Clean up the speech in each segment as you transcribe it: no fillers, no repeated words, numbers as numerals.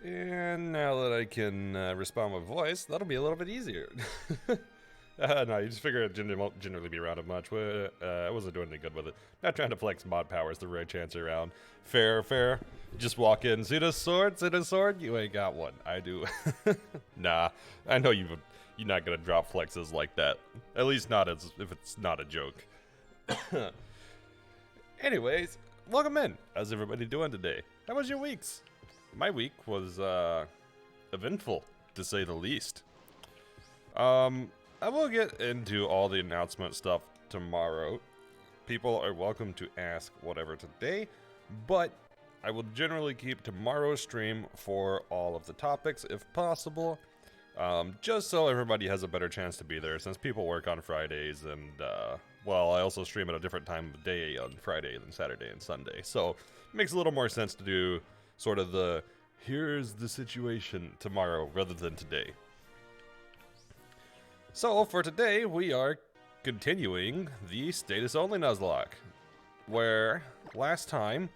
And now that I can respond with voice, that'll be a little bit easier. No, you just figure it won't generally be around it much. I wasn't doing any good with it. Not trying to flex mod powers the right chance around. Fair, fair. Just walk in, see the sword, see the sword? You ain't got one. I do. Nah, I know you're not gonna drop flexes like that. At least not as if it's not a joke. Anyways, welcome in. How's everybody doing today? How was your weeks? My week was eventful, to say the least. I will get into all the announcement stuff tomorrow. People are welcome to ask whatever today, but I will generally keep tomorrow's stream for all of the topics if possible, just so everybody has a better chance to be there, since people work on Fridays and, well, I also stream at a different time of day on Friday than Saturday and Sunday, so it makes a little more sense to do sort of the here's the situation tomorrow rather than today. So for today, we are continuing the status only Nuzlocke, where last time,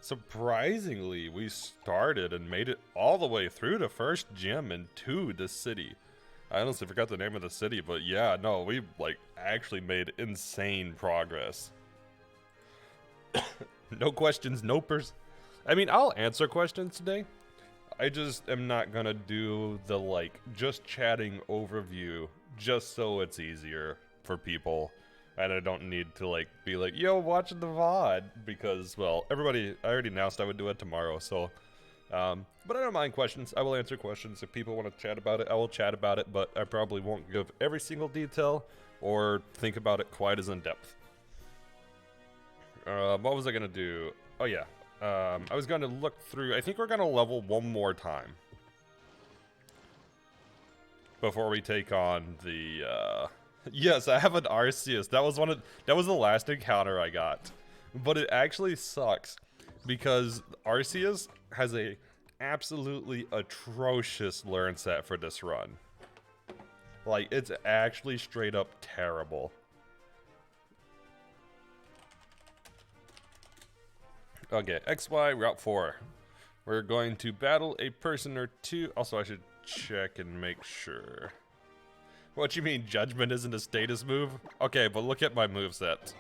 surprisingly, we started and made it all the way through the first gym into the city. I honestly forgot the name of the city, but yeah, no, we like actually made insane progress. No questions, no I mean, I'll answer questions today. I just am not gonna do the like just chatting overview just so it's easier for people, and I don't need to like be like, yo, watch the VOD, because, well, everybody, I already announced I would do it tomorrow, so but I don't mind questions. I will answer questions. If people want to chat about it, I will chat about it, but I probably won't give every single detail or think about it quite as in depth. What was I gonna do? Oh yeah, I was going to look through. I think we're going to level one more time before we take on the, yes, I have an Arceus. That was the last encounter I got. But it actually sucks because Arceus has a absolutely atrocious learn set for this run. Like, it's actually straight up terrible. Okay, XY Route 4. We're going to battle a person or two. Also, I should check and make sure. What you mean, Judgment isn't a status move? Okay, but look at my moveset.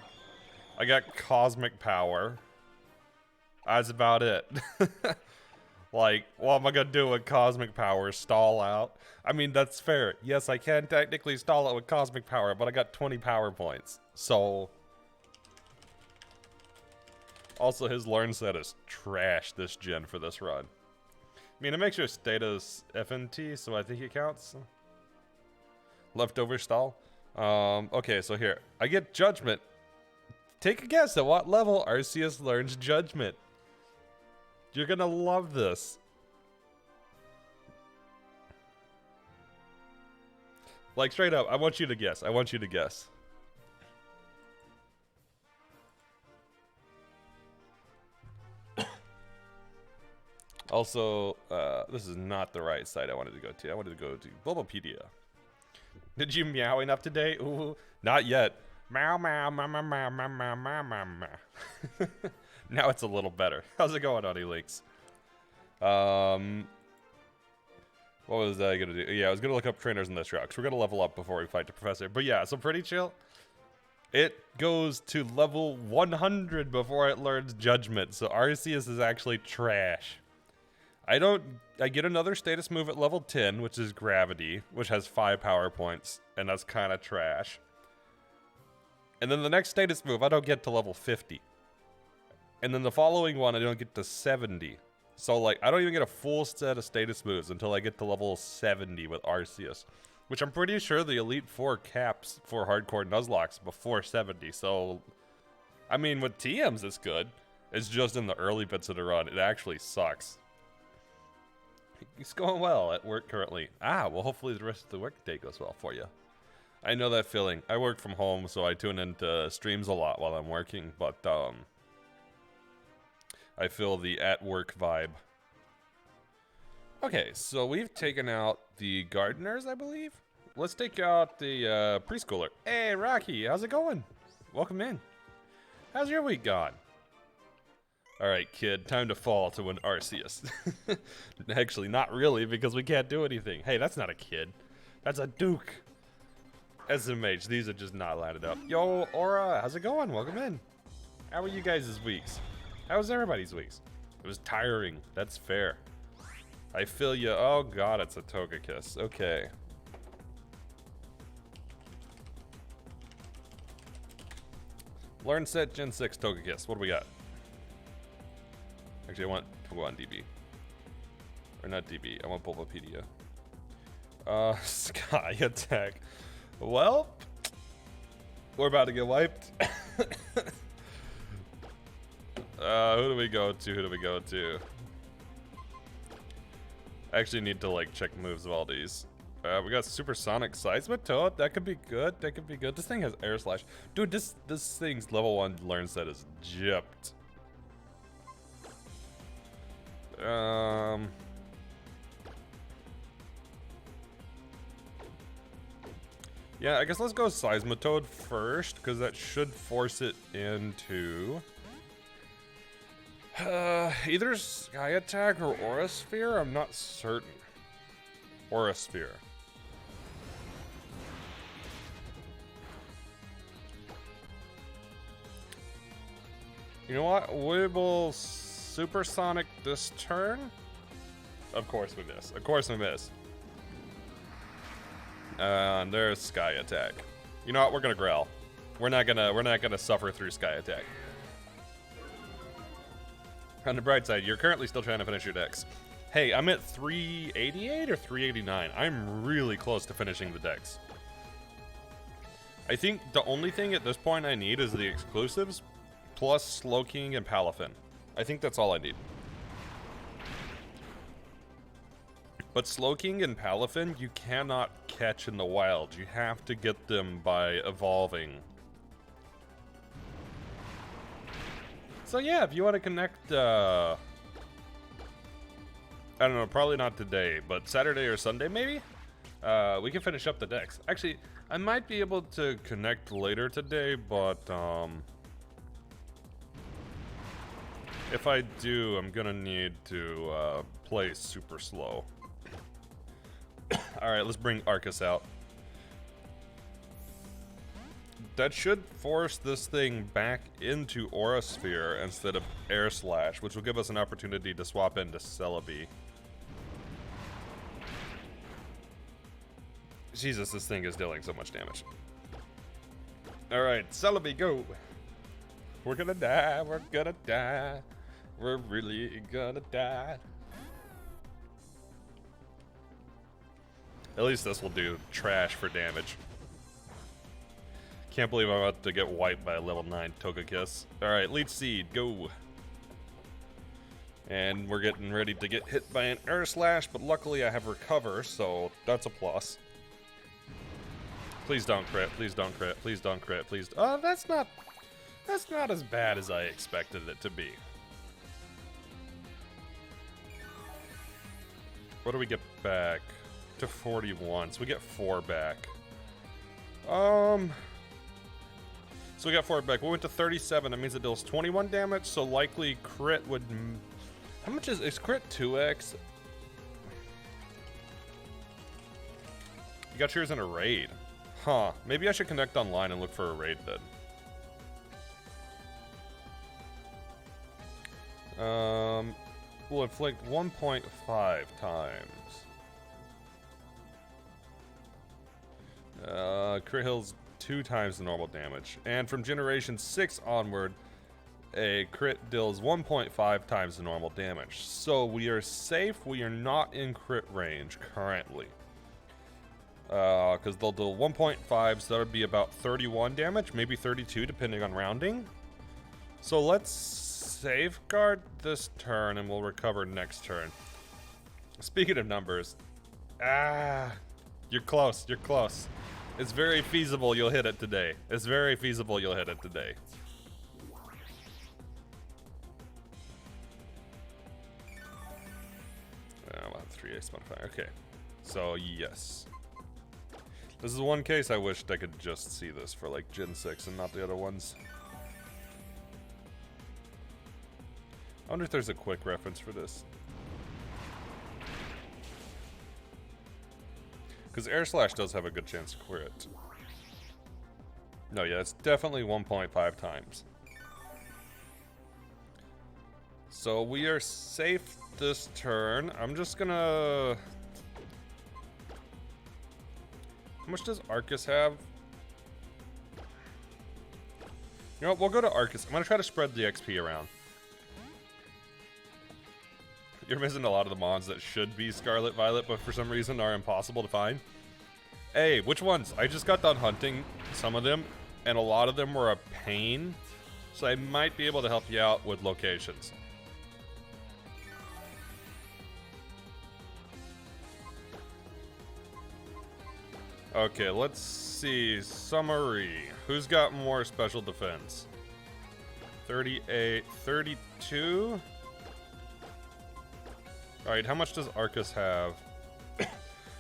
I got Cosmic Power. That's about it. Like, what am I gonna do with Cosmic Power? Stall out? I mean, that's fair. Yes, I can technically stall it with Cosmic Power, but I got 20 power points. So... Also, his learn set is trash this gen for this run. I mean, it makes your status FNT, so I think it counts. Leftover stall. Okay, so here. I get Judgment. Take a guess at what level Arceus learns Judgment. You're gonna love this. Like, straight up, I want you to guess. I want you to guess. Also, this is not the right site I wanted to go to. I wanted to go to Bulbapedia. Did you meow enough today? Ooh, not yet. Meow, meow, meow, meow, meow, meow, meow, meow, meow, meow. Now it's a little better. How's it going, Audie Leaks? What was I gonna do? Yeah, I was gonna look up trainers in this route, because we're gonna level up before we fight the professor. But yeah, so pretty chill. It goes to level 100 before it learns Judgment, so Arceus is actually trash. I get another status move at level 10, which is Gravity, which has 5 power points, and that's kind of trash. And then the next status move, I don't get to level 50. And then the following one, I don't get to 70. So, like, I don't even get a full set of status moves until I get to level 70 with Arceus, which I'm pretty sure the Elite Four caps for hardcore Nuzlocks before 70. So, I mean, with TMs, it's good. It's just in the early bits of the run, it actually sucks. It's going well at work currently. Ah, well, hopefully the rest of the workday goes well for you. I know that feeling. I work from home, so I tune into streams a lot while I'm working, but I feel the at-work vibe. Okay, so we've taken out the gardeners, I believe. Let's take out the preschooler. Hey, Rocky, how's it going? Welcome in. How's your week gone? All right, kid, time to fall to an Arceus. Actually, not really, because we can't do anything. Hey, that's not a kid. That's a Duke. SMH, these are just not lining up. Yo, Aura, how's it going? Welcome in. How are you guys' weeks? How was everybody's weeks? It was tiring. That's fair. I feel you. Oh god, it's a Togekiss. Okay. Learn set Gen 6 Togekiss. What do we got? Actually, I want Pokemon DB. Or not DB. I want Bulbapedia. Sky Attack. Well, we're about to get wiped. Who do we go to? Who do we go to? I actually need to like check moves of all these. We got Supersonic Seismitoad. That could be good. That could be good. This thing has Air Slash. Dude, this thing's level 1 learn set is gypped. Yeah, I guess let's go Seismitoad first, because that should force it into either Sky Attack or Aura Sphere. I'm not certain. Aura Sphere. You know what? We will Supersonic this turn. Of course we miss. Of course we miss. And there's Sky Attack. You know what? We're gonna growl. We're not gonna suffer through Sky Attack. On the bright side, you're currently still trying to finish your decks. Hey, I'm at 388 or 389. I'm really close to finishing the decks. I think the only thing at this point I need is the exclusives, plus Slowking and Palafin. I think that's all I need. But Slowking and Palafin, you cannot catch in the wild. You have to get them by evolving. So yeah, if you want to connect, I don't know, probably not today, but Saturday or Sunday maybe? We can finish up the decks. Actually, I might be able to connect later today, but if I do, I'm gonna need to play super slow. Alright, let's bring Arceus out. That should force this thing back into Aura Sphere instead of Air Slash, which will give us an opportunity to swap into Celebi. Jesus, this thing is dealing so much damage. Alright, Celebi, go! We're gonna die, we're gonna die. We're really gonna die. At least this will do trash for damage. Can't believe I'm about to get wiped by a level 9 Togekiss. Alright, Leech Seed, go! And we're getting ready to get hit by an Air Slash, but luckily I have Recover, so that's a plus. Please don't crit, please don't crit, please don't crit, please. Oh, that's not as bad as I expected it to be. What do we get back? To 41, so we get 4 back. So we got 4 back. We went to 37, that means it deals 21 damage, so likely crit would... How much is crit 2x? You got yours in a raid. Huh, maybe I should connect online and look for a raid then. Will inflict 1.5 times. Crit heals 2 times the normal damage. And from Generation 6 onward, a crit deals 1.5 times the normal damage. So we are safe. We are not in crit range currently. Because they'll do 1.5, so that would be about 31 damage, maybe 32 depending on rounding. So let's safeguard this turn and we'll recover next turn. Speaking of numbers, you're close, you're close. It's very feasible you'll hit it today. It's very feasible you'll hit it today. I'll have 3 ace modifier. Okay, so yes. This is one case I wished I could just see this for like Gen 6 and not the other ones. I wonder if there's a quick reference for this. Because Air Slash does have a good chance to crit. No, yeah, it's definitely 1.5 times. So we are safe this turn. I'm just gonna... How much does Arcus have? You know what, we'll go to Arcus. I'm gonna try to spread the XP around. You're missing a lot of the mons that should be Scarlet Violet, but for some reason are impossible to find. Hey, which ones? I just got done hunting some of them, and a lot of them were a pain, so I might be able to help you out with locations. Okay, let's see. Summary. Who's got more special defense? 38, 32? Alright, how much does Arcus have?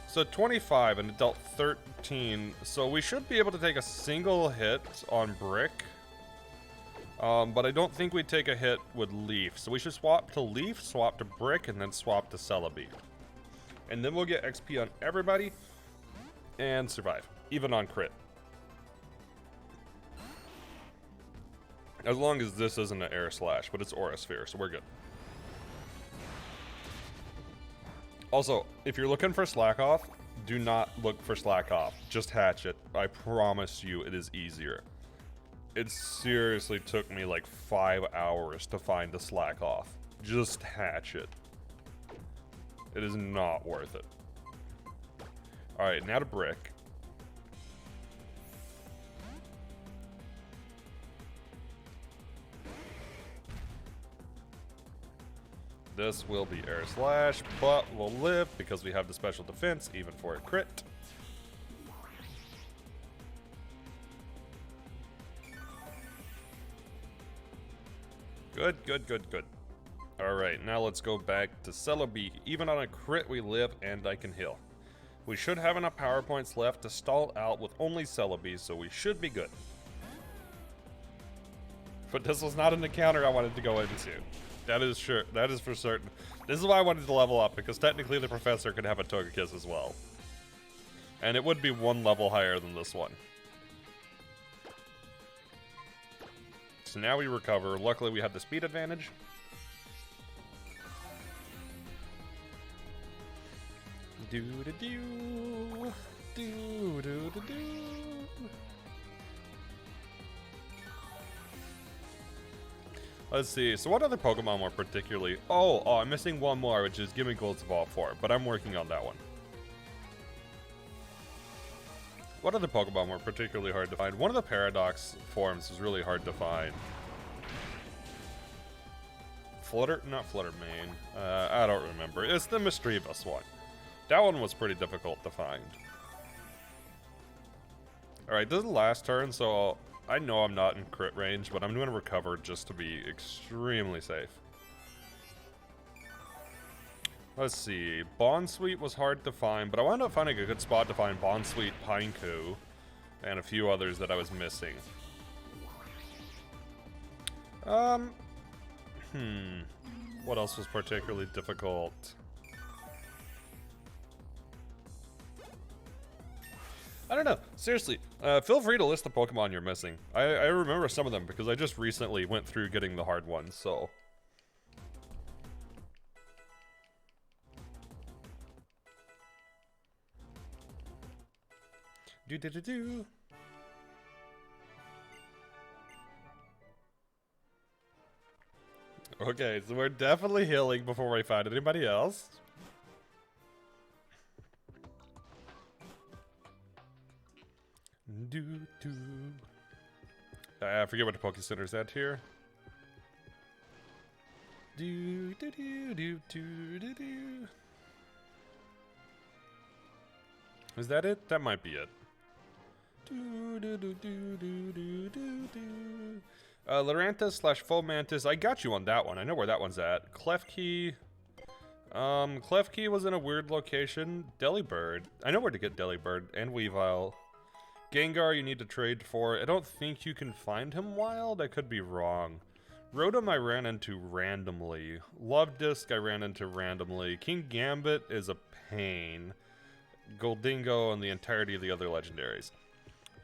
So 25 and it dealt 13. So we should be able to take a single hit on Brick. But I don't think we'd take a hit with Leaf. So we should swap to Leaf, swap to Brick, and then swap to Celebi. And then we'll get XP on everybody and survive, even on crit. As long as this isn't an Air Slash, but it's Aura Sphere, so we're good. Also, if you're looking for Slack Off, do not look for Slack Off. Just hatch it. I promise you it is easier. It seriously took me like 5 hours to find a Slack Off. Just hatch it. It is not worth it. Alright, now to Brick. This will be Air Slash, but we'll live because we have the special defense, even for a crit. Good, good, good, good. Alright, now let's go back to Celebi. Even on a crit, we live, and I can heal. We should have enough power points left to stall out with only Celebi, so we should be good. But this was not an encounter I wanted to go into. That is sure. That is for certain. This is why I wanted to level up, because technically the Professor could have a Togekiss as well. And it would be one level higher than this one. So now we recover. Luckily we have the speed advantage. Do-do-do. Do-do-do-do. Let's see, so what other Pokemon were particularly... Oh, I'm missing one more, which is Gimme Gold's Evolve 4, but I'm working on that one. What other Pokemon were particularly hard to find? One of the Paradox forms was really hard to find. Not Fluttermane. I don't remember. It's the Mischievous one. That one was pretty difficult to find. Alright, this is the last turn, so I know I'm not in crit range, but I'm going to recover just to be extremely safe. Let's see. Bonsweet was hard to find, but I wound up finding a good spot to find Bonsweet, Pineco, and a few others that I was missing. What else was particularly difficult? I don't know. Seriously, feel free to list the Pokemon you're missing. I remember some of them because I just recently went through getting the hard ones, so... Do-do-do-do. Okay, so we're definitely healing before we find anybody else. Do-do. I forget what the Poke Center's at here. Do-do-do-do-do-do-do. Is that it? That might be it. Lurantis / Fomantis. I got you on that one. I know where that one's at. Klefki. Klefki was in a weird location. Delibird. I know where to get Delibird and Weavile. Gengar you need to trade for. I don't think you can find him wild. I could be wrong. Rotom I ran into randomly. Love Disc I ran into randomly. King Gambit is a pain. Goldingo and the entirety of the other legendaries.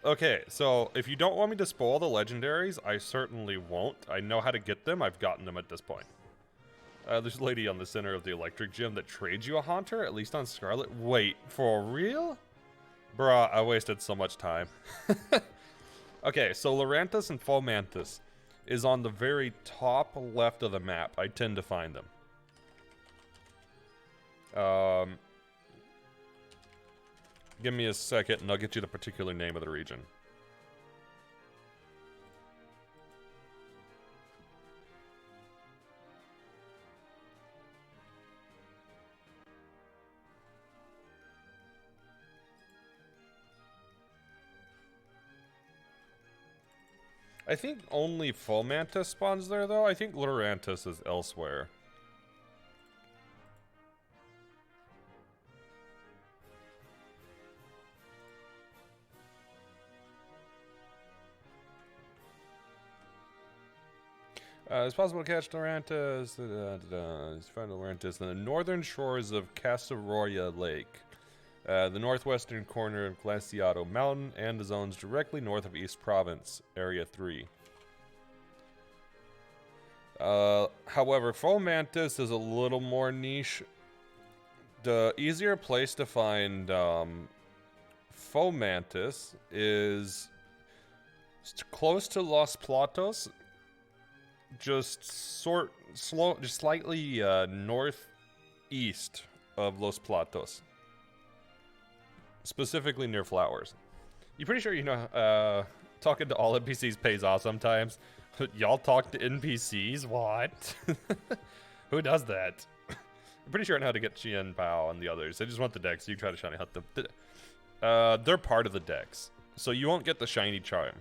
Okay, so if you don't want me to spoil the legendaries, I certainly won't. I know how to get them. I've gotten them at this point. There's a lady on the center of the electric gym that trades you a Haunter, at least on Scarlet. Wait, for real? Bruh, I wasted so much time. Okay, so Lurantis and Fomantis is on the very top left of the map. I tend to find them. Give me a second and I'll get you the particular name of the region. I think only Fomantis spawns there, though. I think Lurantis is elsewhere. It's possible to catch Lurantis. Find Lurantis in the northern shores of Casaroya Lake, the northwestern corner of Glaciado Mountain, and the zones directly north of East Province, Area 3. However, Fomantis is a little more niche. The easier place to find Fomantis is close to Los Platos, just slightly northeast of Los Platos. Specifically near Flowers. You pretty sure you know talking to all NPCs pays off sometimes? Y'all talk to NPCs? What? Who does that? I'm pretty sure I know how to get Chien Pao and the others. They just want the dex, so you try to shiny hunt them. They're part of the dex, so you won't get the shiny charm.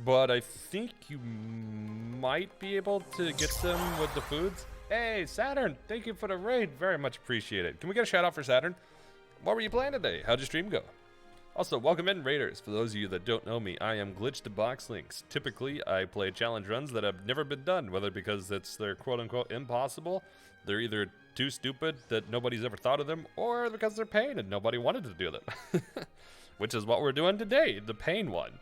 But I think you might be able to get them with the foods. Hey, Saturn, thank you for the raid. Very much appreciated. Can we get a shout out for Saturn? What were you playing today? How'd your stream go? Also, welcome in, Raiders. For those of you that don't know me, I am Glitch to Box Links. Typically, I play challenge runs that have never been done, whether because they're quote-unquote impossible, they're either too stupid that nobody's ever thought of them, or because they're pain and nobody wanted to do them. Which is what we're doing today, the pain one.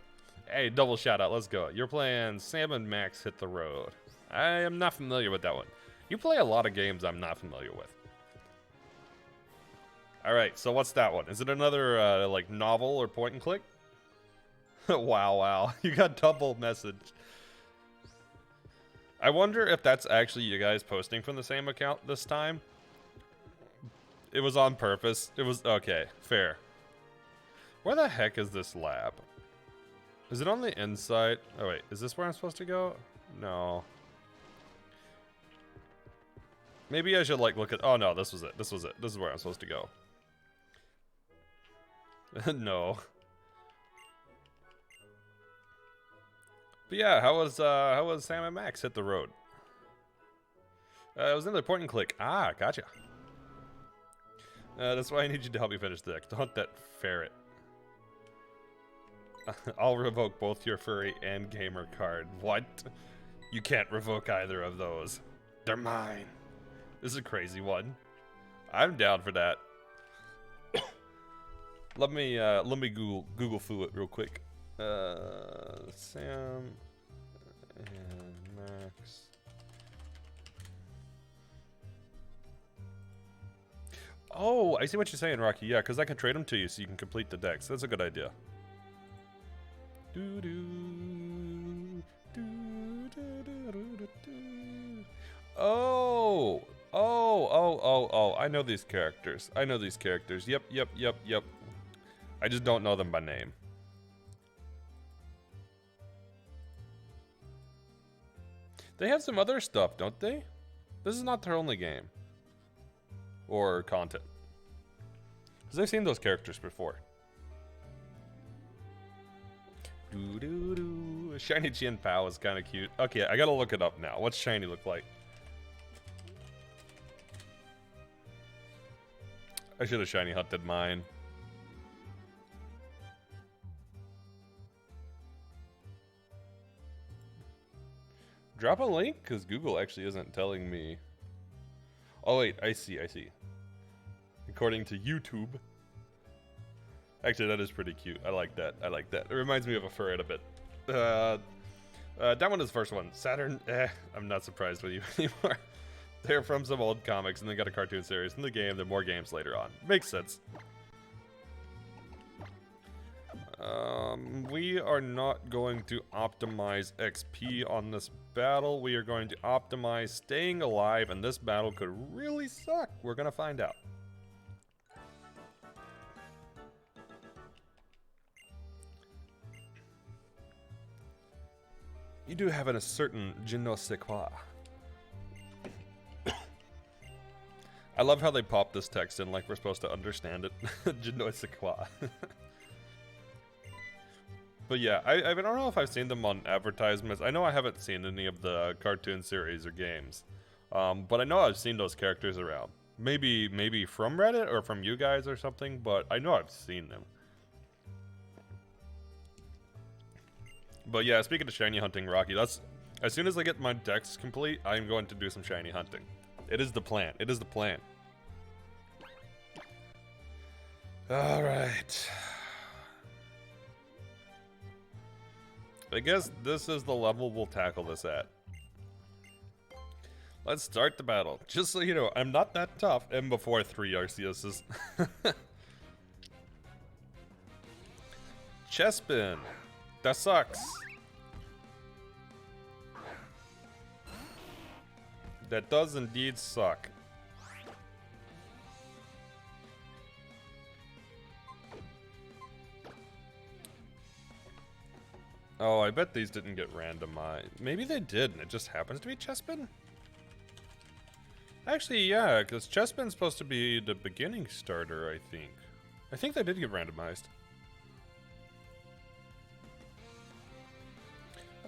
Hey, double shout out, let's go. You're playing Sam and Max Hit the Road. I am not familiar with that one. You play a lot of games I'm not familiar with. Alright, so what's that one? Is it another, like, novel or point and click? Wow. You got double message. I wonder if that's actually you guys posting from the same account this time. It was on purpose. It was... Okay, fair. Where the heck is this lab? Is it on the inside? Oh, wait. Is this where I'm supposed to go? No. Maybe I should, like, look at... Oh, no. This was it. This was it. This is where I'm supposed to go. No. But yeah, how was Sam and Max Hit the Road? It was another point and click. Ah, gotcha. That's why I need you to help me finish the deck. To hunt that ferret. I'll revoke both your furry and gamer card. What? You can't revoke either of those. They're mine. This is a crazy one. I'm down for that. Let me Google foo it real quick. Sam and Max. Oh, I see what you're saying, Rocky. Yeah, because I can trade them to you so you can complete the decks. That's a good idea. Oh, I know these characters. Yep. I just don't know them by name. They have some other stuff, don't they? This is not their only game. Or content. Because I've seen those characters before. Shiny Chien Pao is kind of cute. Okay, I gotta look it up now. What's shiny look like? I should have shiny hunted mine. Drop a link, because Google actually isn't telling me. Oh wait, I see. According to YouTube. Actually, that is pretty cute. I like that. It reminds me of a furret a bit. That one is the first one. Saturn, I'm not surprised with you anymore. They're from some old comics, and they got a cartoon series in the game. There are more games later on. Makes sense. We are not going to optimize XP on this battle. We are going to optimize staying alive, and this battle could really suck. We're gonna find out. You do have a certain je ne sais quoi. I love how they pop this text in like we're supposed to understand it. Je ne sais quoi. But yeah, I don't know if I've seen them on advertisements. I know I haven't seen any of the cartoon series or games. But I know I've seen those characters around. Maybe from Reddit or from you guys or something, but I know I've seen them. But yeah, speaking of shiny hunting, Rocky, that's as soon as I get my dex complete, I'm going to do some shiny hunting. It is the plan. It is the plan. All right. I guess this is the level we'll tackle this at. Let's start the battle. Just so you know, I'm not that tough, and before 3 Arceuses. Chespin. That sucks. That does indeed suck. Oh, I bet these didn't get randomized. Maybe they did, and it just happens to be Chespin? Actually, yeah, because Chespin's supposed to be the beginning starter, I think. I think they did get randomized.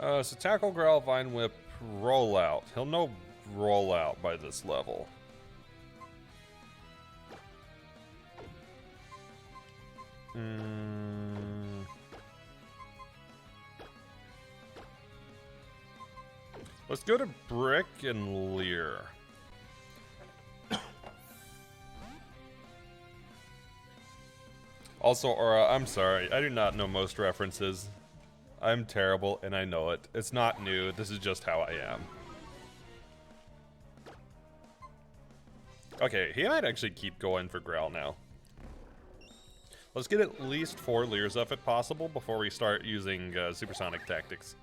So Tackle, Growl, Vine Whip, Rollout. He'll know Rollout by this level. Let's go to Brick and Leer. Also, Aura, I'm sorry. I do not know most references. I'm terrible, and I know it. It's not new. This is just how I am. Okay, he might actually keep going for Growl now. Let's get at least 4 Leers up if possible before we start using supersonic tactics.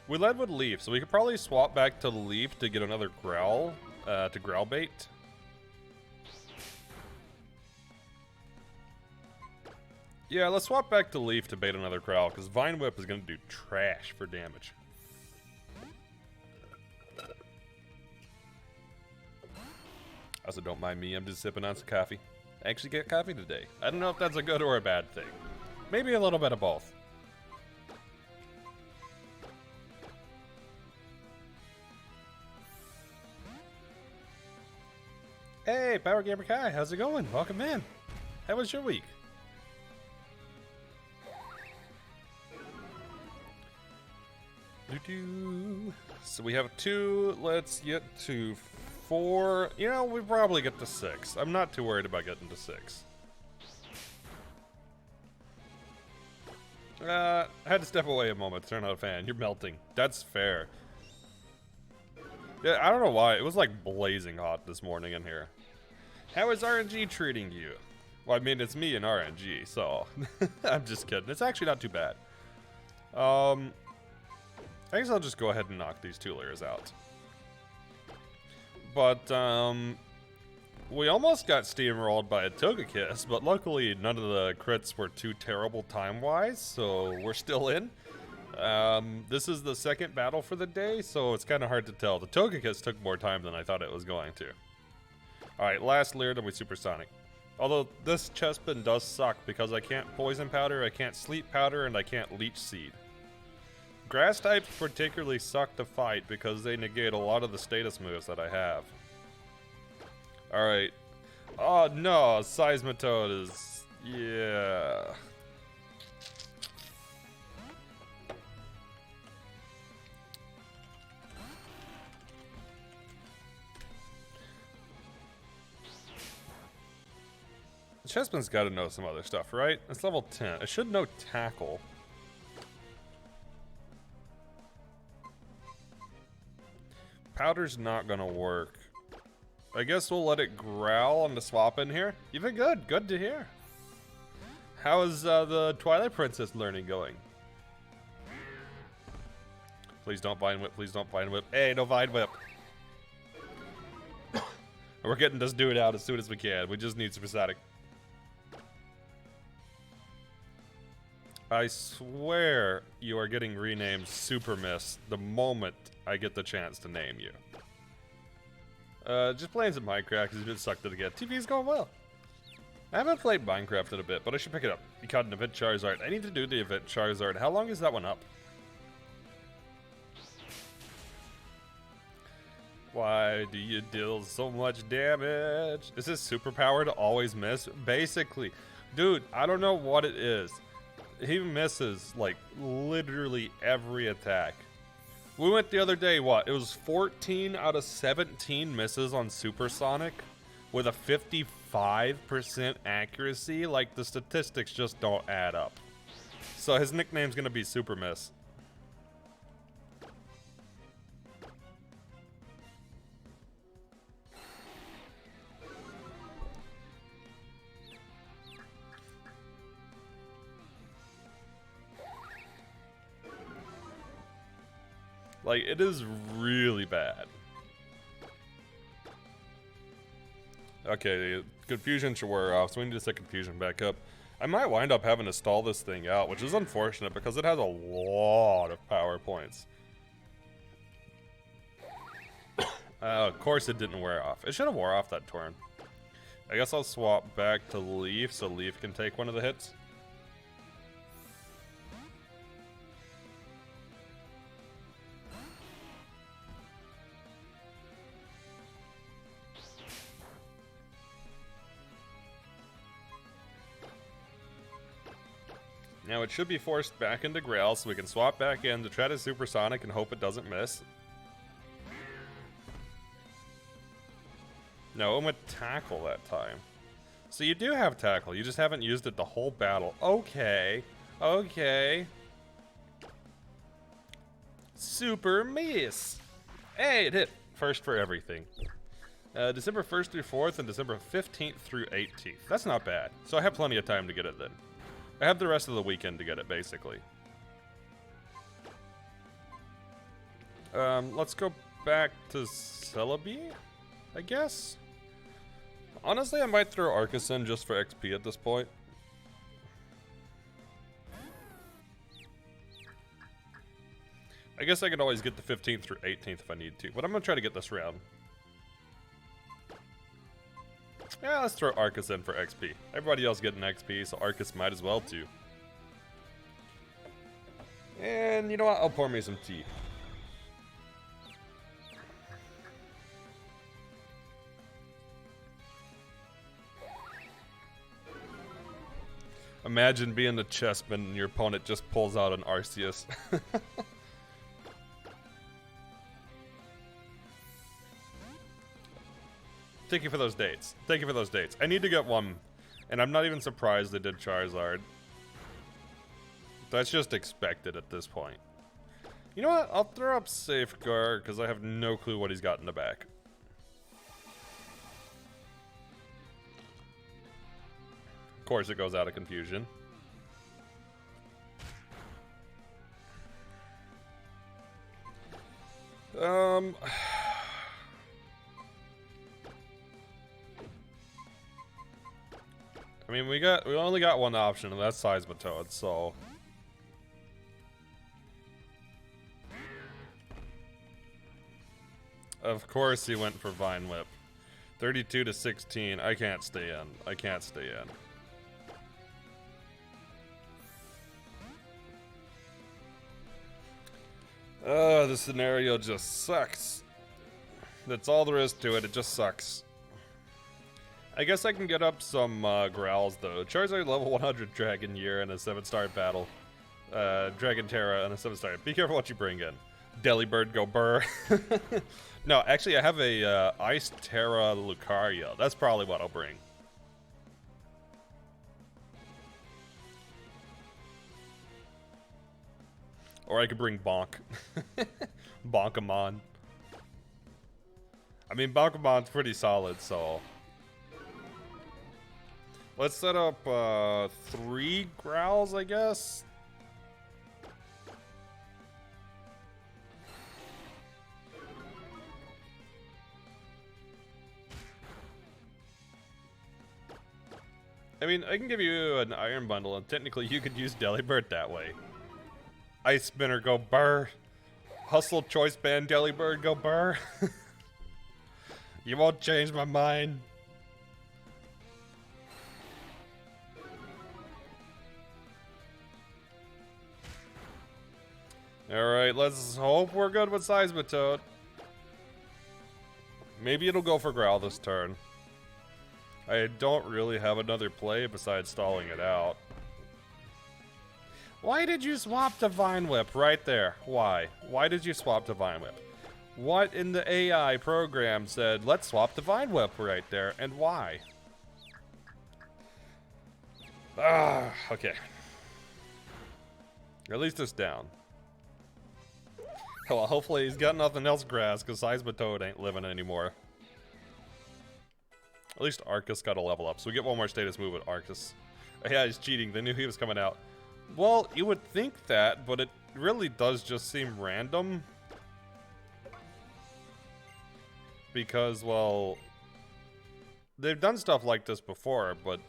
We led with Leaf, so we could probably swap back to Leaf to get another Growl, to Growl bait. Yeah, let's swap back to Leaf to bait another Growl, because Vine Whip is going to do trash for damage. Also, don't mind me, I'm just sipping on some coffee. I actually get coffee today. I don't know if that's a good or a bad thing. Maybe a little bit of both. Hey, Power Gamer Kai, how's it going? Welcome in. How was your week? So we have 2, let's get to 4. You know, we probably get to 6. I'm not too worried about getting to 6. I had to step away a moment to turn on a fan. You're melting. That's fair. Yeah, I don't know why. It was like blazing hot this morning in here. How is RNG treating you? Well, I mean, it's me and RNG, so I'm just kidding. It's actually not too bad. I guess I'll just go ahead and knock these 2 Leers out. But, we almost got steamrolled by a Togekiss, but luckily none of the crits were too terrible time-wise, so we're still in. This is the second battle for the day, so it's kind of hard to tell. The Togekiss took more time than I thought it was going to. Alright, last Leer, then we Supersonic. Although, this Chespin does suck because I can't Poison Powder, I can't Sleep Powder, and I can't Leech Seed. Grass types particularly suck to fight because they negate a lot of the status moves that I have. Alright. Oh no, Seismitoad is... yeah. Chessman's got to know some other stuff, right? It's level 10. It should know tackle. Powder's not gonna work. I guess we'll let it growl on the swap in here. You've been good. Good to hear. How is the Twilight Princess learning going? Please don't Vine Whip. Please don't Vine Whip. Hey, no Vine Whip. We're getting this dude out as soon as we can. We just need Supersonic. I swear you are getting renamed Super Miss the moment I get the chance to name you. Just playing some Minecraft because it's been sucked in again. TV's going well. I haven't played Minecraft in a bit, but I should pick it up. You caught an event Charizard. I need to do the event Charizard. How long is that one up? Why do you deal so much damage? Is his superpower to always miss? Basically. Dude, I don't know what it is. He misses, like, literally every attack. We went the other day, what? It was 14 out of 17 misses on Supersonic with a 55% accuracy. Like, the statistics just don't add up. So his nickname's gonna be Super Miss. Like, it is really bad. Okay, the confusion should wear off, so we need to set confusion back up. I might wind up having to stall this thing out, which is unfortunate because it has a lot of power points. Of course it didn't wear off. It should have wore off that turn. I guess I'll swap back to Leaf so Leaf can take one of the hits. Now it should be forced back into Grail, so we can swap back in to try to Supersonic and hope it doesn't miss. No, it went Tackle that time. So you do have Tackle, you just haven't used it the whole battle. Okay, okay. Super Miss. Hey, it hit. First for everything. December 1st through 4th and December 15th through 18th. That's not bad. So I have plenty of time to get it then. I have the rest of the weekend to get it, basically. Let's go back to Celebi, I guess? Honestly, I might throw Arcus in just for XP at this point. I guess I could always get the 15th through 18th if I need to, but I'm going to try to get this round. Yeah, let's throw Arcus in for XP. Everybody else getting XP, so Arcus might as well too. And you know what? I'll pour me some tea. Imagine being the chessman and your opponent just pulls out an Arceus. Thank you for those dates. Thank you for those dates. I need to get one, and I'm not even surprised they did Charizard. That's just expected at this point. You know what? I'll throw up Safeguard, because I have no clue what he's got in the back. Of course it goes out of confusion. I mean, we only got one option, and that's Seismitoad, so. Of course he went for Vine Whip. 32 to 16. I can't stay in. I can't stay in. This scenario just sucks. That's all there is to it. It just sucks. I guess I can get up some growls though. Charizard level 100 Dragon Year and a 7-star battle. Dragon Terra and a 7-star. Be careful what you bring in. Delibird go burr. No, actually I have a Ice Terra Lucario. That's probably what I'll bring. Or I could bring Bonk. Bonkamon. I mean, Bonkamon's pretty solid, so... Let's set up 3 Growls, I guess. I mean, I can give you an Iron Bundle, and technically you could use Delibird that way. Ice Spinner, go burr. Hustle Choice Band, Delibird, go burr. You won't change my mind. Alright, let's hope we're good with Seismitoad. Maybe it'll go for Growl this turn. I don't really have another play besides stalling it out. Why did you swap to Vine Whip right there? Why? Why did you swap to Vine Whip? What in the AI program said, let's swap to Vine Whip right there, and why? Ah, okay. At least it's down. Well, hopefully he's got nothing else grass, because Seismitoad ain't living anymore. At least Arcus got a level up, so we get one more status move with Arcus. Oh, yeah, he's cheating. They knew he was coming out. Well, you would think that, but it really does just seem random. Because, well, they've done stuff like this before, but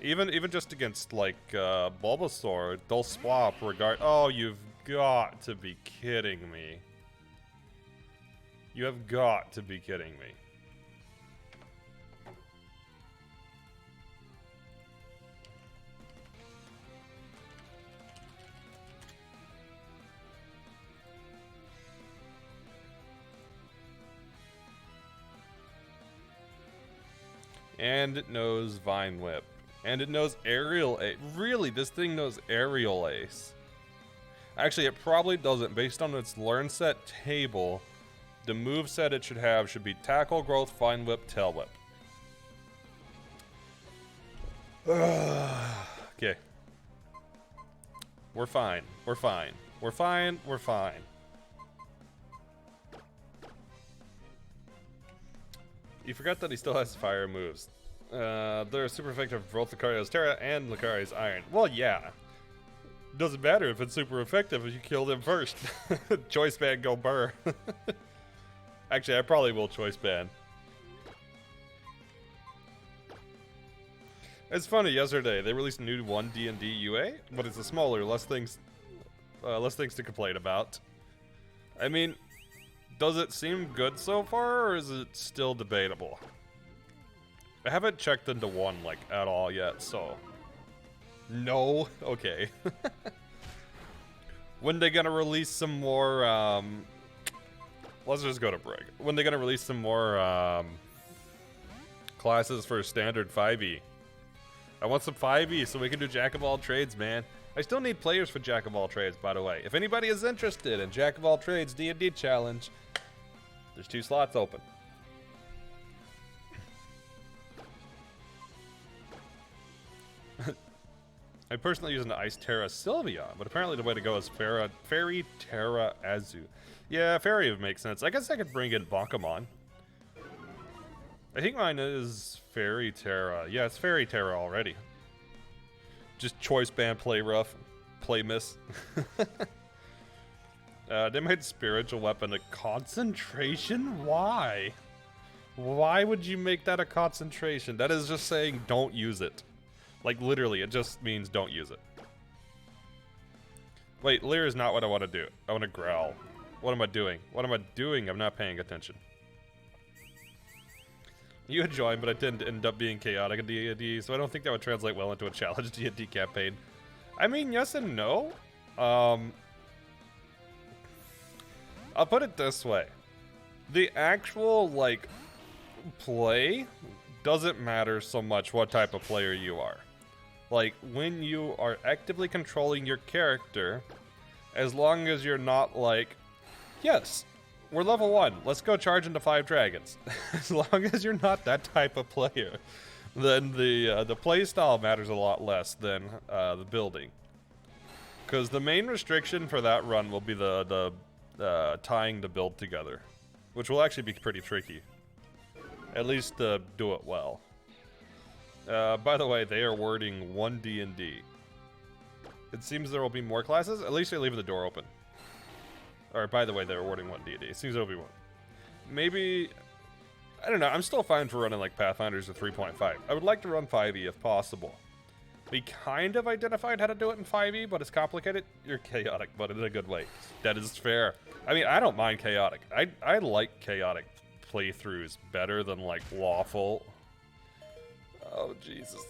even just against, like, Bulbasaur, they'll swap regard... Oh, you've got to be kidding me. You have got to be kidding me. And it knows Vine Whip. And it knows Aerial Ace. Really, this thing knows Aerial Ace. Actually, it probably doesn't. Based on its learn set table, the move set it should be Tackle, Growth, Vine Whip, Tail Whip. Okay. We're fine. We're fine. We're fine. We're fine. You forgot that he still has fire moves. They're super effective for both Lucario's Terra and Lucario's Iron. Well, yeah. Doesn't matter if it's super effective if you kill them first. Choice Band, go burr. Actually, I probably will Choice Band. It's funny, yesterday they released a new 1 D&D UA, but it's a smaller, less things to complain about. I mean, does it seem good so far, or is it still debatable? I haven't checked into 1, like, at all yet, so... No? Okay. When they gonna release some more, let's just go to Brig. When they gonna release some more, classes for standard 5e? I want some 5e so we can do Jack of all trades, man. I still need players for Jack of all trades, by the way. If anybody is interested in Jack of all trades D&D challenge, there's 2 slots open. I personally use an Ice Terra Sylveon, but apparently the way to go is Fairy Terra Azu. Yeah, Fairy would make sense. I guess I could bring in Bonkamon. I think mine is Fairy Terra. Yeah, it's Fairy Terra already. Just Choice Band, play rough, play miss. They made Spiritual Weapon a concentration? Why? Why would you make that a concentration? That is just saying don't use it. Like, literally, it just means don't use it. Wait, Leer is not what I want to do. I want to growl. What am I doing? What am I doing? I'm not paying attention. You had joined, but I didn't end up being chaotic in D&D, so I don't think that would translate well into a challenge D&D campaign. I mean, yes and no. I'll put it this way. The actual, like, play doesn't matter so much what type of player you are. Like, when you are actively controlling your character, as long as you're not like, yes, we're level 1, let's go charge into 5 dragons. As long as you're not that type of player, then the play style matters a lot less than the building. Because the main restriction for that run will be the tying the build together, which will actually be pretty tricky. At least do it well. By the way, they are wording 1 D&D. It seems there will be more classes. At least they leave the door open. Or, by the way, they're awarding 1 D&D. It seems there'll be one. Maybe... I don't know. I'm still fine for running, like, Pathfinders at 3.5. I would like to run 5e if possible. We kind of identified how to do it in 5e, but it's complicated. You're chaotic, but in a good way. That is fair. I mean, I don't mind chaotic. I like chaotic playthroughs better than, like, lawful. Oh, Jesus.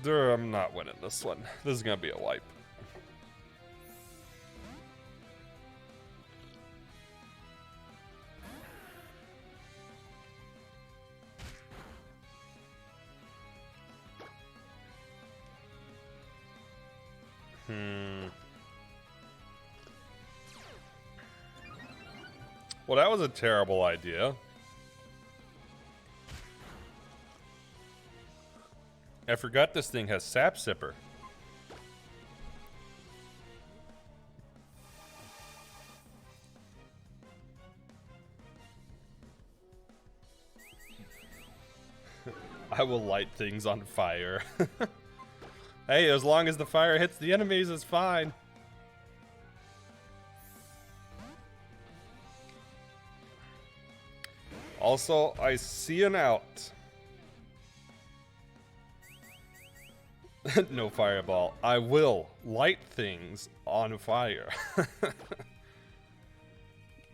I'm not winning this one. This is gonna be a wipe. Well, that was a terrible idea. I forgot this thing has Sap Sipper. I will light things on fire. Hey, as long as the fire hits the enemies, it's fine. Also, I see an out. No fireball. I will light things on fire.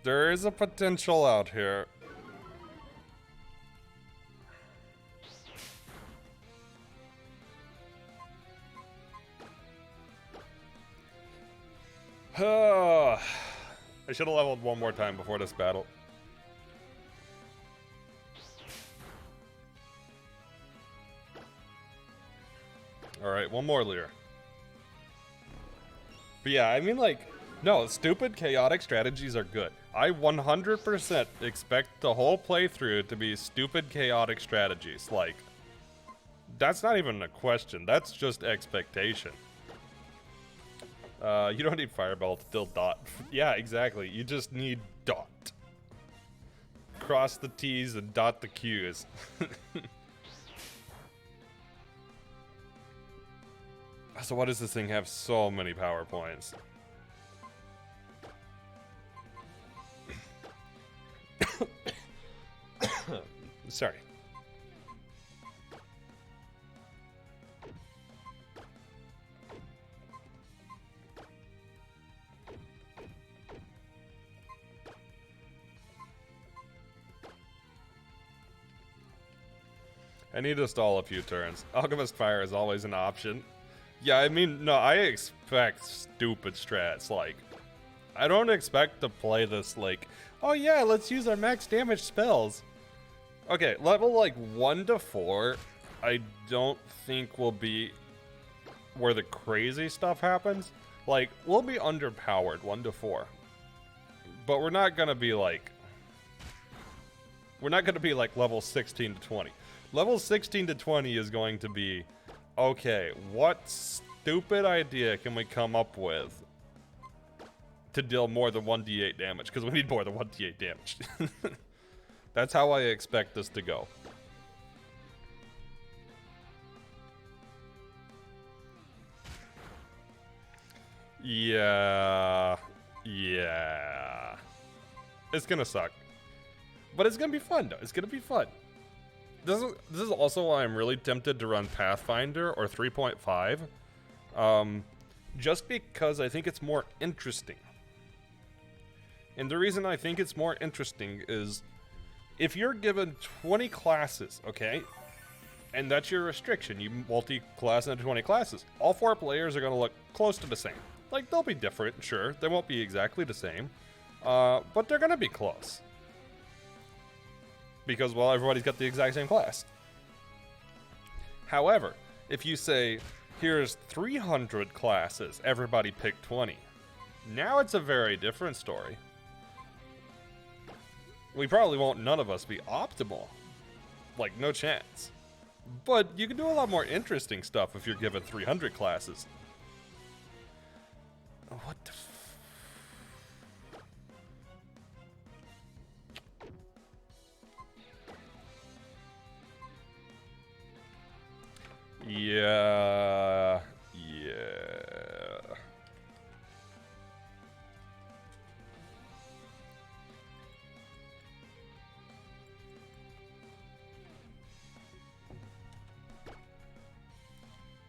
There is a potential out here. I should have leveled one more time before this battle. Alright, one more Leer. But yeah, I mean, like, no, stupid chaotic strategies are good. I 100% expect the whole playthrough to be stupid chaotic strategies. Like, that's not even a question. That's just expectation. You don't need Fireball to still dot. Yeah, exactly. You just need dot. Cross the T's and dot the Q's. So why does this thing have so many power points? Sorry. I need to stall a few turns. Alchemist Fire is always an option. Yeah, I mean, no, I expect stupid strats. Like, I don't expect to play this like, oh yeah, let's use our max damage spells. Okay, level like 1 to 4, I don't think will be where the crazy stuff happens. Like, we'll be underpowered 1 to 4. But we're not gonna be like level 16 to 20. Level 16 to 20 is going to be, okay, what stupid idea can we come up with to deal more than 1d8 damage? Because we need more than 1d8 damage. That's how I expect this to go. Yeah. It's gonna suck. But it's gonna be fun, though. It's gonna be fun. This is also why I'm really tempted to run Pathfinder or 3.5. Just because I think it's more interesting. And the reason I think it's more interesting is if you're given 20 classes, okay, and that's your restriction, you multi-class into 20 classes, all 4 players are going to look close to the same. Like, they'll be different, sure. They won't be exactly the same, but they're going to be close. Because, well, everybody's got the exact same class. However, if you say, here's 300 classes, everybody pick 20. Now it's a very different story. We probably won't, none of us, be optimal. Like, no chance. But you can do a lot more interesting stuff if you're given 300 classes. What the Yeah.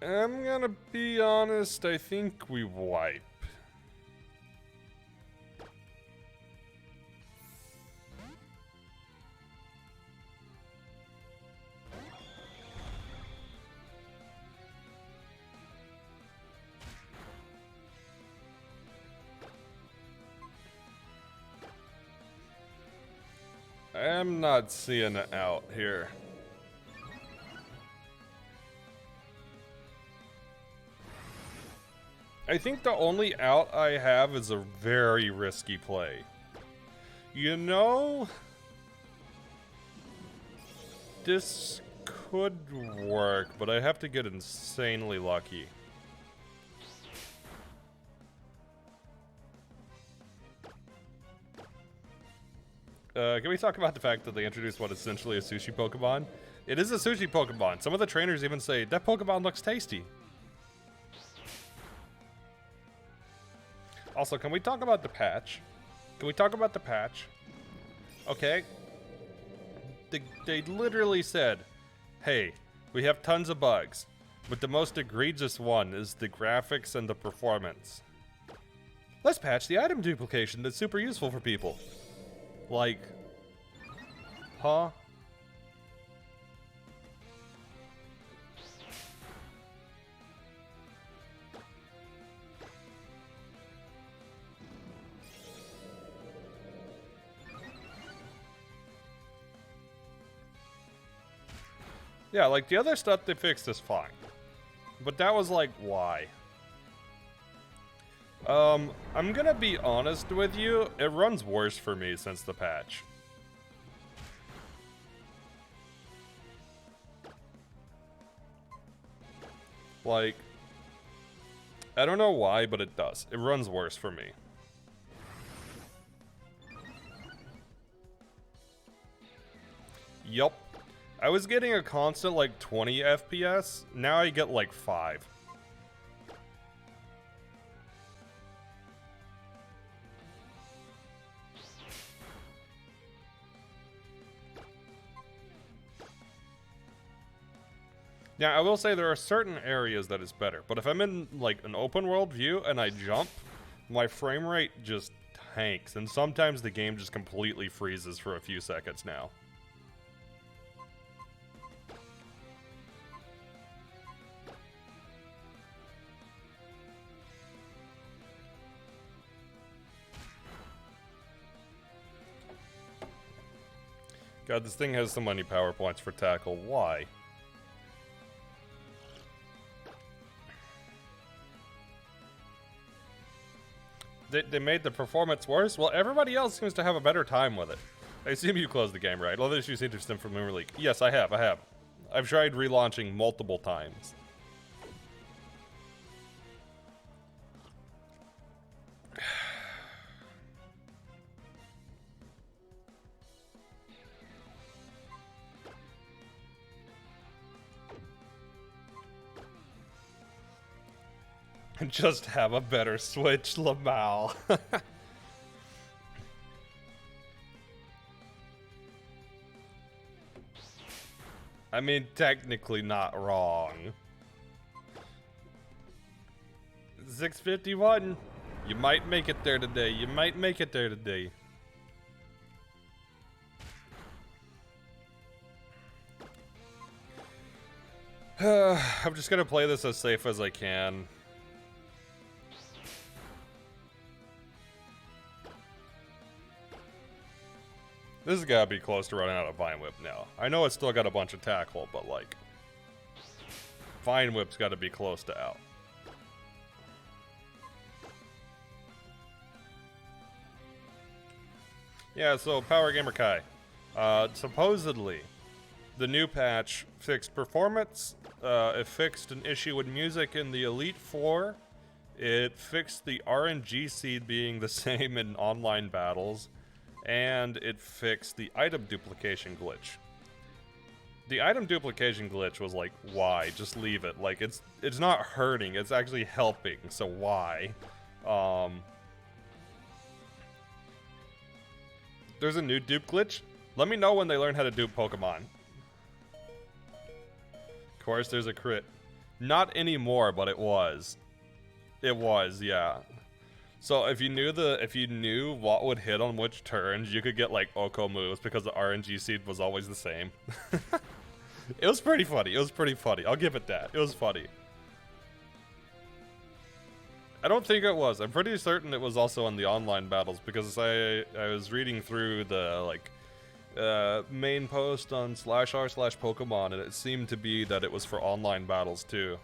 I'm gonna be honest, I think we wipe. I'm not seeing it out here. I think the only out I have is a very risky play. You know, this could work, but I have to get insanely lucky. Can we talk about the fact that they introduced what is essentially a sushi Pokemon? It is a sushi Pokemon. Some of the trainers even say, that Pokemon looks tasty. Also, can we talk about the patch? Can we talk about the patch? Okay. They literally said, hey, we have tons of bugs, but the most egregious one is the graphics and the performance. Let's patch the item duplication that's super useful for people. Like, huh? Yeah, like the other stuff they fixed is fine. But that was like, why? I'm gonna be honest with you, it runs worse for me since the patch. Like, I don't know why, but it does. It runs worse for me. Yup. I was getting a constant like 20 FPS, now I get like 5. Now, I will say there are certain areas that is better, but if I'm in like an open world view and I jump, my frame rate just tanks, and sometimes the game just completely freezes for a few seconds now. God, this thing has so many power points for tackle. Why? They made the performance worse? Well, everybody else seems to have a better time with it. I assume you closed the game, right? All the issues seem to stem from memory leak. Yes, I have. I've tried relaunching multiple times. Just have a better Switch, Lamal. I mean, technically not wrong. 651. You might make it there today. You might make it there today. I'm just gonna play this as safe as I can. This has gotta be close to running out of Vine Whip now. I know it's still got a bunch of tackle, but like, Vine Whip's gotta be close to out. Yeah, so Power Gamer Kai. Supposedly, the new patch fixed performance, it fixed an issue with music in the Elite Four, It fixed the RNG seed being the same in online battles, and it fixed the item duplication glitch. The item duplication glitch was like, why? Just leave it. Like, it's not hurting, it's actually helping, so why? There's a new dupe glitch. Let me know when they learn how to dupe Pokemon. Of course, there's a crit. Not anymore, but it was. It was, yeah. So if you knew what would hit on which turns, you could get like Oko moves because the RNG seed was always the same. It was pretty funny. It was pretty funny. I'll give it that. It was funny. I don't think it was. I'm pretty certain it was also in the online battles because I was reading through the like main post on /r/Pokemon, and it seemed to be that it was for online battles too.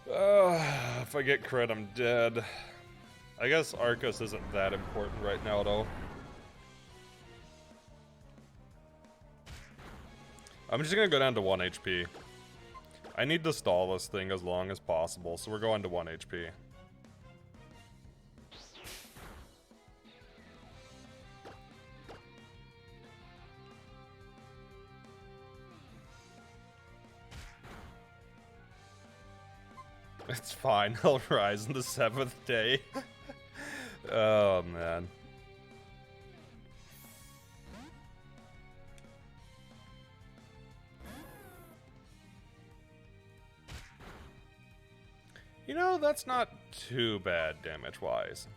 If I get crit, I'm dead. I guess Arcus isn't that important right now, though. I'm just gonna go down to 1 HP. I need to stall this thing as long as possible, so we're going to 1 HP. It's fine, I'll rise on the 7th day. Oh, man. You know, that's not too bad damage-wise.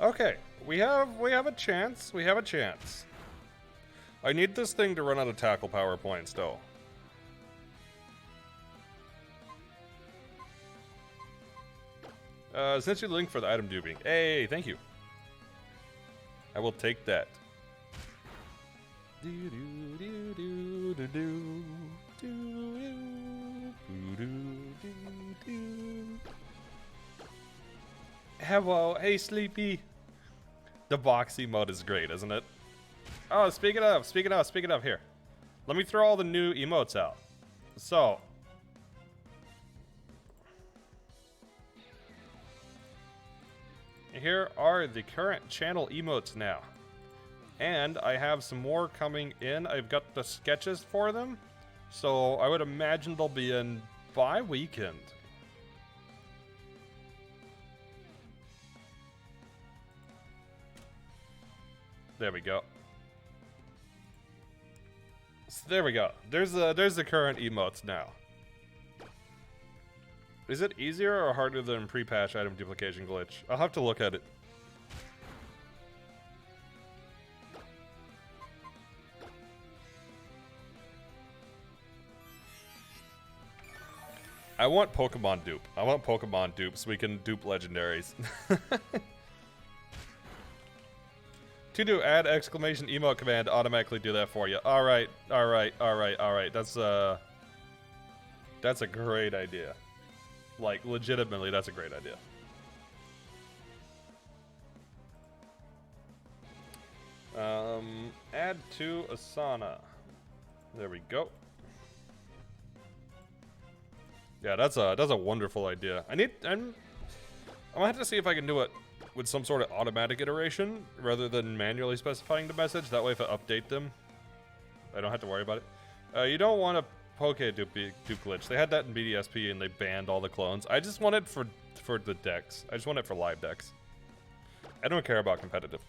Okay, we have a chance. We have a chance. I need this thing to run out of tackle power points, though. Since you link for the item duping. Hey, thank you. I will take that. Hello, hey Sleepy. The boxy mode is great, isn't it? Oh, speaking of, here. Let me throw all the new emotes out. So, here are the current channel emotes now. And I have some more coming in. I've got the sketches for them. So I would imagine they'll be in by weekend. There we go. So there we go. There's the current emotes now. Is it easier or harder than pre-patch item duplication glitch? I'll have to look at it. I want Pokemon dupe. I want Pokemon dupe so we can dupe legendaries. To do add exclamation emote command, automatically do that for you. Alright. That's a great idea. Like, legitimately, that's a great idea. Add to Asana. There we go. Yeah, that's a wonderful idea. I'm gonna have to see if I can do it with some sort of automatic iteration rather than manually specifying the message. That way, if I update them, I don't have to worry about it. You don't want a Poke dupe glitch. They had that in BDSP and they banned all the clones. I just want it for the decks. I just want it for live decks. I don't care about competitive.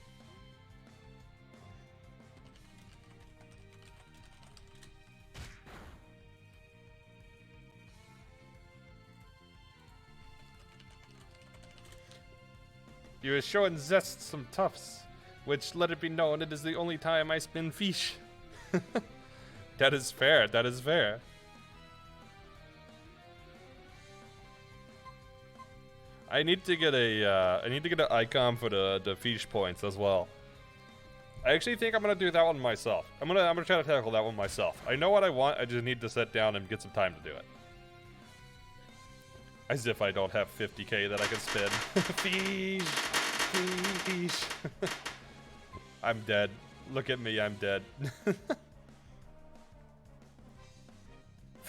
You are showing Zest some tufts, which, let it be known, it is the only time I spin fish. That is fair, that is fair. I need to get an icon for the fish points as well. I actually think I'm gonna do that one myself. I'm gonna try to tackle that one myself. I know what I want, I just need to sit down and get some time to do it. As if I don't have 50k that I can spin. Fish! Fish! I'm dead. Look at me, I'm dead.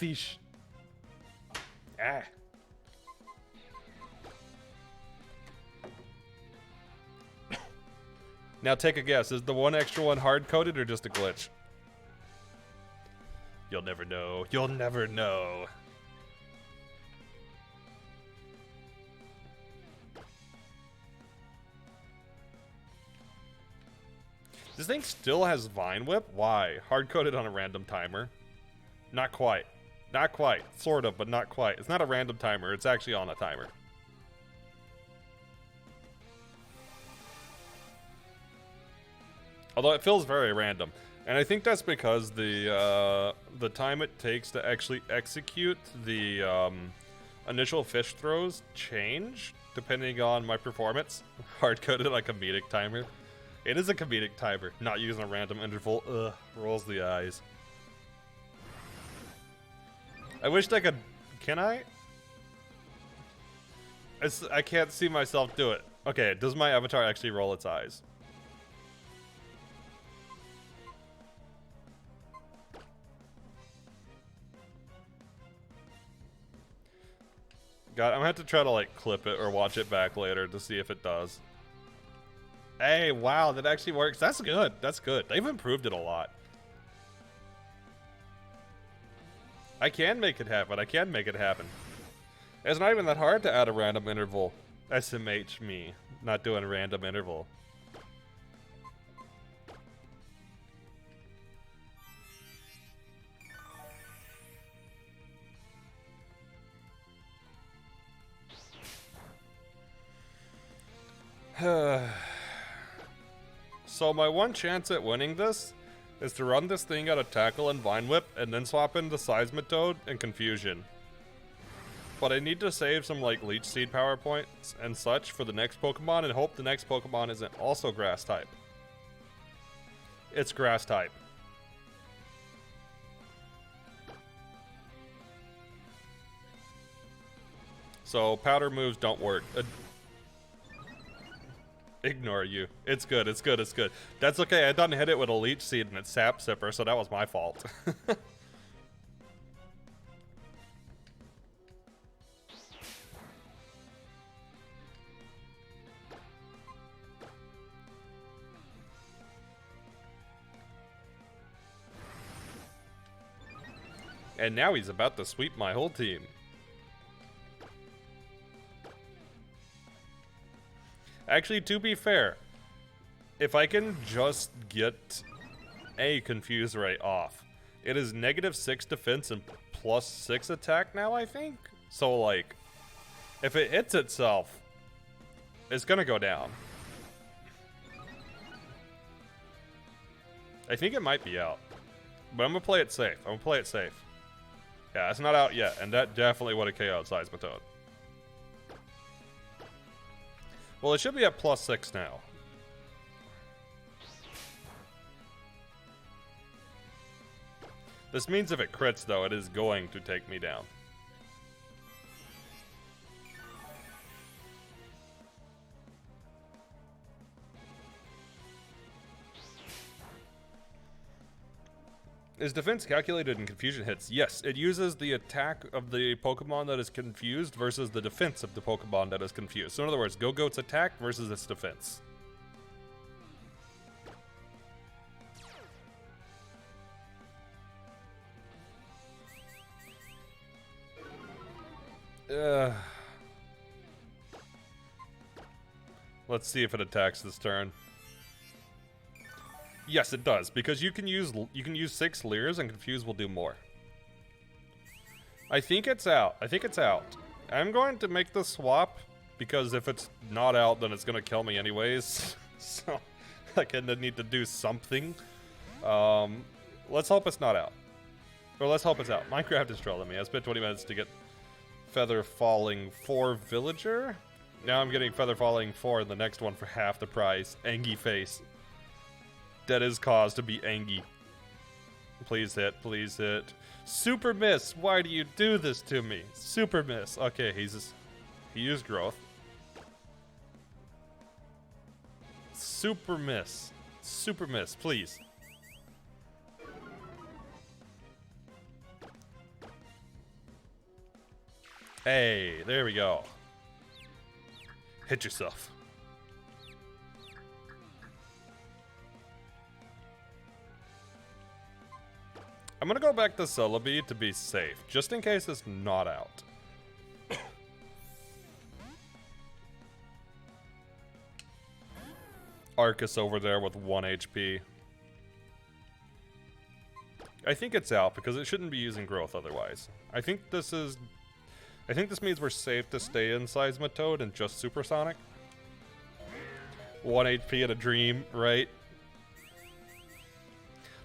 fish. Ah. Now take a guess. Is the one extra one hard-coded or just a glitch? You'll never know. You'll never know. This thing still has Vine Whip? Why? Hard-coded on a random timer. Not quite. Not quite. Sort of, but not quite. It's not a random timer. It's actually on a timer. Although it feels very random. And I think that's because the time it takes to actually execute the initial fish throws change depending on my performance. Hard-coded on a comedic timer. It is a comedic timer, not using a random interval. Ugh, rolls the eyes. I wished I could... Can I? I can't see myself do it. Okay, does my avatar actually roll its eyes? God, I'm gonna have to try to like clip it or watch it back later to see if it does. Hey, wow, that actually works. That's good. That's good. They've improved it a lot. I can make it happen. I can make it happen. It's not even that hard to add a random interval. SMH me, not doing a random interval. So my one chance at winning this is to run this thing out of Tackle and Vine Whip and then swap into Seismitoad and Confusion. But I need to save some like Leech Seed power points and such for the next Pokemon and hope the next Pokemon isn't also Grass type. It's Grass type. So powder moves don't work. Ignore you. It's good, it's good, it's good. That's okay, I done hit it with a Leech Seed and it's Sap Sipper, so that was my fault. And now he's about to sweep my whole team. Actually, to be fair, if I can just get a Confuse Ray off, it is -6 defense and +6 attack now, I think? So, like, if it hits itself, it's gonna go down. I think it might be out. But I'm gonna play it safe. I'm gonna play it safe. Yeah, it's not out yet, and that definitely would have KO'd Seismitoad. Well, it should be at +6 now. This means if it crits, though, it is going to take me down. Is defense calculated in confusion hits? Yes, it uses the attack of the Pokemon that is confused versus the defense of the Pokemon that is confused. So in other words, Go-Goat's attack versus its defense. Let's see if it attacks this turn. Yes, it does, because you can use 6 Leers and Confuse will do more. I think it's out. I think it's out. I'm going to make the swap, because if it's not out, then it's going to kill me anyways. So, I kind of need to do something. Let's hope it's not out. Or let's hope it's out. Minecraft is trolling me. I spent 20 minutes to get Feather Falling 4 Villager. Now I'm getting Feather Falling 4 in the next one for half the price. Angie face. That is cause to be angry. Please hit, please hit. Super miss, why do you do this to me? Super miss. Okay, he used growth. Super miss. Super miss, please. Hey, there we go. Hit yourself. I'm gonna go back to Celebi to be safe, just in case it's not out. Arcus over there with 1 HP. I think it's out because it shouldn't be using growth otherwise. I think this means we're safe to stay in Seismitoad and just Supersonic. 1 HP and a dream, right?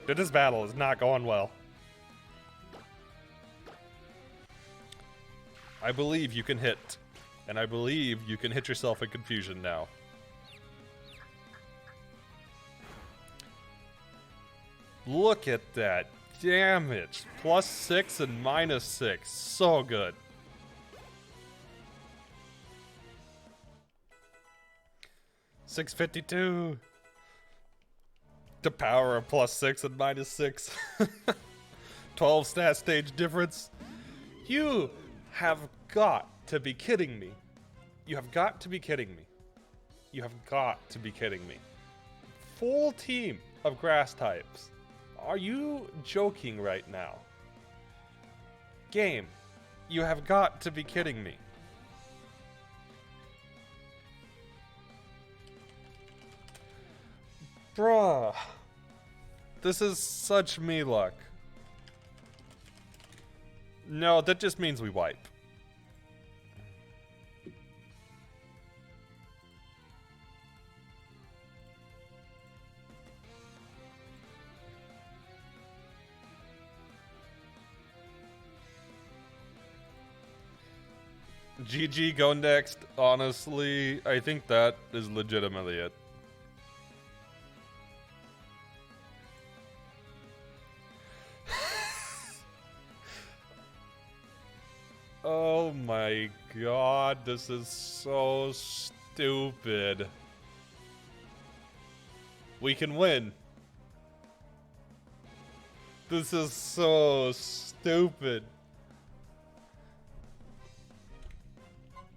Dude, this battle is not going well. I believe you can hit. And I believe you can hit yourself in confusion now. Look at that damage. +6 and -6. So good. $652. The power of +6 and -6. 12 stat stage difference. You have got to be kidding me. You have got to be kidding me. You have got to be kidding me. Full team of grass types. Are you joking right now? Game, you have got to be kidding me. Bruh. This is such me luck. No, that just means we wipe. GG, go next. Honestly, I think that is legitimately it. Oh my god, this is so stupid. We can win. This is so stupid.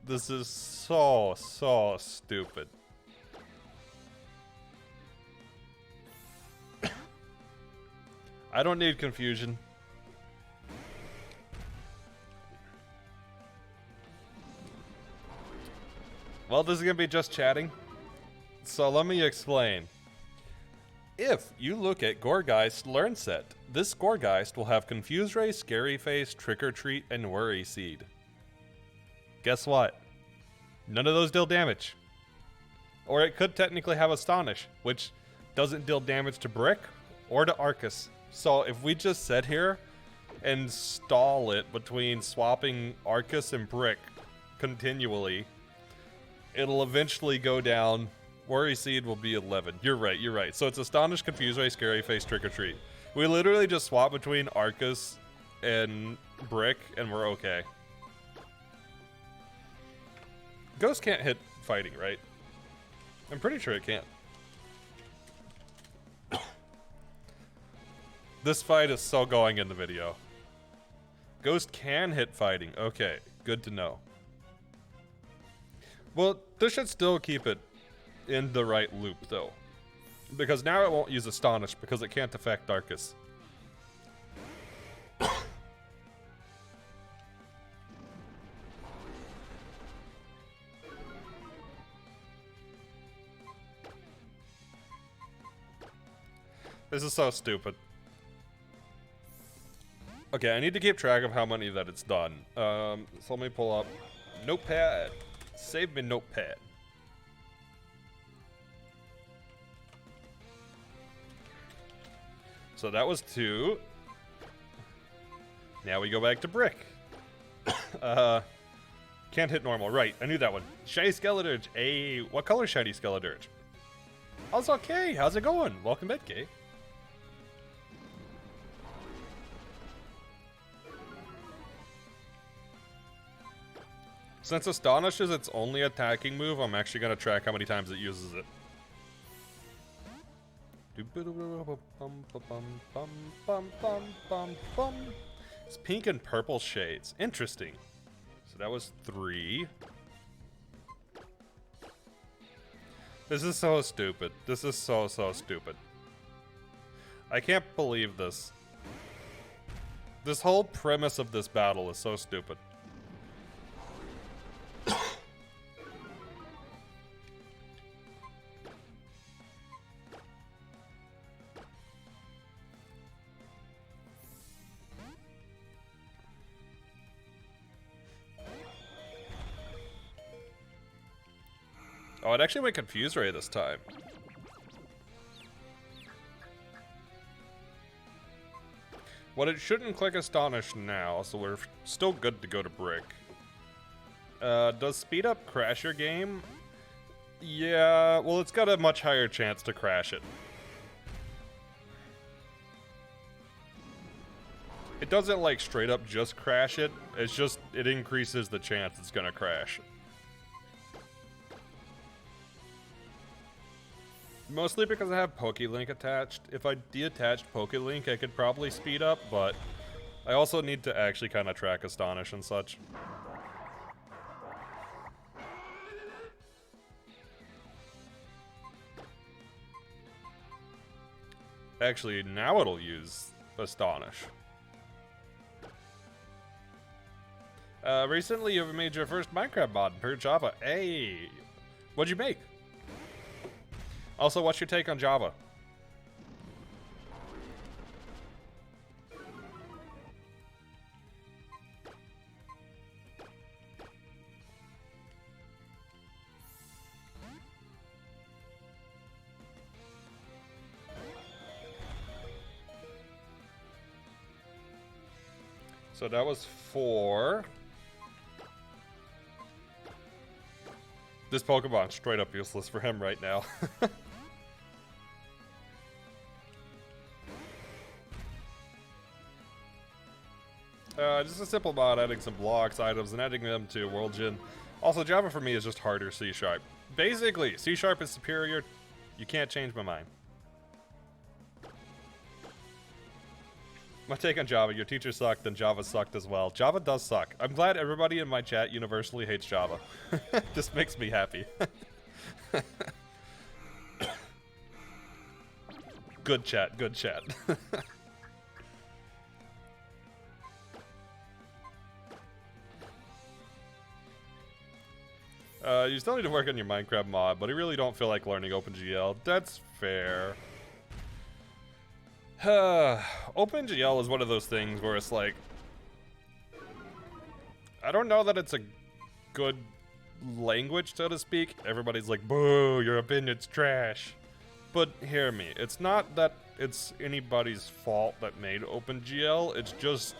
This is so stupid. I don't need confusion. Well, this is gonna be just chatting. So let me explain. If you look at Gourgeist Learn Set, this Gourgeist will have Confuse Ray, Scary Face, Trick or Treat, and Worry Seed. Guess what? None of those deal damage. Or it could technically have Astonish, which doesn't deal damage to Brick or to Arcus. So if we just sit here and stall it between swapping Arcus and Brick continually, it'll eventually go down. Worry Seed will be 11. You're right. So it's Astonish, Confuse Ray, Scary Face, Trick or Treat. We literally just swap between Arcus and Brick and we're okay. Ghost can't hit fighting, right? I'm pretty sure it can't. This fight is so going in the video. Ghost can hit fighting. Okay, good to know. Well, this should still keep it in the right loop, though. Because now it won't use Astonish because it can't affect Arcus. This is so stupid. Okay, I need to keep track of how many that it's done. So let me pull up Notepad. Save me Notepad. So that was 2. Now we go back to Brick. Can't hit normal. Right, I knew that one. Shiny Skeledirge. Hey, what color Shiny Skeledirge? How's okay? How's it going? Welcome back, Kay. Since Astonish is its only attacking move, I'm actually going to track how many times it uses it. It's pink and purple shades. Interesting. So that was 3. This is so stupid. This is so stupid. I can't believe this. This whole premise of this battle is so stupid. Oh, it actually went Confuse Ray this time. Well, it shouldn't click Astonish now, so we're still good to go to Brick. Does Speed Up crash your game? Yeah, well, it's got a much higher chance to crash it. It doesn't, like, straight up just crash it. It's just, it increases the chance it's gonna crash. Mostly because I have PokeLink attached. If I deattached PokeLink, I could probably speed up, but I also need to actually kind of track Astonish and such. Actually, now it'll use Astonish. Recently you've made your first Minecraft mod per Java. Hey! What'd you make? Also, what's your take on Java? So that was 4. This Pokemon's straight up useless for him right now. Just a simple mod, adding some blocks, items, and adding them to World Gym. Also, Java for me is just harder C#. Basically, C# is superior. You can't change my mind. My take on Java, your teacher sucked, and Java sucked as well. Java does suck. I'm glad everybody in my chat universally hates Java. This makes me happy. Good chat, good chat. You still need to work on your Minecraft mod, but I really don't feel like learning OpenGL. That's fair. OpenGL is one of those things where it's like, I don't know that it's a good language, so to speak. Everybody's like, boo, your opinion's trash. But hear me, it's not that it's anybody's fault that made OpenGL, it's just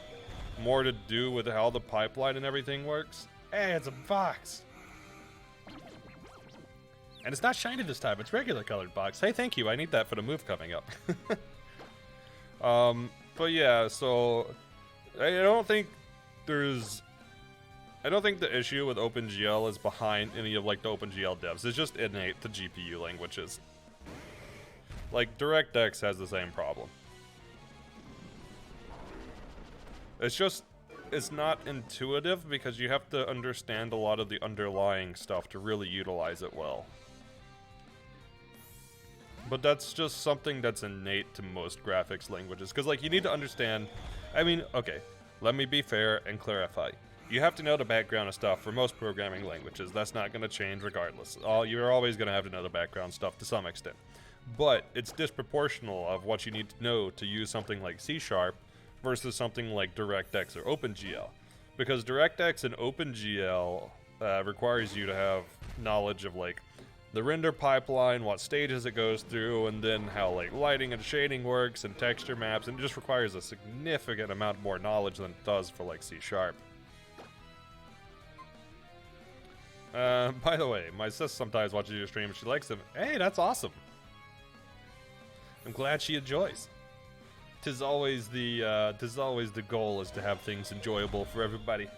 more to do with how the pipeline and everything works. Hey, it's a box! And it's not shiny this time, it's regular colored box. Hey, thank you, I need that for the move coming up. But yeah, so I don't think the issue with OpenGL is behind any of like the OpenGL devs. It's just innate to GPU languages. Like DirectX has the same problem. It's not intuitive because you have to understand a lot of the underlying stuff to really utilize it well. But that's just something that's innate to most graphics languages. Because, like, you need to understand... I mean, okay, let me be fair and clarify. You have to know the background of stuff for most programming languages. That's not going to change regardless. You're always going to have to know the background stuff to some extent. But it's disproportional of what you need to know to use something like C# versus something like DirectX or OpenGL. Because DirectX and OpenGL requires you to have knowledge of, like, the render pipeline, what stages it goes through, and then how like lighting and shading works and texture maps, and it just requires a significant amount more knowledge than it does for like C#. By the way, my sis sometimes watches your stream and she likes them. Hey, that's awesome. I'm glad she enjoys. Tis always the goal is to have things enjoyable for everybody.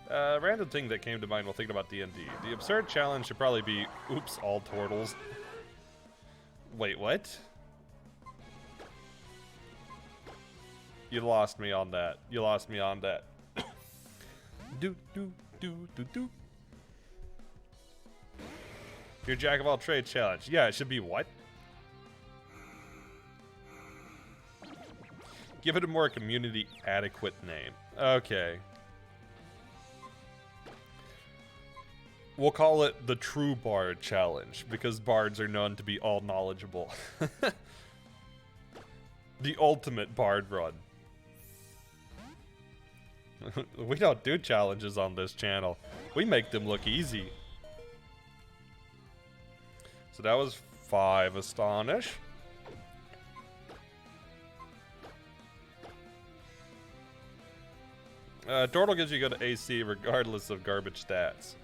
Random thing that came to mind while thinking about D&D. The absurd challenge should probably be, oops, all turtles. Wait, what? You lost me on that. You lost me on that. Do. Your Jack of all trades challenge. Yeah, it should be what? Give it a more community adequate name. Okay. We'll call it the True Bard Challenge, because bards are known to be all knowledgeable. The ultimate bard run. We don't do challenges on this channel. We make them look easy. So that was 5 Astonish. Dortle gives you good AC regardless of garbage stats.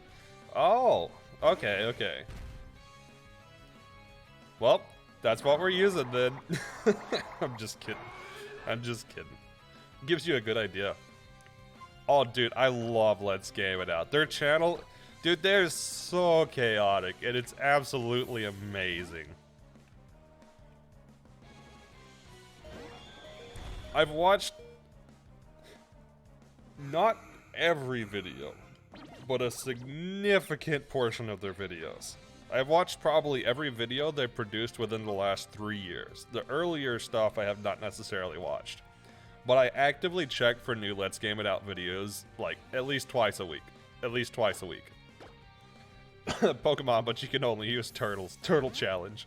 Oh, okay, okay. Well, that's what we're using then. I'm just kidding. I'm just kidding. Gives you a good idea. Oh, dude, I love Let's Game It Out. Their channel, dude, they're so chaotic, and it's absolutely amazing. I've watched not every video, but a significant portion of their videos. I've watched probably every video they produced within the last 3 years. The earlier stuff I have not necessarily watched. But I actively check for new Let's Game It Out videos, like, at least twice a week. At least twice a week. Pokemon, but you can only use turtles. Turtle challenge.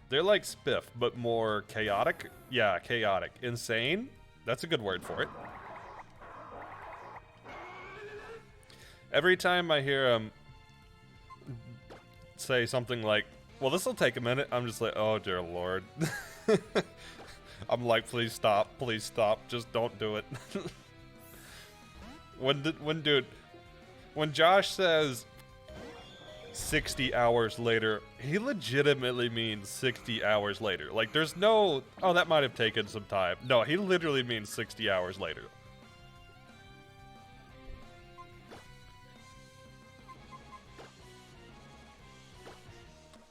They're like Spiff, but more chaotic. Yeah, chaotic. Insane? That's a good word for it. Every time I hear him say something like, well, this will take a minute, I'm just like, oh, dear Lord. I'm like, please stop, just don't do it. When Josh says 60 hours later, he legitimately means 60 hours later. Like, there's no, oh, that might have taken some time. No, he literally means 60 hours later.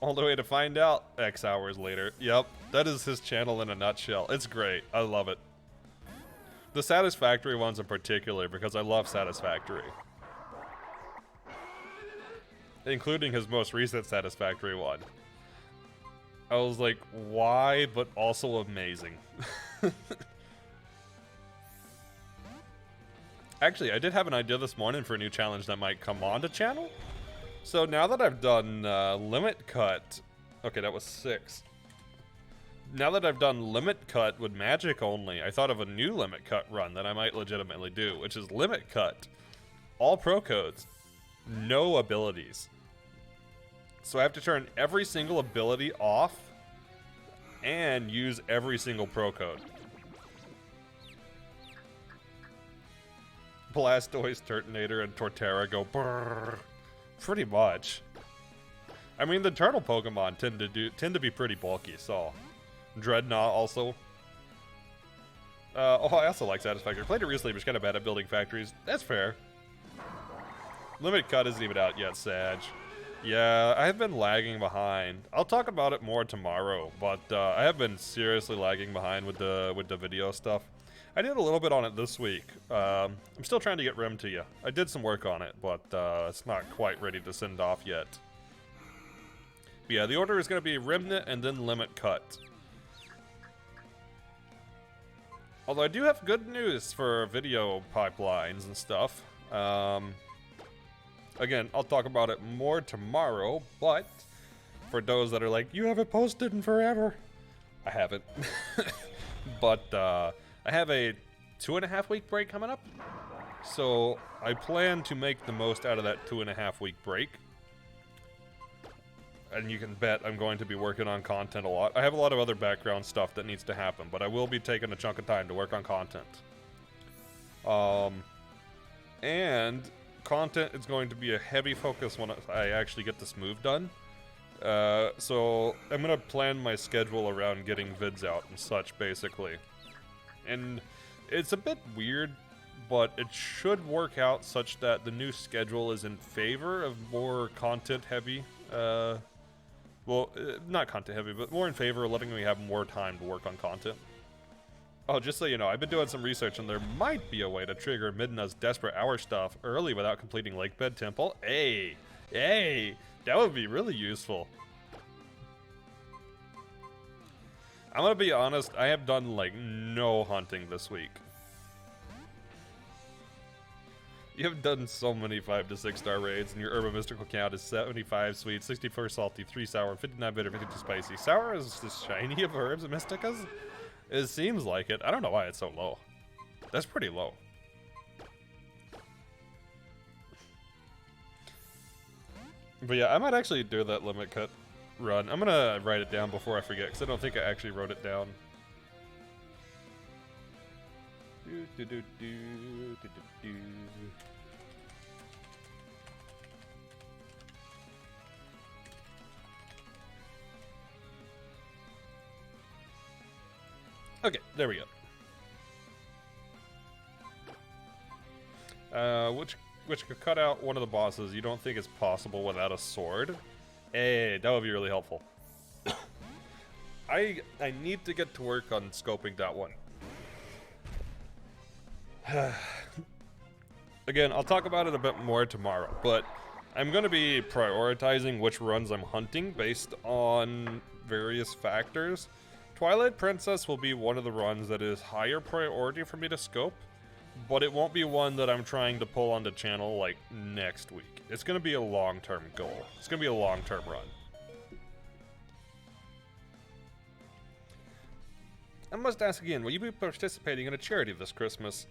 Only way to find out, X hours later. Yep, that is his channel in a nutshell. It's great. I love it. The Satisfactory ones in particular, because I love Satisfactory. Including his most recent Satisfactory one. I was like, why, but also amazing. Actually, I did have an idea this morning for a new challenge that might come on to channel. So now that I've done Limit Cut, okay, that was 6. Now that I've done Limit Cut with Magic only, I thought of a new Limit Cut run that I might legitimately do, which is Limit Cut. All pro codes, no abilities. So I have to turn every single ability off and use every single pro code. Blastoise, Turtonator, and Torterra go brrrr. Pretty much. I mean, the turtle Pokemon tend to be pretty bulky, so. Dreadnought also. Oh, I also like Satisfactory. Played it recently, but it's kind of bad at building factories. That's fair. Limit Cut isn't even out yet, Sag. Yeah, I have been lagging behind. I'll talk about it more tomorrow, but I have been seriously lagging behind with the video stuff. I did a little bit on it this week. I'm still trying to get Rim to you. I did some work on it, but it's not quite ready to send off yet. But yeah, the order is going to be Rimnet and then Limit Cut. Although I do have good news for video pipelines and stuff. Again, I'll talk about it more tomorrow, but for those that are like, you haven't posted in forever. I haven't. But I have a 2.5 week break coming up. So I plan to make the most out of that 2.5 week break. And you can bet I'm going to be working on content a lot. I have a lot of other background stuff that needs to happen, but I will be taking a chunk of time to work on content. And content is going to be a heavy focus when I actually get this move done. So I'm going to plan my schedule around getting vids out and such, basically. And it's a bit weird, but it should work out such that the new schedule is in favor of more content-heavy, well, not content-heavy, but more in favor of letting me have more time to work on content. Oh, just so you know, I've been doing some research and there might be a way to trigger Midna's Desperate Hour stuff early without completing Lakebed Temple. Hey, that would be really useful. I'm gonna be honest, I have done like no hunting this week. You have done so many 5 to 6 star raids, and your Urban Mystical count is 75 sweet, 64 salty, 3 sour, 59 bitter, 52 spicy. Sour is the shiny of Herbs and Mysticas? It seems like it. I don't know why it's so low. That's pretty low. But yeah, I might actually do that limit cut run. I'm gonna write it down before I forget, because I don't think I actually wrote it down. Okay, there we go. Which could cut out one of the bosses you don't think is possible without a sword. Hey, that would be really helpful. I need to get to work on scoping that one. Again, I'll talk about it a bit more tomorrow, but I'm going to be prioritizing which runs I'm hunting based on various factors. Twilight Princess will be one of the runs that is higher priority for me to scope, but it won't be one that I'm trying to pull onto channel like next week. It's going to be a long-term goal. It's going to be a long-term run. I must ask again, will you be participating in a charity this Christmas?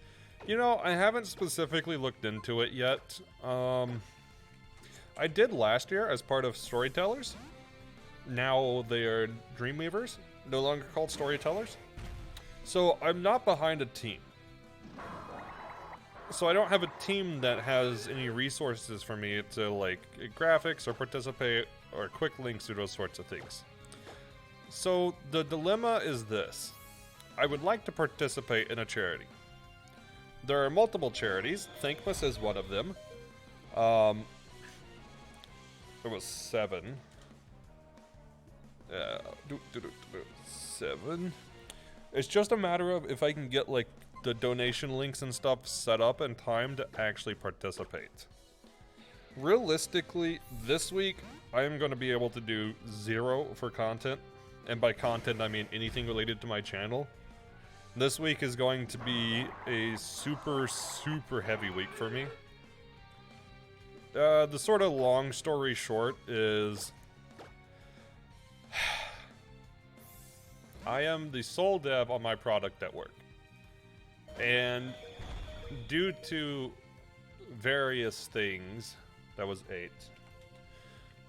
You know, I haven't specifically looked into it yet. I did last year as part of Storytellers. Now they are Dreamweavers, no longer called Storytellers. So I'm not behind a team. So I don't have a team that has any resources for me to like graphics or participate or quick links to those sorts of things. So the dilemma is this. I would like to participate in a charity. There are multiple charities. Thankmas is one of them. There was 7. 7. It's just a matter of if I can get like the donation links and stuff set up in time to actually participate. Realistically, this week I am going to be able to do 0 for content, and by content I mean anything related to my channel. This week is going to be a super heavy week for me. The sort of long story short is I am the sole dev on my product at work. And due to various things, that was 8.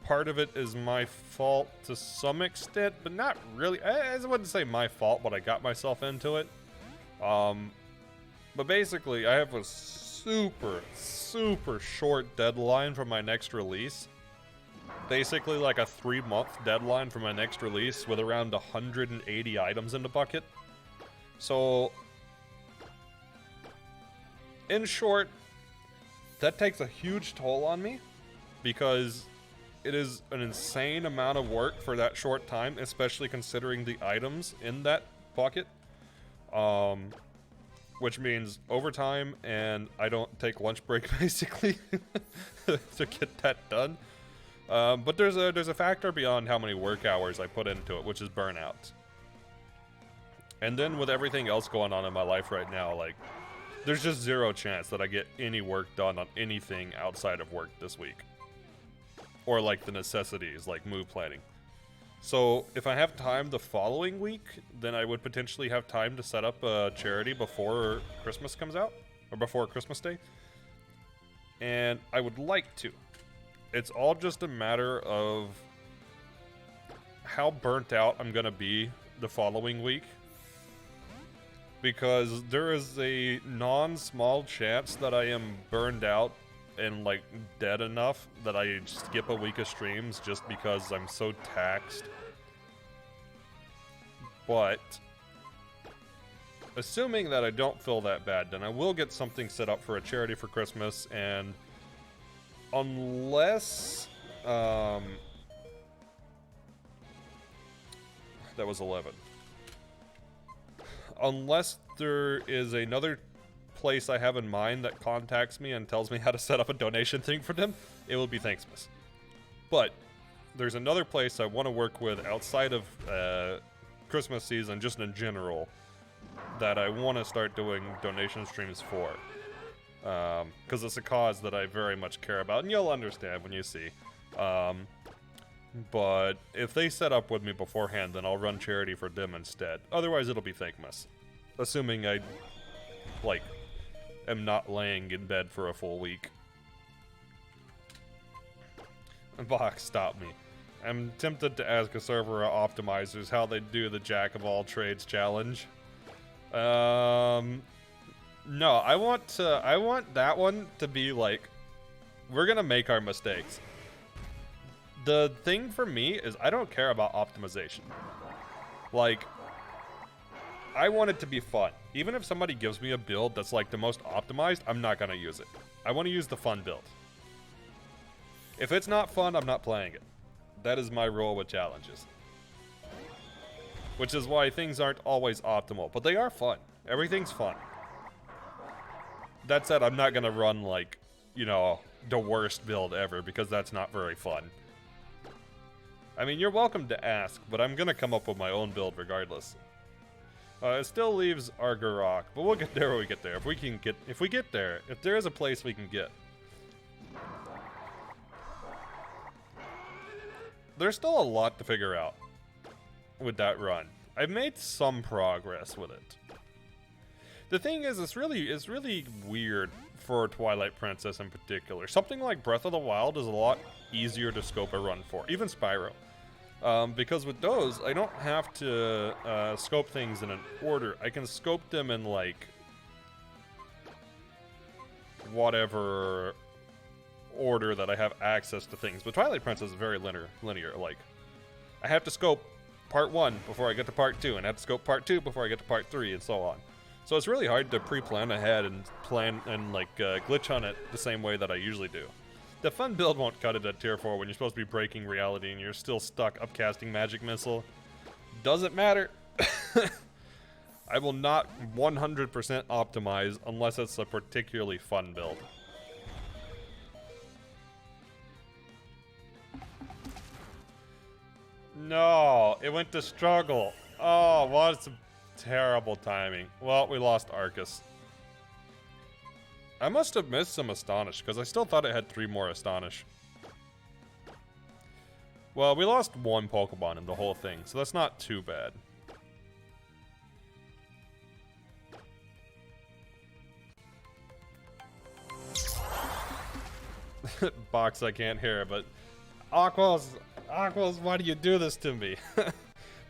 Part of it is my fault to some extent, but not really. I wouldn't say my fault, but I got myself into it. But basically, I have a super short deadline for my next release. Basically like a 3-month deadline for my next release with around 180 items in the bucket. So, in short, that takes a huge toll on me because it is an insane amount of work for that short time, especially considering the items in that bucket. Which means overtime, and I don't take lunch break basically to get that done. But there's a factor beyond how many work hours I put into it, which is burnout. And then with everything else going on in my life right now, like, there's just 0 chance that I get any work done on anything outside of work this week. Or like the necessities, like move planning. So if I have time the following week, then I would potentially have time to set up a charity before Christmas comes out, or before Christmas Day. And I would like to. It's all just a matter of how burnt out I'm going to be the following week. Because there is a non-small chance that I am burned out and like dead enough that I skip a week of streams just because I'm so taxed. But assuming that I don't feel that bad, then I will get something set up for a charity for Christmas, and unless that was 11. unless there is another place I have in mind that contacts me and tells me how to set up a donation thing for them, it will be Thanksmas. But there's another place I want to work with outside of Christmas season, just in general, that I want to start doing donation streams for. Because it's a cause that I very much care about, and you'll understand when you see. But if they set up with me beforehand, then I'll run charity for them instead. Otherwise, it'll be Thankmas. Assuming I, like, am not laying in bed for a full week. Box, stop me. I'm tempted to ask a server of optimizers how they do the Jack of all trades challenge. No, I want that one to be like, we're gonna make our mistakes. The thing for me is I don't care about optimization. Like, I want it to be fun. Even if somebody gives me a build that's like the most optimized, I'm not gonna use it. I want to use the fun build. If it's not fun, I'm not playing it. That is my rule with challenges. Which is why things aren't always optimal, but they are fun. Everything's fun. That said, I'm not gonna run like, you know, the worst build ever, because that's not very fun. I mean, you're welcome to ask, but I'm gonna come up with my own build regardless. It still leaves Argarok, but we'll get there when we get there. If we get there, if there is a place we can get. There's still a lot to figure out with that run. I've made some progress with it. The thing is, it's really weird for Twilight Princess in particular. Something like Breath of the Wild is a lot easier to scope a run for, even Spyro. Because with those, I don't have to scope things in an order. I can scope them in, like, whatever order that I have access to things. But Twilight Princess is very linear. Like, I have to scope part 1 before I get to part 2, and I have to scope part 2 before I get to part 3, and so on. So it's really hard to pre-plan ahead and plan and, like, glitch on it the same way that I usually do. The fun build won't cut it at tier 4 when you're supposed to be breaking reality and you're still stuck upcasting Magic Missile. Doesn't matter. I will not 100% optimize unless it's a particularly fun build. No, it went to struggle. Oh, what some terrible timing. Well, we lost Arcus. I must have missed some Astonish, because I still thought it had 3 more Astonish. Well, we lost 1 Pokemon in the whole thing, so that's not too bad. Box, I can't hear, but... Aquos, why do you do this to me?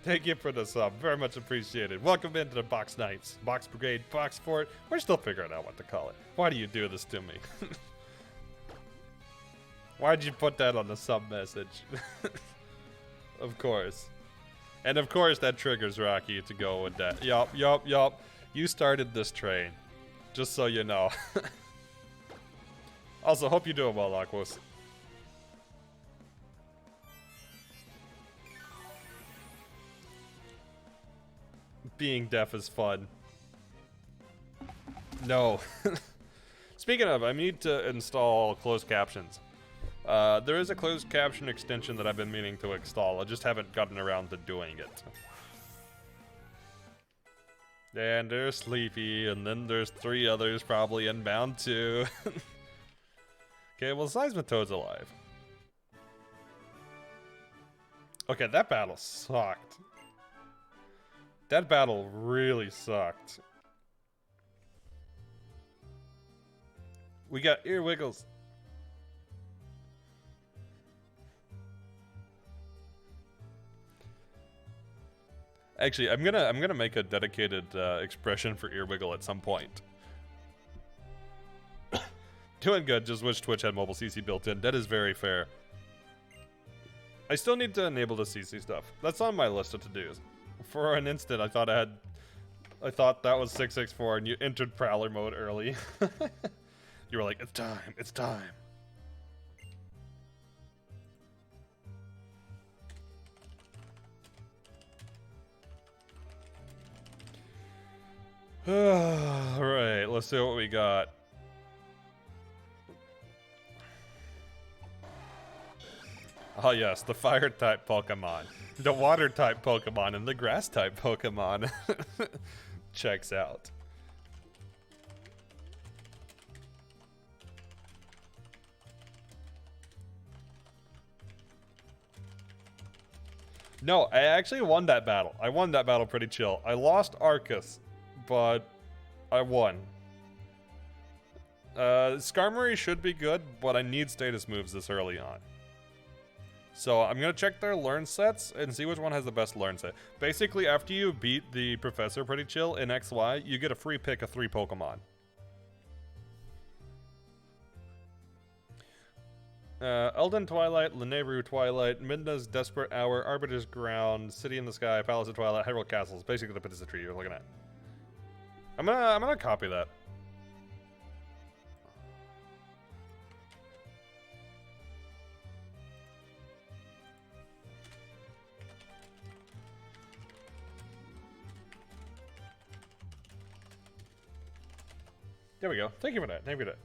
Thank you for the sub. Very much appreciated. Welcome into the Box Knights. Box Brigade, Box Fort. We're still figuring out what to call it. Why do you do this to me? Why'd you put that on the sub message? Of course. And of course that triggers Rocky to go with that. Yup. You started this train. Just so you know. Also, hope you're doing well, Aquos. Being deaf is fun. No. Speaking of, I need to install closed captions. There is a closed caption extension that I've been meaning to install. I just haven't gotten around to doing it. And there's Sleepy, and then there's 3 others probably inbound too. Okay, well, Seismitoad's alive. Okay, that battle sucked. That battle really sucked. We got ear wiggles. Actually, I'm gonna make a dedicated expression for ear wiggle at some point. Doing good. Just wish Twitch had mobile CC built in. That is very fair. I still need to enable the CC stuff. That's on my list of to-dos. For an instant, I thought that was 664, and you entered Prowler mode early. You were like, it's time, it's time. Alright, let's see what we got. Oh yes, the fire type Pokemon, the water type Pokemon, and the grass type Pokemon. Checks out. No, I actually won that battle. I won that battle pretty chill. I lost Arceus, but I won. Skarmory should be good, but I need status moves this early on. So I'm going to check their learn sets and see which one has the best learn set. Basically, after you beat the Professor pretty chill in XY, you get a free pick of 3 Pokemon. Elden Twilight, Lanayru Twilight, Midna's Desperate Hour, Arbiter's Ground, City in the Sky, Palace of Twilight, Hyrule Castles. Basically the Pizza Tree you're looking at. I'm gonna copy that. There we go. Thank you for that. Thank you for that.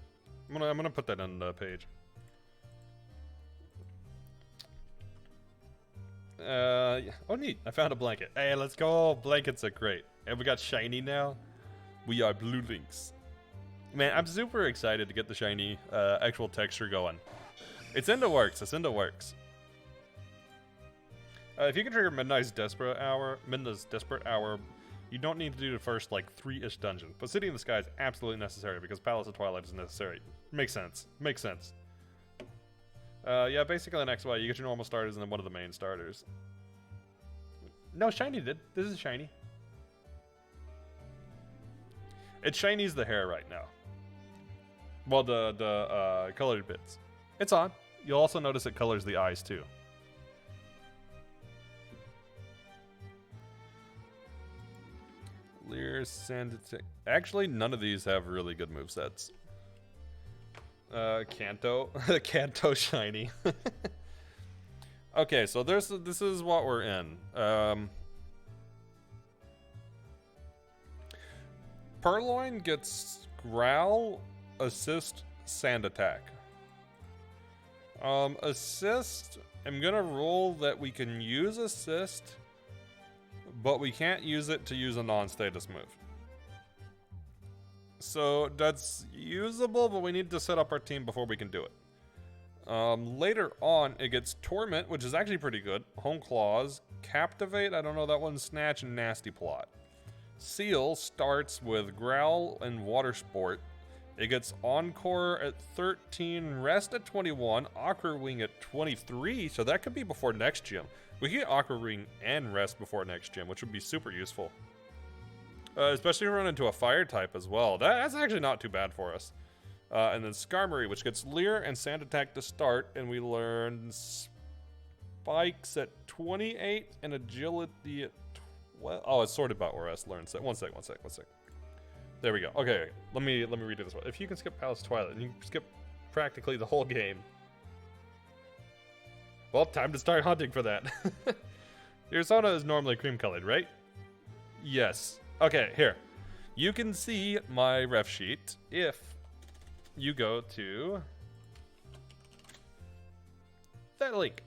I'm gonna put that on the page. Oh neat, I found a blanket. Hey, let's go. Blankets are great. And we got shiny now. We are blue links. Man, I'm super excited to get the shiny actual texture going. It's in the works. It's in the works. If you can trigger Midnight's Desperate Hour, you don't need to do the first like 3-ish dungeon. But City in the Sky is absolutely necessary because Palace of Twilight is necessary. Makes sense. Makes sense. Yeah, basically in XY, you get your normal starters and then one of the main starters. No, shiny did. This is shiny. It's shiny's the hair right now. Well, the colored bits. It's on. You'll also notice it colors the eyes too. Leer, Sanditech. Actually, none of these have really good movesets. Kanto. Kanto shiny. Okay, so this is what we're in. Purloin gets Growl, Assist, Sand Attack. Assist, I'm gonna roll that we can use Assist, but we can't use it to use a non-status move. So that's usable, but we need to set up our team before we can do it. Later on, it gets Torment, which is actually pretty good. Home Claws, Captivate, I don't know that one, Snatch, and Nasty Plot. Seal starts with Growl and Water Sport. It gets Encore at 13, Rest at 21, Aqua Wing at 23, so that could be before next gym. We can get Aqua Wing and Rest before next gym, which would be super useful. Especially if we run into a fire type as well. That's actually not too bad for us. And then Skarmory, which gets Leer and Sand Attack to start, and we learn Spikes at 28 and Agility at 12. Oh, it's sorted by ORS learns that. One sec. There we go. Okay, let me redo this one. If you can skip Palace Twilight, and you can skip practically the whole game. Well, time to start hunting for that. Your soda is normally cream colored, right? Yes. Okay, here. You can see my ref sheet if you go to that link.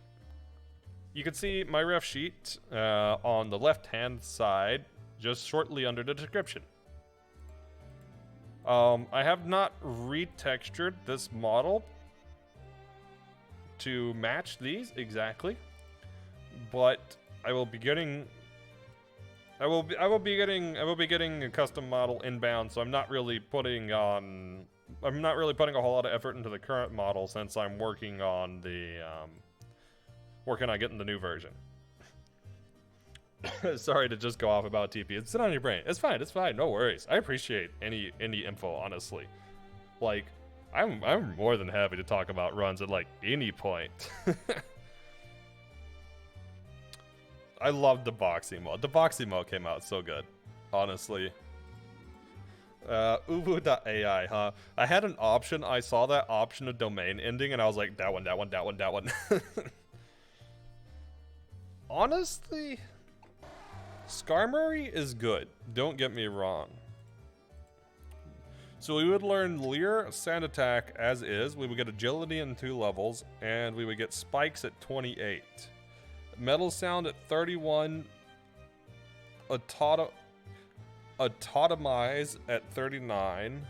You can see my ref sheet on the left-hand side, just shortly under the description. I have not retextured this model to match these exactly, but I will be getting a custom model inbound, so I'm not really putting a whole lot of effort into the current model since I'm working on getting the new version. Sorry to just go off about TP. It's sit on your brain. It's fine. No worries. I appreciate any info, honestly. Like, I'm more than happy to talk about runs at like any point. I love the boxing mode. The boxing mode came out so good, honestly. Uwu.ai, huh? I had an option. I saw that option of domain ending, and I was like, that one. Honestly, Skarmory is good. Don't get me wrong. So we would learn Leer, Sand Attack as is. We would get Agility in 2 levels, and we would get Spikes at 28. Metal Sound at 31. Autotomize at 39.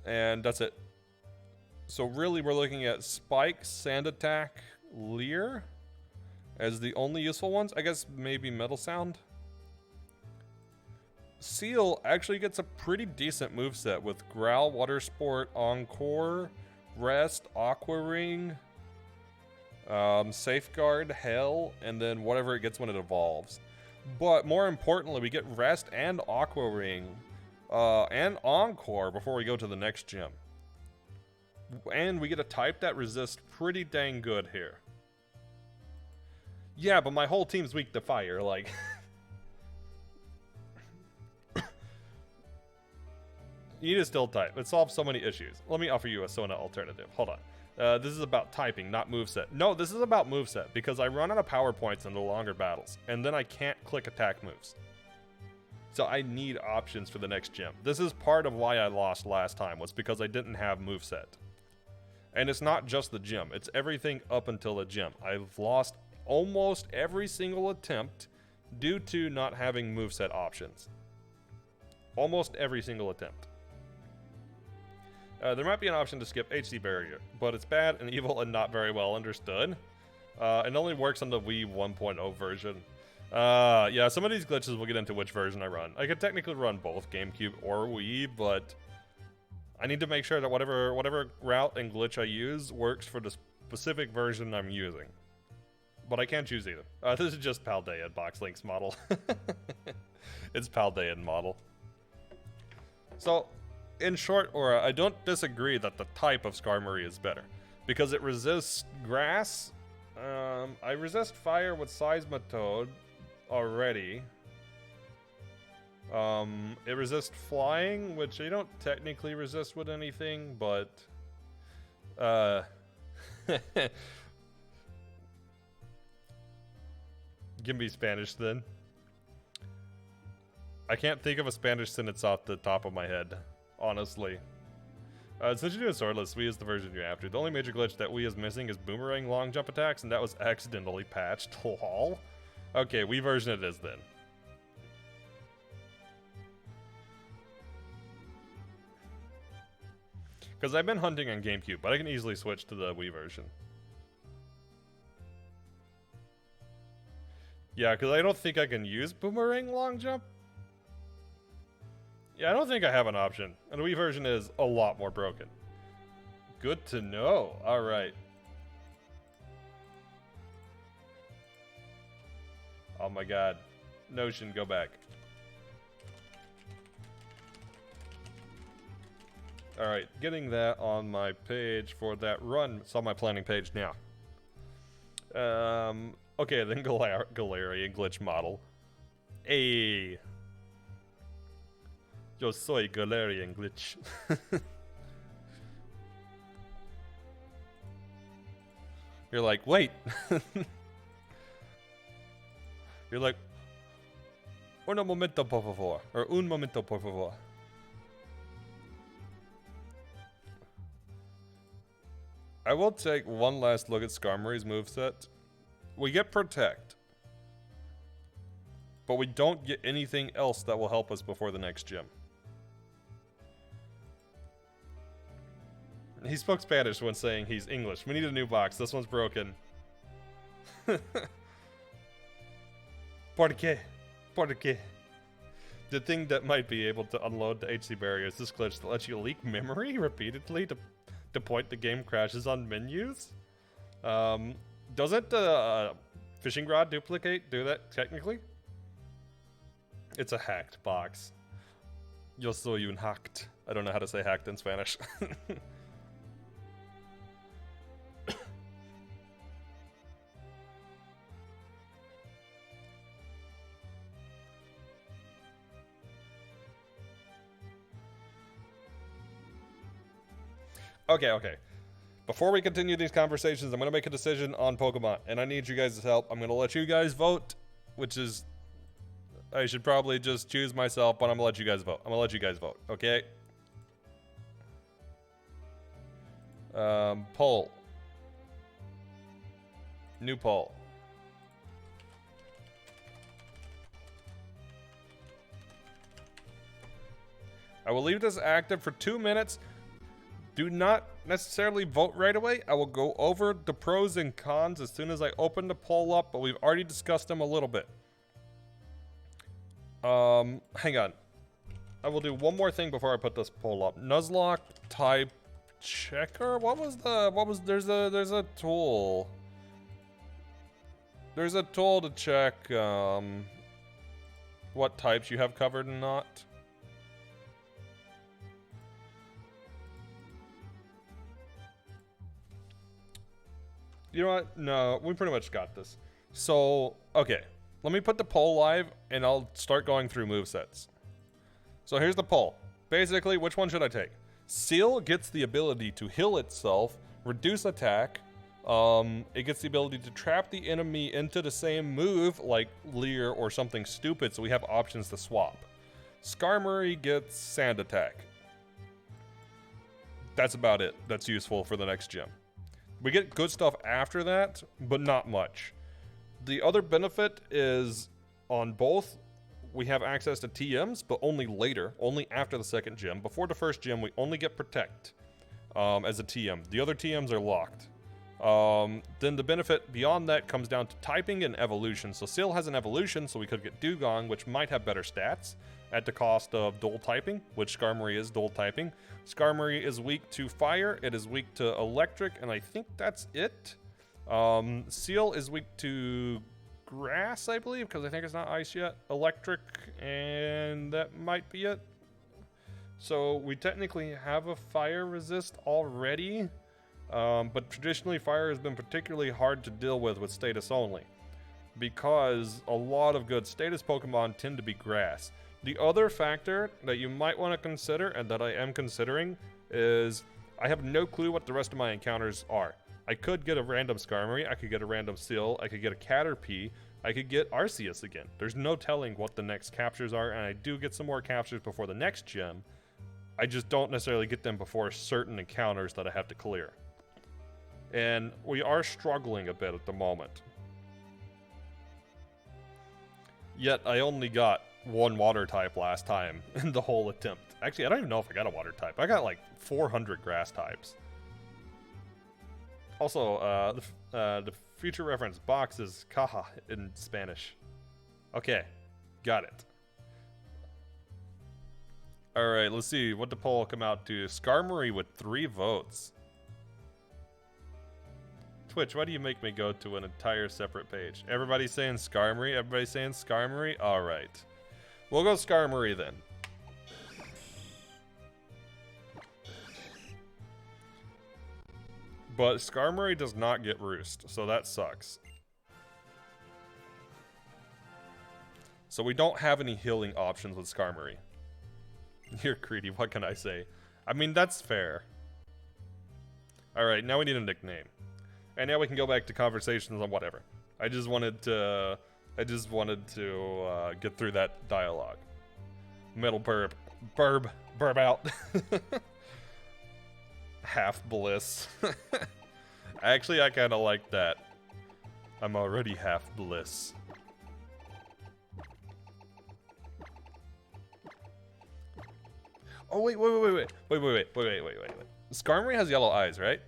And that's it. So really we're looking at Spikes, Sand Attack, Leer as the only useful ones. I guess maybe Metal Sound. Seal actually gets a pretty decent moveset with Growl, Water Sport, Encore, Rest, Aqua Ring, Safeguard, Hell, and then whatever it gets when it evolves. But more importantly, we get Rest and Aqua Ring and Encore before we go to the next gym. And we get a type that resists pretty dang good here. Yeah, but my whole team's weak to fire, like... You need a still type. It solves so many issues. Let me offer you a Sona alternative. Hold on. This is about typing, not moveset. No, this is about moveset, because I run out of power points in the longer battles, and then I can't click attack moves. So I need options for the next gym. This is part of why I lost last time, was because I didn't have moveset. And it's not just the gym, it's everything up until the gym. I've lost almost every single attempt due to not having moveset options. Almost every single attempt. There might be an option to skip HC barrier, but it's bad and evil and not very well understood. It only works on the Wii 1.0 version. Yeah, some of these glitches we'll get into which version I run. I could technically run both GameCube or Wii, but I need to make sure that whatever route and glitch I use works for the specific version I'm using. But I can't choose either. This is just Paldea Box Link's model. It's Paldean model. So, in short, Aura, I don't disagree that the type of Skarmory is better. Because it resists grass. I resist fire with Seismitoad already. It resists flying, which I don't technically resist with anything, but... Give me Spanish then. I can't think of a Spanish sentence off the top of my head, honestly. Since you do a swordless, Wii is the version you're after. The only major glitch that Wii is missing is boomerang long jump attacks, and that was accidentally patched. Lol. Okay, Wii version it is then. Because I've been hunting on GameCube, but I can easily switch to the Wii version. Yeah, because I don't think I can use boomerang long jump. Yeah, I don't think I have an option. And the Wii version is a lot more broken. Good to know. Alright. Oh my god. Notion, go back. Alright, getting that on my page for that run. It's on my planning page now. Okay, then Galarian glitch model. Hey. Yo soy Galarian glitch. You're like, wait. You're like, un momento por favor. Or un momento por favor. I will take one last look at Skarmory's moveset. We get Protect. But we don't get anything else that will help us before the next gym. He spoke Spanish when saying he's English. We need a new box. This one's broken. ¿Por qué? ¿Por qué? The thing that might be able to unload the HC barrier is this glitch that lets you leak memory repeatedly to point the game crashes on menus. Doesn't Fishing Rod Duplicate do that technically? It's a hacked box. Yo soy un hacked. I don't know how to say hacked in Spanish. Okay. Before we continue these conversations, I'm going to make a decision on Pokemon, and I need you guys' help. I'm going to let you guys vote, which is I should probably just choose myself, but I'm gonna let you guys vote. I'm gonna let you guys vote, okay? Poll. New poll. I will leave this active for 2 minutes. Do not necessarily vote right away. I will go over the pros and cons as soon as I open the poll up, but we've already discussed them a little bit. Hang on. I will do one more thing before I put this poll up. Nuzlocke type checker? There's a tool. There's a tool to check, what types you have covered and not. You know what? No, we pretty much got this. So, okay. Let me put the poll live, and I'll start going through movesets. So here's the poll. Basically, which one should I take? Seal gets the ability to heal itself, reduce attack. It gets the ability to trap the enemy into the same move, like Leer or something stupid, so we have options to swap. Skarmory gets sand attack. That's about it. That's useful for the next gym. We get good stuff after that, but not much. The other benefit is on both, we have access to TMs, but only later, only after the second gym. Before the first gym, we only get Protect as a TM. The other TMs are locked. Then the benefit beyond that comes down to typing and evolution. So Seal has an evolution, so we could get Dugong, which might have better stats at the cost of dual typing, which Skarmory is dual typing. Skarmory is weak to fire, it is weak to electric, and I think that's it. Seal is weak to grass, I believe, because I think it's not ice yet. Electric, and that might be it. So we technically have a fire resist already, but traditionally fire has been particularly hard to deal with status only, because a lot of good status Pokemon tend to be grass. The other factor that you might want to consider, and that I am considering, is I have no clue what the rest of my encounters are. I could get a random Skarmory, I could get a random Seal, I could get a Caterpie, I could get Arceus again. There's no telling what the next captures are, and I do get some more captures before the next gym. I just don't necessarily get them before certain encounters that I have to clear. And we are struggling a bit at the moment. Yet I only got one water type last time in the whole attempt. Actually, I don't even know if I got a water type. I got like 400 grass types. Also, the future reference box is caja in Spanish. Okay, got it. All right, let's see what the poll will come out to. Skarmory with 3 votes. Twitch, why do you make me go to an entire separate page? Everybody's saying Skarmory? Everybody's saying Skarmory? All right. We'll go Skarmory then. But Skarmory does not get Roost, so that sucks. So we don't have any healing options with Skarmory. You're greedy, what can I say? I mean, that's fair. Alright, now we need a nickname. And now we can go back to conversations on whatever. I just wanted to get through that dialogue. Metal burb. Burb out. Half bliss. Actually, I kind of like that. I'm already half bliss. Oh wait. Skarmory has yellow eyes, right?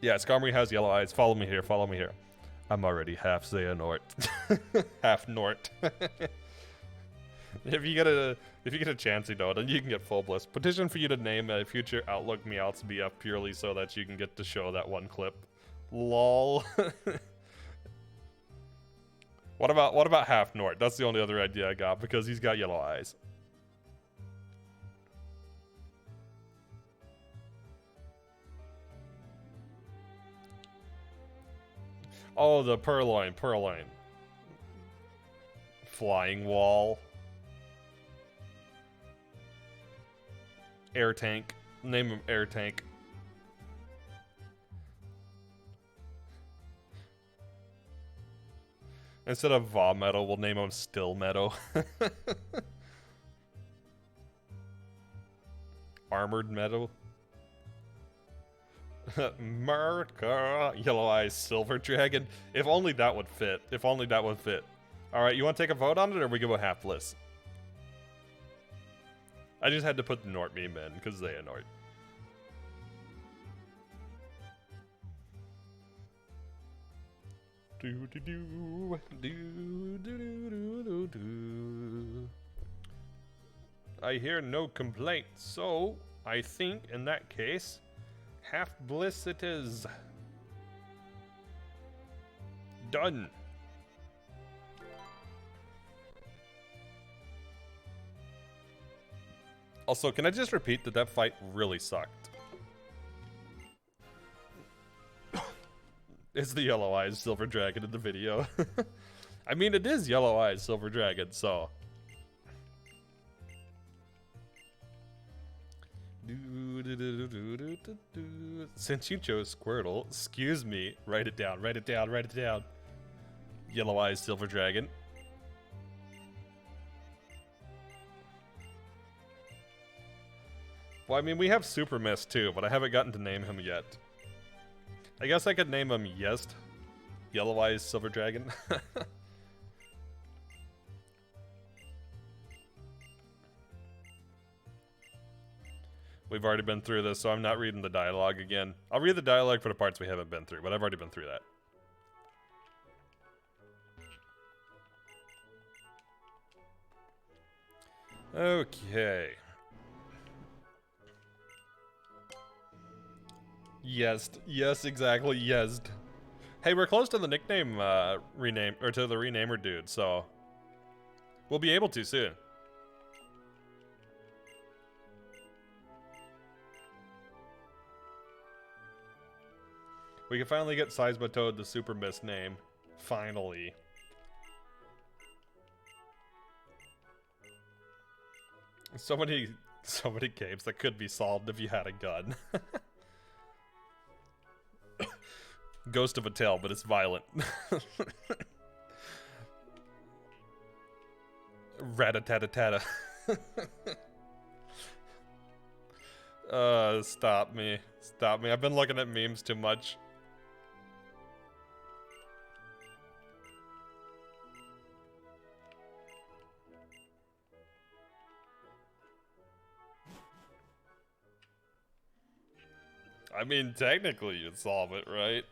Yeah, Skarmory has yellow eyes. Follow me here. Follow me here. I'm already half Xehanort. Half Nort. If you get a chance, you know, then you can get full bliss. Petition for you to name a future Outlook Meowth's BF purely so that you can get to show that one clip. Lol. What about half Nort? That's the only other idea I got because he's got yellow eyes. Oh, the Purloin. Flying Wall. Air Tank. Name him Air Tank. Instead of Va Meadow, we'll name him Still Meadow. Armored Meadow. Marka. Yellow Eyes Silver Dragon. If only that would fit. If only that would fit. Alright, you want to take a vote on it, or we go half-less? I just had to put the Nort meme in, because they annoyed. Do do do do do do do do. I hear no complaint, so I think in that case, half bliss it is. Done. Also, can I just repeat that that fight really sucked? It's the Yellow Eyes Silver Dragon in the video. I mean, it is Yellow Eyes Silver Dragon, so. Since you chose Squirtle, excuse me, write it down, write it down, write it down. Yellow Eyes Silver Dragon. Well, I mean, we have Super Mist too, but I haven't gotten to name him yet. I guess I could name him Yest. Yellow Eyes Silver Dragon. We've already been through this, so I'm not reading the dialogue again. I'll read the dialogue for the parts we haven't been through, but I've already been through that. Okay. Yes, yes, exactly, yes. Hey, we're close to the nickname rename, or to the renamer dude, so we'll be able to soon. We can finally get Seismitoad the Super Mist name. Finally. So many games that could be solved if you had a gun. Ghost of a Tail, but it's violent. Rat-a-tat-a-tat-a. Stop me. Stop me. I've been looking at memes too much. I mean, technically you'd solve it, right?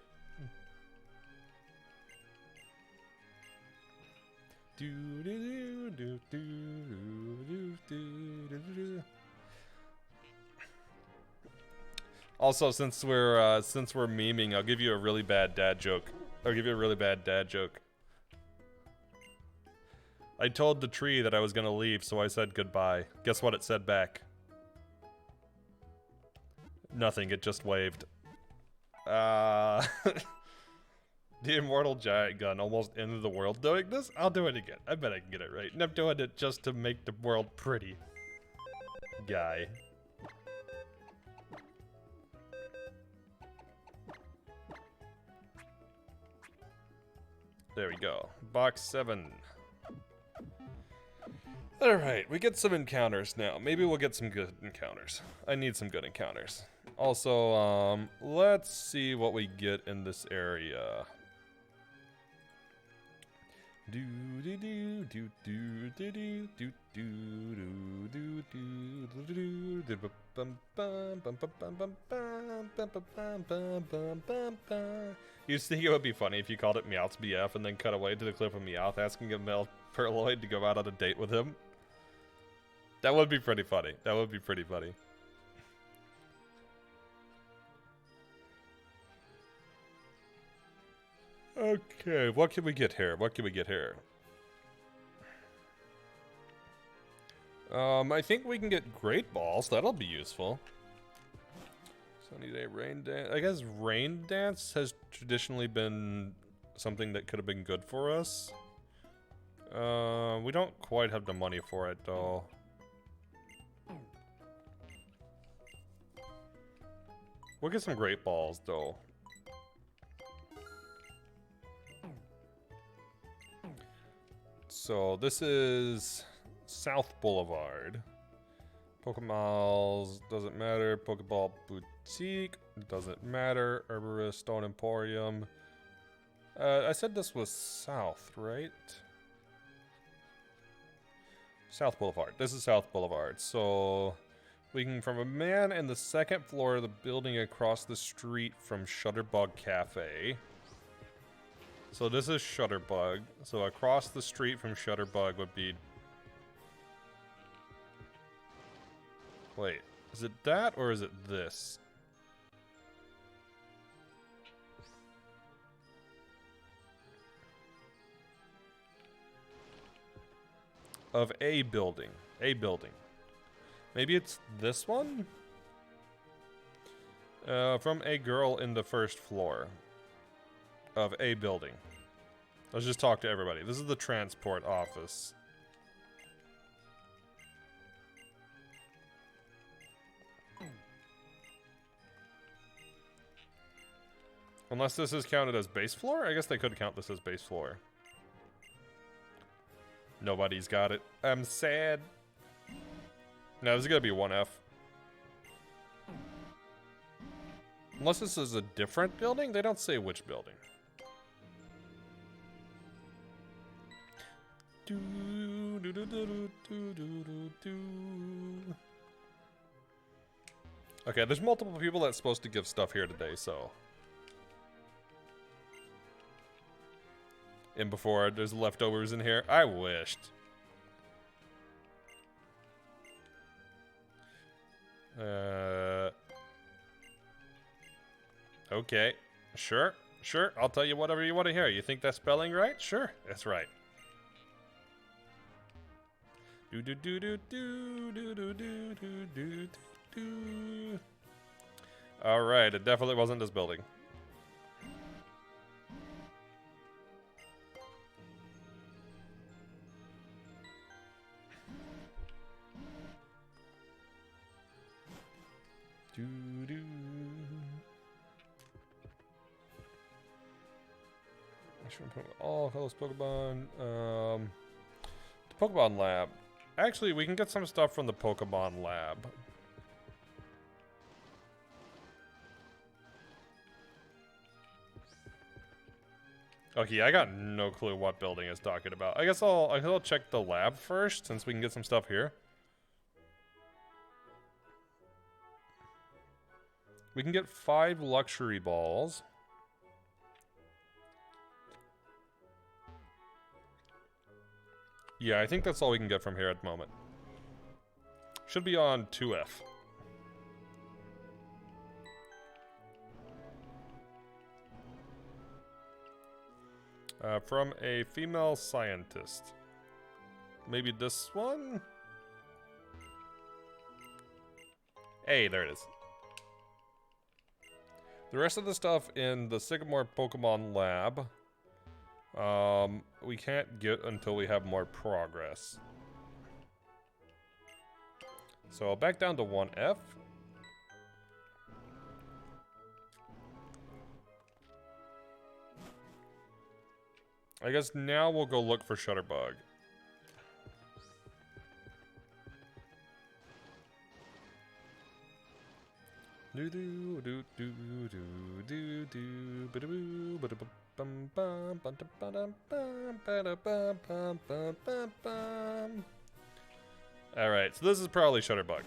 Also, since we're memeing, I'll give you a really bad dad joke. I'll give you a really bad dad joke. I told the tree that I was gonna leave, so I said goodbye. Guess what it said back? Nothing, it just waved. The Immortal Giant Gun almost ended the world doing this? I'll do it again. I bet I can get it right. And I'm doing it just to make the world pretty. Guy. There we go. Box 7. Alright, we get some encounters now. Maybe we'll get some good encounters. I need some good encounters. Also, let's see what we get in this area. You think it would be funny if you called it Meowth's BF and then cut away to the clip of Meowth asking a male Purloid to go out on a date with him? That would be pretty funny. That would be pretty funny. Okay, what can we get here? What can we get here? I think we can get Great Balls. That'll be useful. Sunny Day Rain Dance. I guess Rain Dance has traditionally been something that could have been good for us. We don't quite have the money for it, though. We'll get some Great Balls, though. So this is South Boulevard. Pokemalls doesn't matter. Pokeball Boutique doesn't matter. Herborist Stone Emporium. I said this was south, right? South Boulevard. This is South Boulevard. So we can, from a man in the second floor of the building across the street from Shutterbug Cafe. So this is Shutterbug. So across the street from Shutterbug would be... Wait, is it that or is it this? Of a building. A building. Maybe it's this one? From a girl in the first floor of a building. Let's just talk to everybody. This is the transport office. Unless this is counted as base floor? I guess they could count this as base floor. Nobody's got it. I'm sad. No, this is gonna be 1F. Unless this is a different building? They don't say which building. Okay, there's multiple people that's supposed to give stuff here today, so... And before, there's leftovers in here. I wished. Okay. Sure. Sure. I'll tell you whatever you want to hear. You think that's spelling right? Sure. That's right. Do do do do do do do do do do do. All right. It definitely wasn't this building. All those Pokemon. The Pokemon Lab. Actually, we can get some stuff from the Pokemon Lab. Okay, I got no clue what building it's talking about. I guess I'll check the lab first, since we can get some stuff here. We can get 5 luxury balls. Yeah, I think that's all we can get from here at the moment. Should be on 2F. From a female scientist. Maybe this one? Hey, there it is. The rest of the stuff in the Sycamore Pokemon Lab, we can't get until we have more progress. So back down to 1F. I guess now we'll go look for Shutterbug. Do do do do do do do ba do ba bum bum ba bum bum bum bum. All right, so this is probably Shutterbug.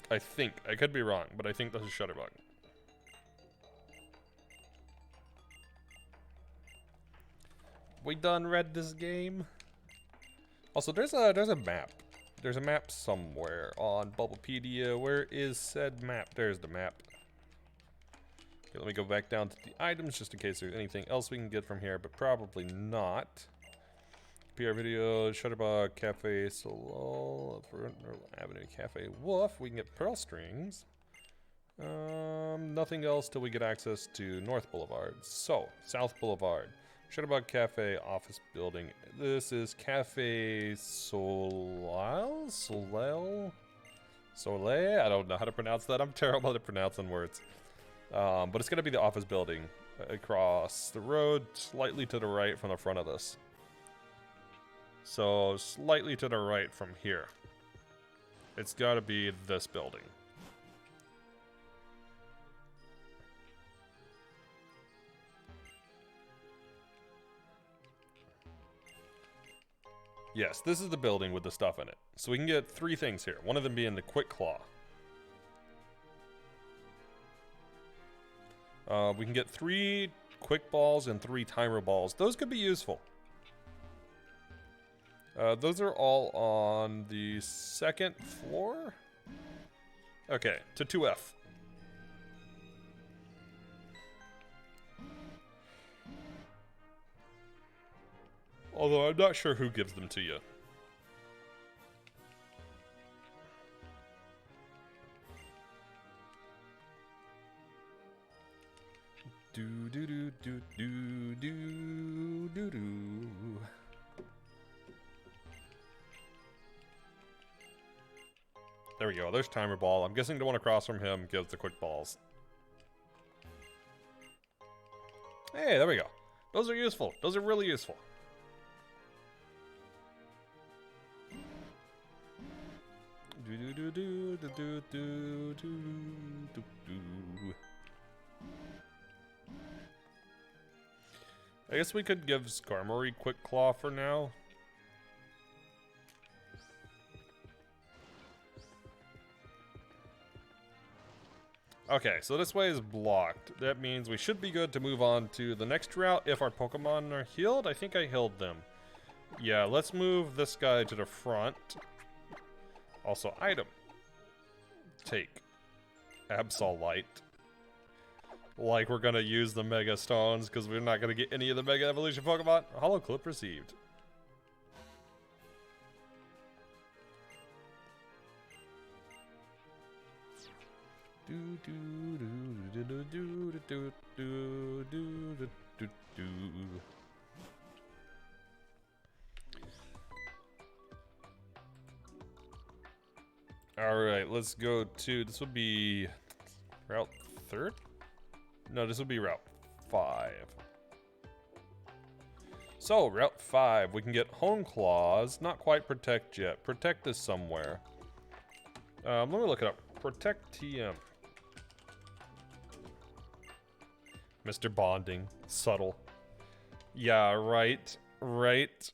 I think. I could be wrong, but I think this is Shutterbug. We done read this game. Also, there's a map. There's a map somewhere on Bubblepedia. Where is said map? There's the map. Okay, let me go back down to the items just in case there's anything else we can get from here, but probably not. PR video, Shutterbug, Cafe, Solo, Avenue, Cafe, Wolf. We can get pearl strings. Nothing else till we get access to North Boulevard. So, South Boulevard. Shutterbug Cafe, office building. This is Cafe Soleil? Soleil? I don't know how to pronounce that. I'm terrible at pronouncing words. But it's going to be the office building across the road, slightly to the right from the front of this. So slightly to the right from here. It's got to be this building. Yes, this is the building with the stuff in it. So we can get 3 things here. One of them being the Quick Claw. We can get 3 Quick Balls and 3 Timer Balls. Those could be useful. Those are all on the 2nd floor? Okay, to 2F. Although I'm not sure who gives them to you. Do do do do do do do do. There we go. There's Timer Ball. I'm guessing the one across from him gives the Quick Balls. Hey, there we go. Those are useful. Those are really useful. Do do do do do do do do do. I guess we could give Skarmory Quick Claw for now. Okay, so this way is blocked. That means we should be good to move on to the next route if our Pokemon are healed. I think I healed them. Yeah, let's move this guy to the front. Also, item. Take. Absolite. Like we're gonna use the Mega Stones because we're not gonna get any of the Mega Evolution Pokemon. Hollow Clip received. Do do do do do do do do do do. All right, let's go to this would be Route 3rd. No, this would be Route 5. So, Route 5, we can get Hone Claws. Not quite Protect yet. Protect is somewhere. Let me look it up. Protect TM. Mr. Bonding. Subtle. Yeah, right. Right.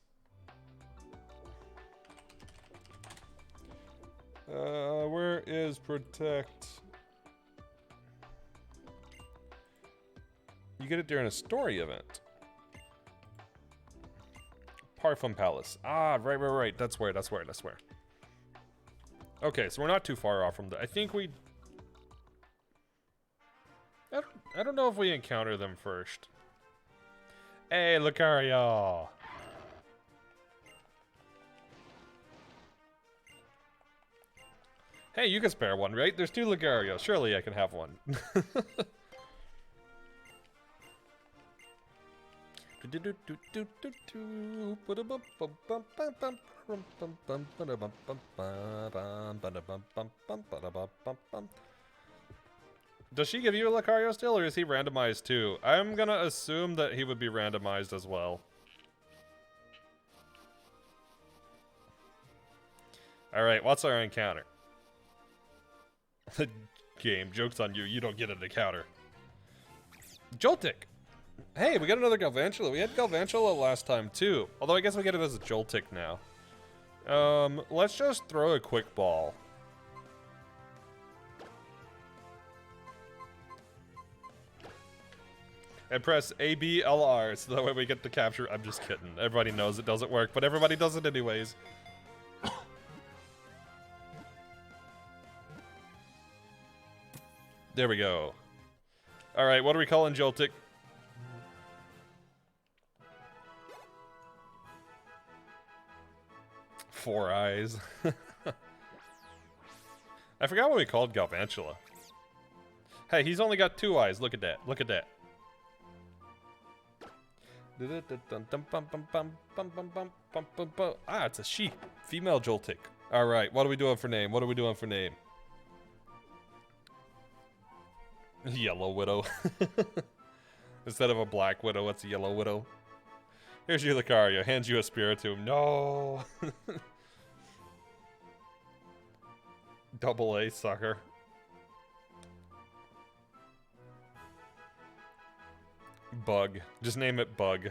Where is Protect? You get it during a story event. Parfum Palace. Ah, right. That's where. Okay, so we're not too far off from that. I think we... I don't know if we encounter them first. Hey, Lucario! Hey, you can spare one, right? There's 2 Lucario. Surely I can have one. Does she give you a Lucario still, or is he randomized too? I'm gonna assume that he would be randomized as well. Alright, what's our encounter? The game, joke's on you, you don't get an encounter. Joltik! Hey, we got another Galvantula. We had Galvantula last time too. Although I guess we get it as a Joltik now. Let's just throw a Quick Ball. And press ABLR so that way we get the capture. I'm just kidding. Everybody knows it doesn't work, but everybody does it anyways. There we go. Alright, what are we calling Joltik? Four eyes. I forgot what we called Galvantula. Hey, he's only got 2 eyes. Look at that. Look at that. Ah, it's a she. Female Joltik. Alright, what are we doing for name? What are we doing for name? Yellow Widow. Instead of a Black Widow, it's a Yellow Widow. Here's you, Lucario. Hands you a Spiritomb. No. Double A, sucker. Bug. Just name it Bug.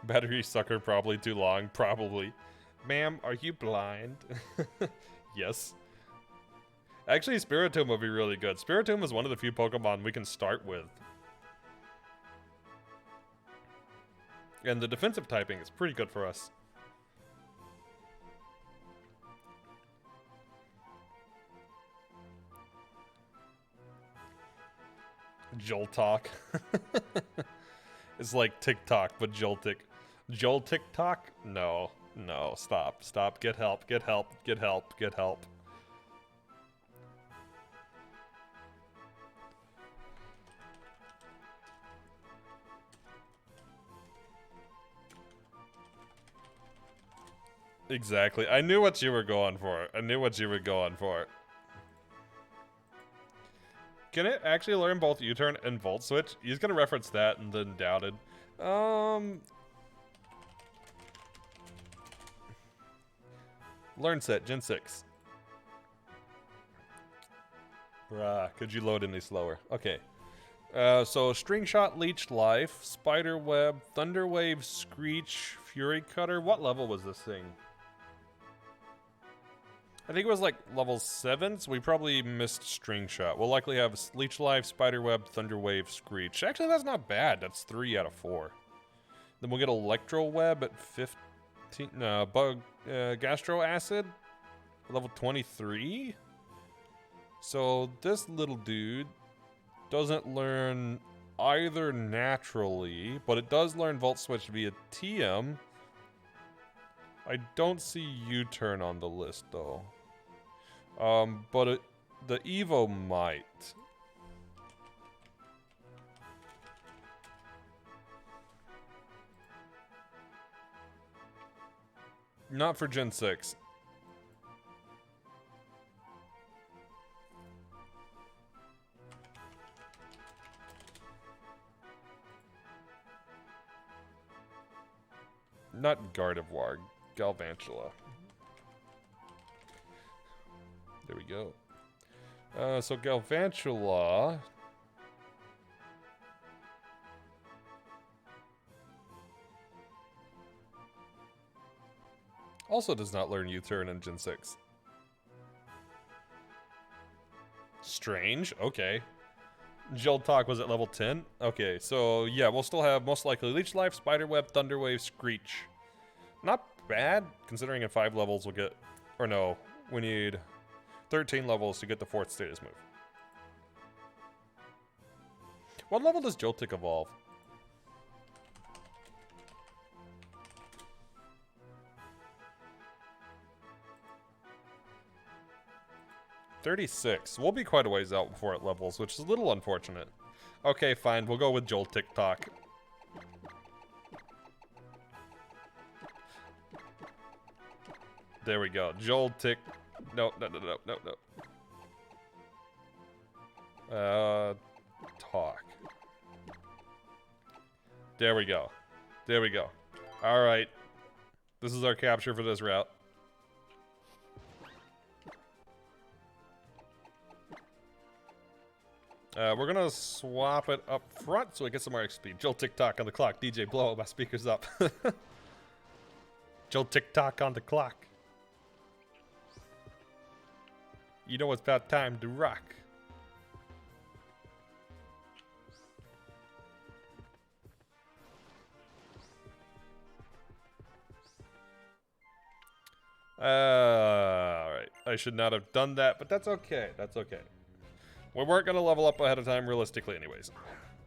Battery sucker probably too long. Probably. Ma'am, are you blind? Yes. Actually, Spiritomb would be really good. Spiritomb is one of the few Pokemon we can start with. And the defensive typing is pretty good for us. Joltok. It's like TikTok, but Joltik. Joel TikTok? No. No, stop. Stop. Get help. Get help. Get help. Get help. Exactly. I knew what you were going for. I knew what you were going for. Can it actually learn both U-turn and Volt Switch? He's gonna reference that and then doubted. Learn set, Gen 6. Bruh, could you load any slower? Okay. So String Shot, Leech Life, Spider Web, Thunder Wave, Screech, Fury Cutter. What level was this thing? I think it was like level 7, so we probably missed String Shot. We'll likely have Leech Life, Spider Web, Thunder Wave, Screech. Actually, that's not bad. That's 3 out of 4. Then we'll get Electro Web at 15. No, Gastro Acid, level 23. So this little dude doesn't learn either naturally, but it does learn Volt Switch via TM. I don't see U-turn on the list though. But the Evo might. Not for Gen 6. Not Gardevoir, Galvantula. There we go. So Galvantula also does not learn U-turn in Gen 6. Strange. Okay. Joltok was at level 10. Okay, so yeah, we'll still have most likely Leech Life, Spider Web, Thunder Wave, Screech. Not bad, considering in 5 levels we'll get... Or no, we need 13 levels to get the 4th status move. What level does Joltik evolve? $36. We'll be quite a ways out before it levels, which is a little unfortunate. Okay, fine. We'll go with Joel TikTok. There we go. Joel Tick. No. Talk. There we go. There we go. All right. This is our capture for this route. We're gonna swap it up front so we get some more XP. Joel TikTok on the clock. DJ, blow my speakers up. Joel TikTok on the clock. You know it's about time to rock. Alright. I should not have done that, but that's okay. That's okay. We weren't going to level up ahead of time, realistically, anyways.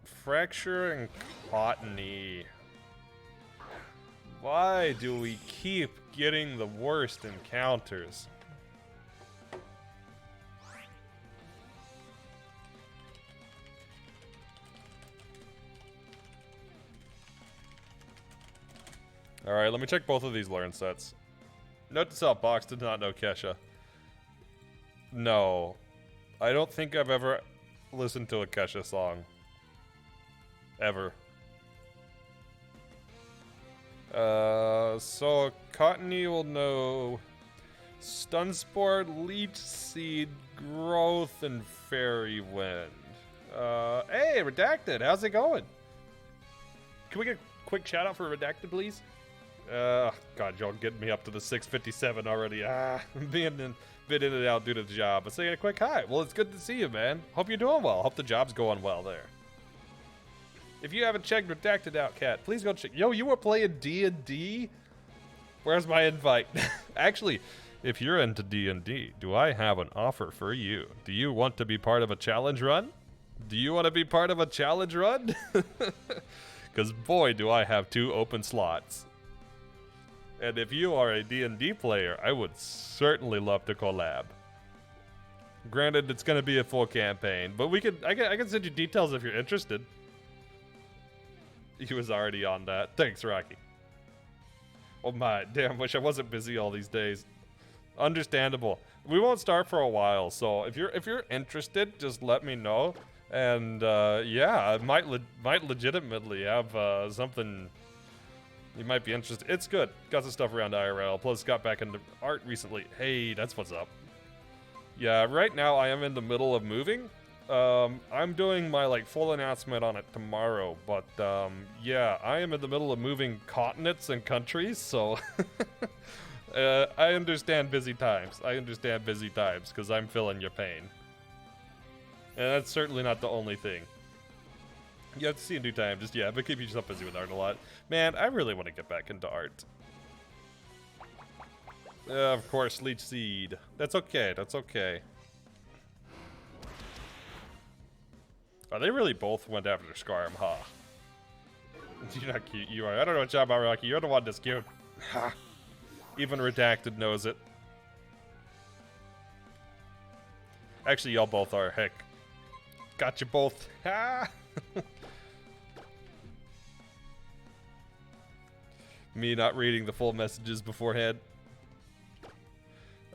Fracture and Cottony. Why do we keep getting the worst encounters? Alright, let me check both of these learn sets. Note to self, Box did not know Kesha. No. I don't think I've ever listened to a Kesha song. Ever. So Cottony will know Stun Spore, Leech Seed, Growth, and Fairy Wind. Hey, Redacted, how's it going? Can we get a quick shout out for Redacted, please? God, y'all getting me up to the 657 already. Been in and out due to the job. But saying a quick hi. Well, it's good to see you, man. Hope you're doing well. Hope the job's going well there. If you haven't checked Redacted out, Cat, please go check. Yo, you were playing D&D? Where's my invite? Actually, if you're into D&D, do I have an offer for you? Do you want to be part of a challenge run? Do you want to be part of a challenge run? Because boy, do I have 2 open slots. And if you are a D&D player, I would certainly love to collab. Granted, it's going to be a full campaign, but I can send you details if you're interested. He was already on that. Thanks, Rocky. Oh my, damn, wish I wasn't busy all these days. Understandable. We won't start for a while, so if you're interested, just let me know. And yeah, I might legitimately have something you might be interested. It's good. Got some stuff around IRL. Plus, got back into art recently. Hey, that's what's up. Yeah, right now I am in the middle of moving. I'm doing my full announcement on it tomorrow, but yeah, I am in the middle of moving continents and countries, so I understand busy times. I understand busy times because I'm feeling your pain. And that's certainly not the only thing. You have to see in due time. Just, yeah, but keep yourself busy with art a lot. Man, I really want to get back into art. Of course, Leech Seed. That's okay. That's okay. Oh, they really both went after Scarm, huh? You're not cute. You are. I don't know what job about Rocky. You're the one that's cute. Ha. Even Redacted knows it. Actually, y'all both are. Heck. Got you both. Ha! Me not reading the full messages beforehand.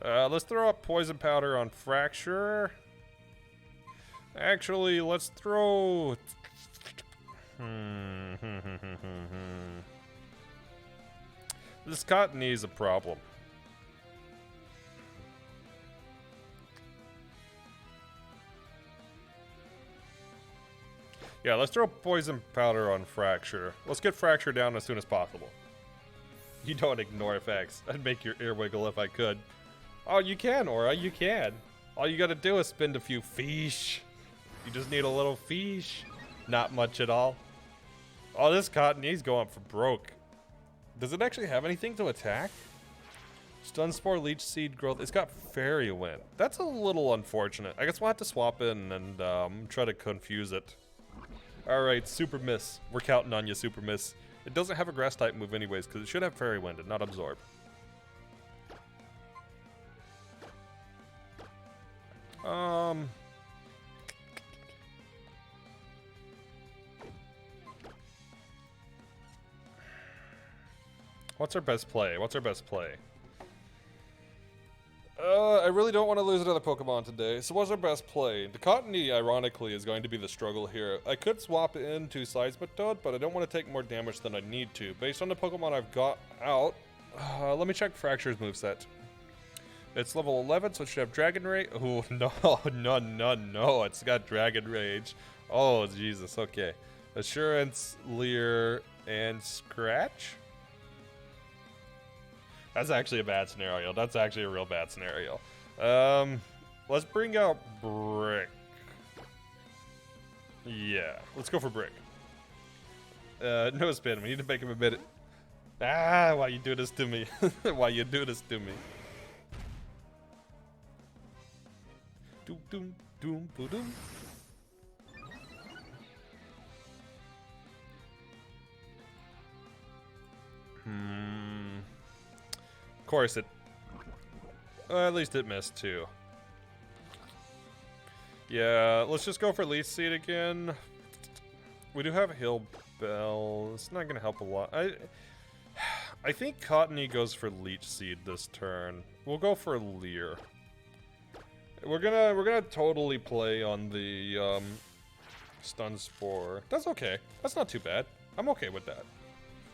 Let's throw up Poison Powder on Fracture. Actually, let's throw... This Cottony is a problem. Yeah, let's throw Poison Powder on Fracture. Let's get Fracture down as soon as possible. You don't ignore effects. I'd make your ear wiggle if I could. Oh, you can, Aura. You can. All you gotta do is spend a few fish. You just need a little fish. Not much at all. Oh, this Cottony's going for broke. Does it actually have anything to attack? Stun Spore, Leech Seed, Growth. It's got Fairy Wind. That's a little unfortunate. I guess we'll have to swap in and try to confuse it. Alright, Super Miss. We're counting on you, Super Miss. It doesn't have a Grass type move anyways, because it should have Fairy Wind and not Absorb. What's our best play? What's our best play? I really don't want to lose another Pokemon today, so what's our best play? The Cottony, ironically, is going to be the struggle here. I could swap into Seismitoad, but I don't want to take more damage than I need to. Based on the Pokemon I've got out, let me check Fracture's moveset. It's level 11, so it should have Dragon Rage. Oh, no. It's got Dragon Rage. Oh, Jesus. Okay. Assurance, Leer, and Scratch? That's actually a bad scenario. That's actually a real bad scenario. Let's bring out Brick. Yeah, let's go for Brick. No spin. We need to make him admit it. Ah, why you do this to me? Why you do this to me? Doom, doom, doom, boom, doom. Of course it... at least it missed too. Yeah, let's just go for Leech Seed again. We do have Hill Bell. It's not going to help a lot. I think Cottony goes for Leech Seed this turn. We'll go for Leer. We're gonna totally play on the Stun Spore. That's okay. That's not too bad. I'm okay with that.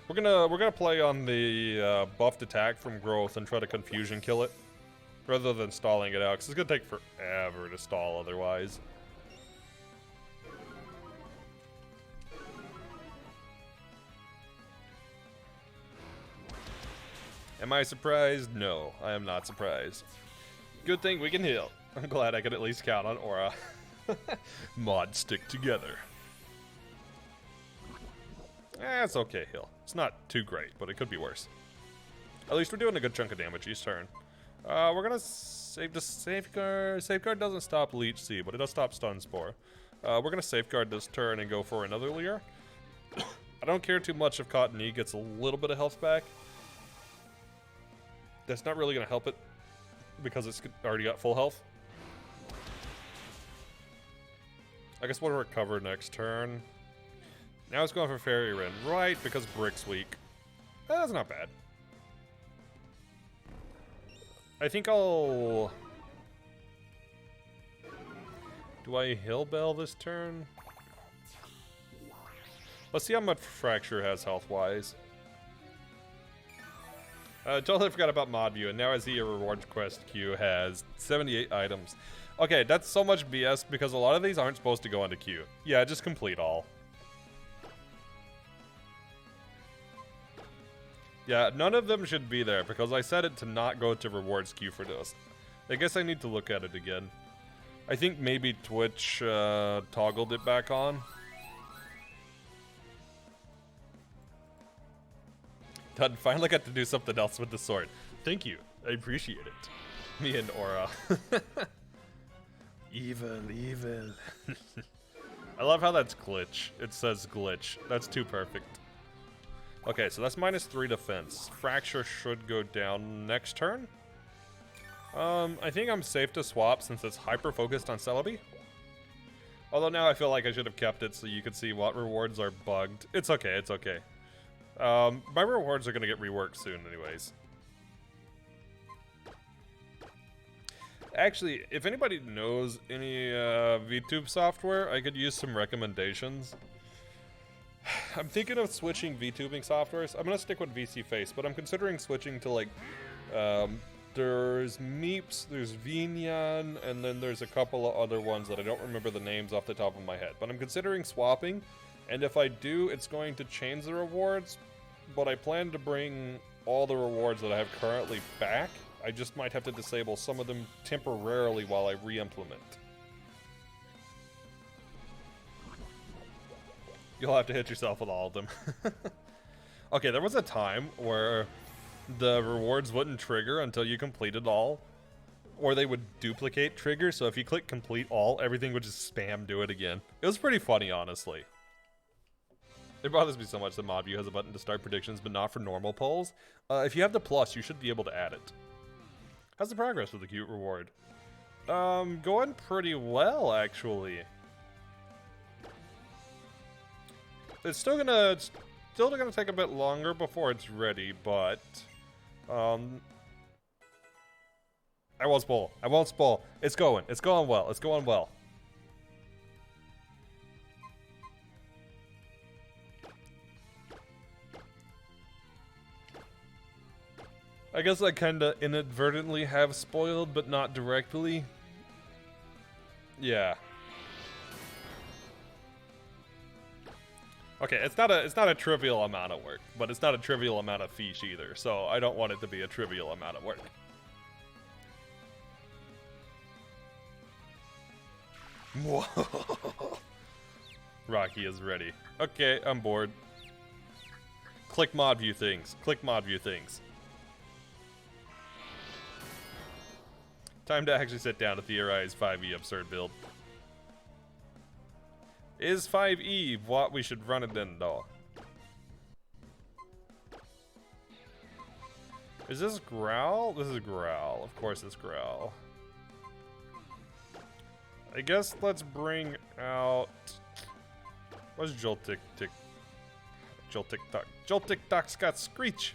We're gonna play on the buffed attack from Growth and try to Confusion kill it, rather than stalling it out, because it's gonna take forever to stall otherwise. Am I surprised? No, I am not surprised. Good thing we can heal. I'm glad I can at least count on Aura. Mod stick together. It's okay, heal. It's not too great, but it could be worse. At least we're doing a good chunk of damage each turn. We're gonna save the Safeguard. Safeguard doesn't stop Leech Seed, but it does stop Stun Spore. We're gonna Safeguard this turn and go for another Leer. I don't care too much if Cottony gets a little bit of health back. That's not really gonna help it because it's already got full health. I guess we'll recover next turn. Now it's going for Fairy Wren, right? Because Brick's weak. That's not bad. I think I'll... Do I Hill Bell this turn? Let's see how much Fracture has health-wise. Totally forgot about Mod View, and now I see a rewards quest queue has 78 items. Okay, that's so much BS because a lot of these aren't supposed to go into queue. Yeah, just complete all. Yeah, none of them should be there because I set it to not go to rewards queue for this. I guess I need to look at it again. I think maybe Twitch toggled it back on. Done. Finally got to do something else with the sword. Thank you. I appreciate it. Me and Aura. Evil, evil. I love how that's glitch. It says glitch. That's too perfect. Okay, so that's -3 defense. Fracture should go down next turn. I think I'm safe to swap since it's hyper-focused on Celebi. Although now I feel like I should have kept it so you could see what rewards are bugged. It's okay, it's okay. My rewards are gonna get reworked soon anyways. Actually, if anybody knows any VTube software, I could use some recommendations. I'm thinking of switching VTubing softwares. I'm gonna stick with VC Face, but I'm considering switching to like, there's Meeps, there's Vinyan, and then there's a couple of other ones that I don't remember the names off the top of my head. But I'm considering swapping, and if I do, it's going to change the rewards, but I plan to bring all the rewards that I have currently back. I just might have to disable some of them temporarily while I re-implement. You'll have to hit yourself with all of them. Okay, there was a time where the rewards wouldn't trigger until you completed all, or they would duplicate trigger, so if you click complete all, everything would just spam do it again. It was pretty funny, honestly. It bothers me so much that ModView has a button to start predictions, but not for normal polls. If you have the plus, you should be able to add it. How's the progress with the cute reward? Going pretty well, actually. It's still gonna take a bit longer before it's ready, but I won't spoil. I won't spoil. It's going well. It's going well. I guess I kinda inadvertently have spoiled, but not directly. Yeah. Okay, it's not a trivial amount of work, but it's not a trivial amount of fiche either, so I don't want it to be a trivial amount of work. Whoa. Rocky is ready. Okay, I'm bored. Click mod view things. Click mod view things. Time to actually sit down to theorize 5e absurd build. Is 5e what we should run it in, though? Is this Growl? This is Growl. Of course it's Growl. I guess let's bring out... What's Jolt Tick Tick? Jolt Tick Tock. Jolt Tick Tock's got Screech!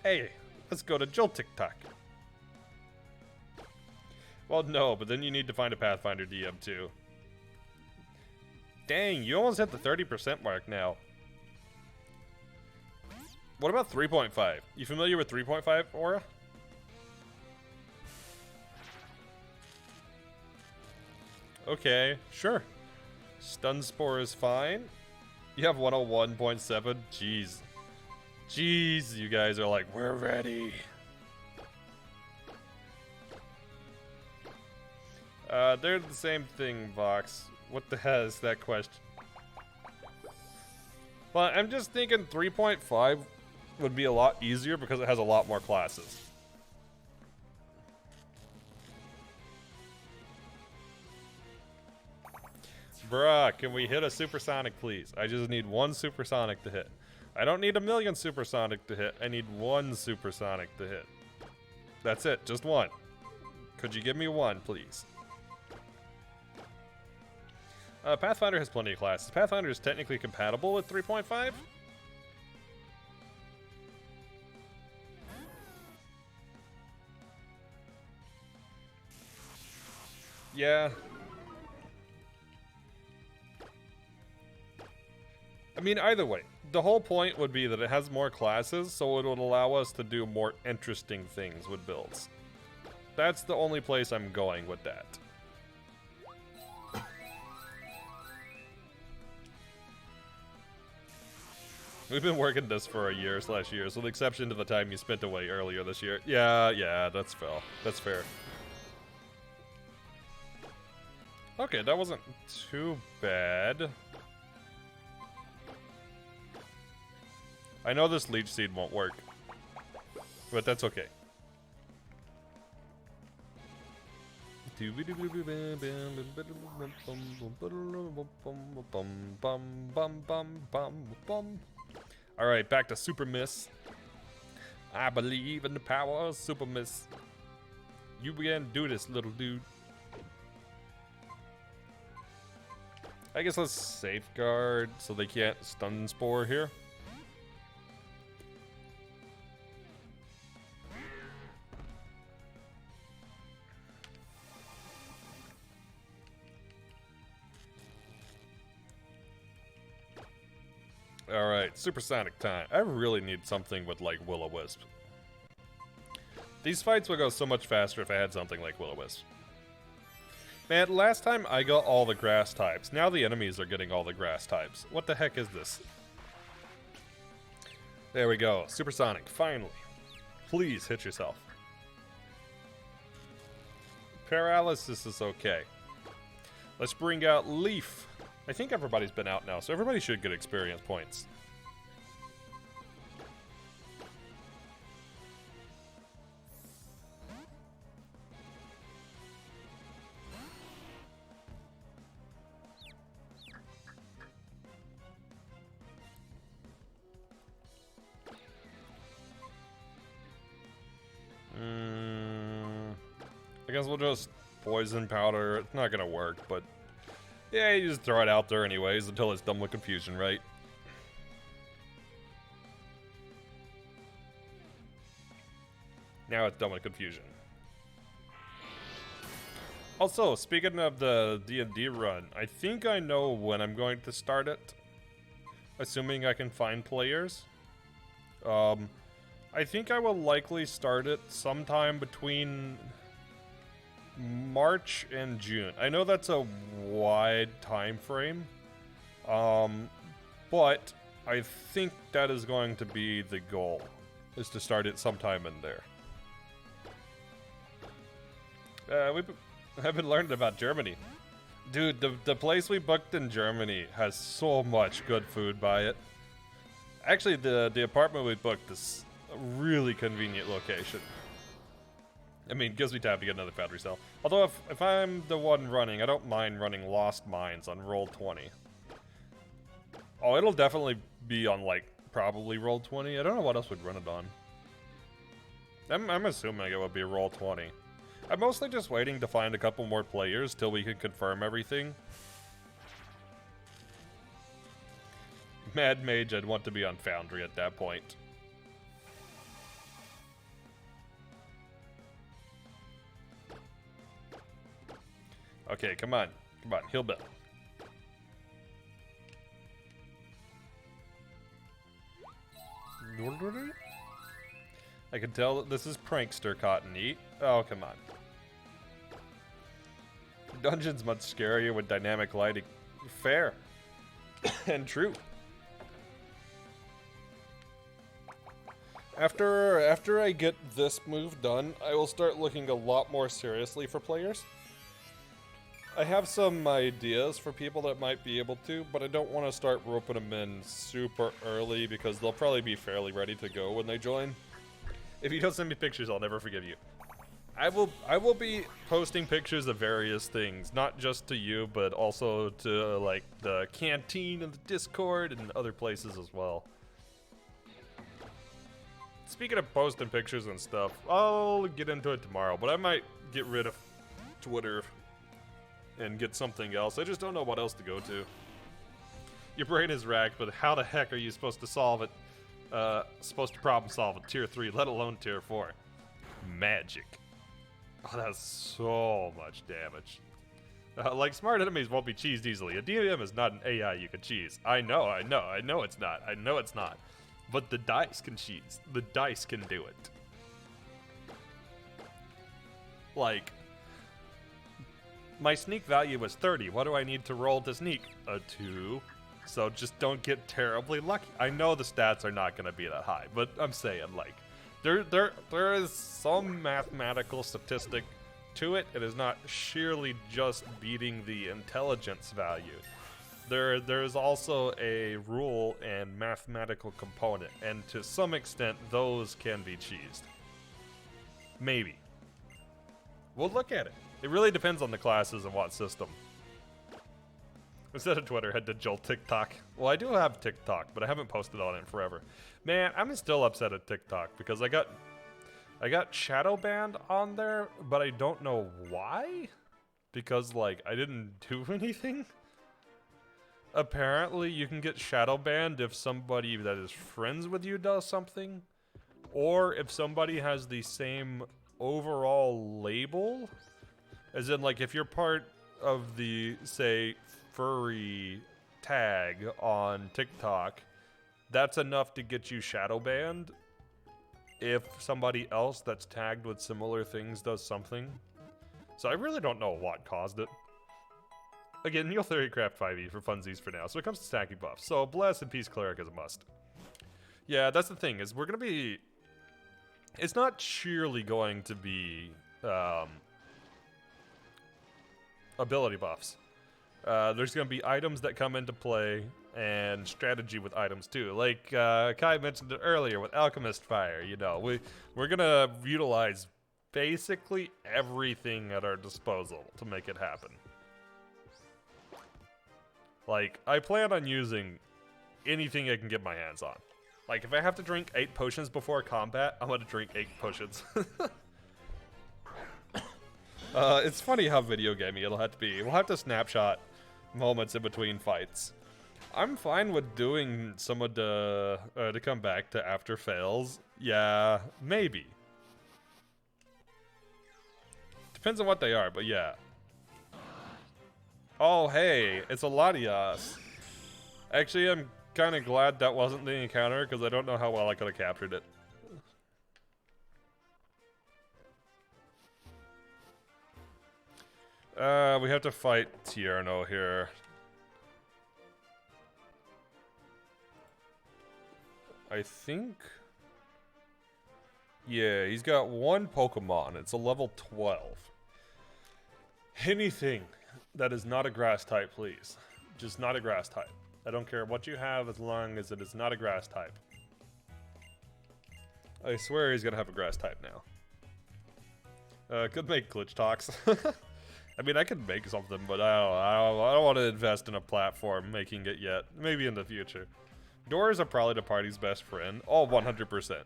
Hey, let's go to Jolt TikTok. Well, no, but then you need to find a Pathfinder DM too. Dang, you almost hit the 30% mark now. What about 3.5? You familiar with 3.5, Aura? Okay, sure. Stun Spore is fine. You have 101.7. Jeez. Jeez, you guys are like, we're ready. They're the same thing, Vox. What the hell is that question? But I'm just thinking 3.5 would be a lot easier because it has a lot more classes. Bruh, can we hit a supersonic, please? I just need one supersonic to hit. I don't need a million supersonic to hit. I need one supersonic to hit. That's it, just one. Could you give me one, please? Pathfinder has plenty of classes. Pathfinder is technically compatible with 3.5. Yeah. I mean, either way, the whole point would be that it has more classes, so it would allow us to do more interesting things with builds. That's the only place I'm going with that. We've been working this for a year/years, with the exception to the time you spent away earlier this year. Yeah, that's fair. That's fair. Okay, that wasn't too bad. I know this Leech Seed won't work, but that's okay. Alright, back to Super Miss. I believe in the power of Super Miss. You can do this, little dude. I guess let's safeguard so they can't stun spore here. Alright, supersonic time. I really need something with, like, Will-O-Wisp. These fights would go so much faster if I had something like Will-O-Wisp. Man, last time I got all the grass types. Now the enemies are getting all the grass types. What the heck is this? There we go. Supersonic, finally. Please hit yourself. Paralysis is okay. Let's bring out Leaf. I think everybody's been out now, so everybody should get experience points. I guess we'll just poison powder. It's not gonna work, but yeah, you just throw it out there anyways until it's done with confusion, right? Now it's done with confusion. Also, speaking of the D&D run, I think I know when I'm going to start it. Assuming I can find players. I think I will likely start it sometime between March and June. I know that's a wide time frame, but I think that is going to be the goal, is to start it sometime in there. I've been learning about Germany. Dude, the place we booked in Germany has so much good food by it. Actually, the apartment we booked is a really convenient location. I mean, gives me time to get another foundry cell. Although, if I'm the one running, I don't mind running Lost Mines on roll 20. Oh, it'll definitely be on, like, probably roll 20. I don't know what else would run it on. I'm assuming it would be roll 20. I'm mostly just waiting to find a couple more players till we can confirm everything. Mad Mage, I'd want to be on Foundry at that point. Okay, come on. Come on, heal Bill. I can tell that this is prankster Cotton Eat. Oh, come on. Dungeon's much scarier with dynamic lighting. Fair. And true. After I get this move done, I will start looking a lot more seriously for players. I have some ideas for people that might be able to, but I don't want to start roping them in super early because they'll probably be fairly ready to go when they join. If you don't send me pictures, I'll never forgive you. I will be posting pictures of various things, not just to you, but also to like the canteen and the Discord and other places as well. Speaking of posting pictures and stuff, I'll get into it tomorrow, but I might get rid of Twitter and get something else. I just don't know what else to go to. Your brain is racked, but how the heck are you supposed to solve it? Supposed to problem solve a tier 3, let alone tier 4. Magic. Oh, that's so much damage. Like, smart enemies won't be cheesed easily. A DM is not an AI you can cheese. I know it's not. I know it's not. But the dice can cheese. The dice can do it. Like, my sneak value was 30. What do I need to roll to sneak? A 2. So just don't get terribly lucky. I know the stats are not going to be that high, but I'm saying, like, there is some mathematical statistic to it. It is not sheerly just beating the intelligence value. There's also a rule and mathematical component, and to some extent, those can be cheesed. Maybe. We'll look at it. It really depends on the classes and what system. Instead of Twitter, head to Joel TikTok. Well, I do have TikTok, but I haven't posted on it in forever. Man, I'm still upset at TikTok because I got shadow banned on there, but I don't know why. Because, like, I didn't do anything. Apparently, you can get shadow banned if somebody that is friends with you does something, or if somebody has the same overall label. As in, like, if you're part of the, say, furry tag on TikTok, that's enough to get you shadow banned if somebody else that's tagged with similar things does something. So I really don't know what caused it. Again, Neil Theory Craft 5e for funsies for now. So it comes to stacking buffs. So Bless and Peace Cleric is a must. Yeah, that's the thing, is we're going to be... It's not sheerly going to be ability buffs. There's going to be items that come into play and strategy with items too. Like Kai mentioned it earlier with Alchemist Fire, you know, we're going to utilize basically everything at our disposal to make it happen. Like, I plan on using anything I can get my hands on. Like, if I have to drink 8 potions before combat, I'm going to drink 8 potions. It's funny how video gaming it'll have to be. We'll have to snapshot moments in between fights. I'm fine with doing some of the to come back to after fails. Yeah, maybe. Depends on what they are, but yeah. Oh, hey, it's a Latias. Actually, I'm kind of glad that wasn't the encounter because I don't know how well I could have captured it. We have to fight Tierno here. I think... Yeah, he's got 1 Pokemon. It's a level 12. Anything that is not a grass type, please. Just not a grass type. I don't care what you have as long as it is not a grass type. I swear he's gonna have a grass type now. Could make glitch talks. I mean, I could make something, but I don't want to invest in a platform making it yet. Maybe in the future. Doors are probably the party's best friend. Oh, 100%.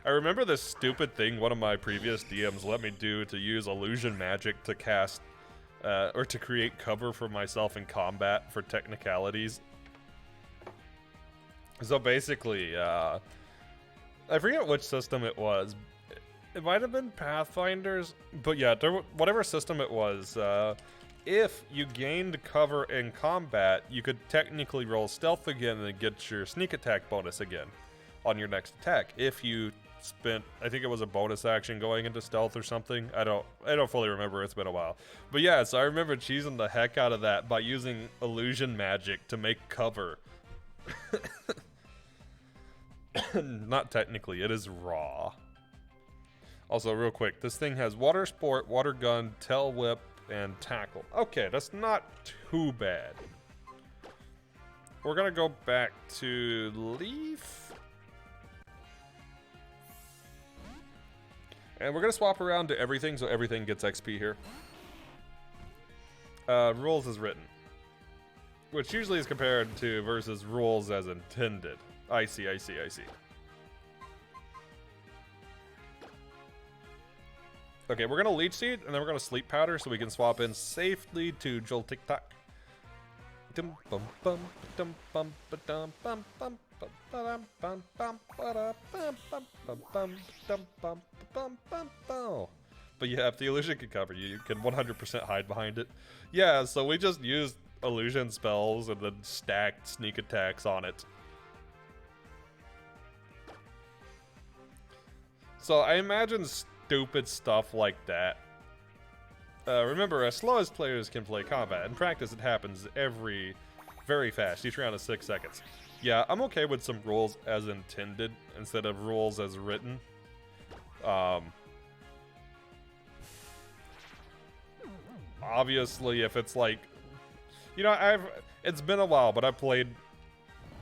I remember this stupid thing one of my previous DMs let me do to use illusion magic to cast, or to create cover for myself in combat for technicalities. So basically, I forget which system it was. It might have been Pathfinders, but yeah, whatever system it was, if you gained cover in combat, you could technically roll stealth again and get your sneak attack bonus again on your next attack. If you spent, I think it was a bonus action going into stealth or something. I don't fully remember. It's been a while. But yeah, so I remember cheesing the heck out of that by using illusion magic to make cover. Not technically, it is raw. Also, real quick, this thing has water sport, water gun, tail whip, and tackle. Okay, that's not too bad. We're gonna go back to Leaf. And we're gonna swap around to everything so everything gets XP here. Rules as written. Which usually is compared to versus rules as intended. I see. Okay, we're gonna leech seed and then we're gonna sleep powder so we can swap in safely to Jolt Tic Tac. But yeah, if the illusion can cover you, you can 100% hide behind it. Yeah, so we just used illusion spells and then stacked sneak attacks on it. So I imagine stupid stuff like that. Remember, as slow as players can play combat, in practice it happens very fast, each round is 6 seconds. Yeah, I'm okay with some rules as intended instead of rules as written. Obviously, if it's like, you know, it's been a while, but I've played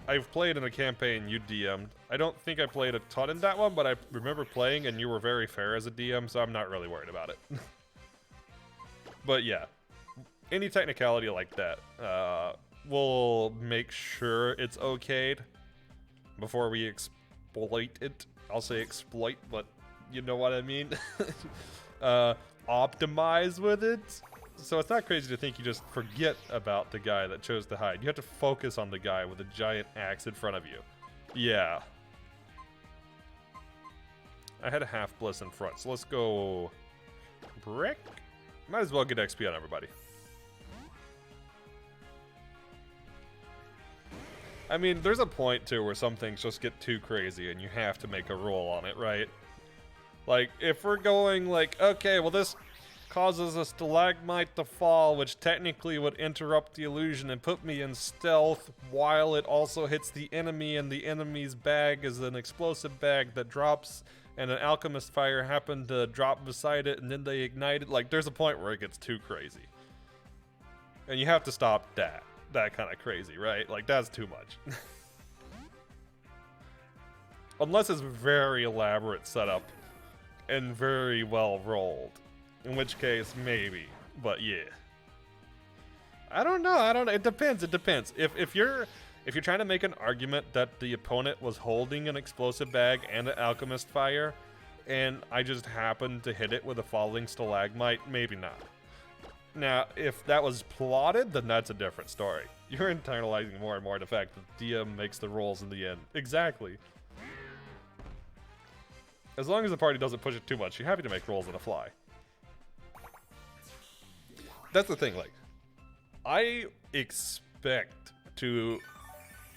in a campaign you DM'd. I don't think I played a ton in that one, but I remember playing and you were very fair as a DM, so I'm not really worried about it. But yeah, any technicality like that, we'll make sure it's okayed before we exploit it. I'll say exploit, but you know what I mean. Optimize with it. So it's not crazy to think you just forget about the guy that chose to hide. You have to focus on the guy with a giant axe in front of you. Yeah. I had a half bliss in front, so let's go brick. Might as well get XP on everybody. I mean, there's a point too where some things just get too crazy and you have to make a roll on it, right? Like, if we're going like, okay, well this causes a stalagmite to fall, which technically would interrupt the illusion and put me in stealth while it also hits the enemy, and the enemy's bag is an explosive bag that drops, and an alchemist fire happened to drop beside it and then they ignite it. Like, there's a point where it gets too crazy. And you have to stop that kind of crazy, right? Like, that's too much. Unless it's very elaborate setup and very well rolled. In which case, maybe. But yeah. I don't know. It depends. If you're trying to make an argument that the opponent was holding an explosive bag and an alchemist fire, and I just happened to hit it with a falling stalagmite, maybe not. Now, if that was plotted, then that's a different story. You're internalizing more and more the fact that DM makes the rolls in the end. Exactly. As long as the party doesn't push it too much, you're happy to make rolls on the fly. That's the thing, like, I expect to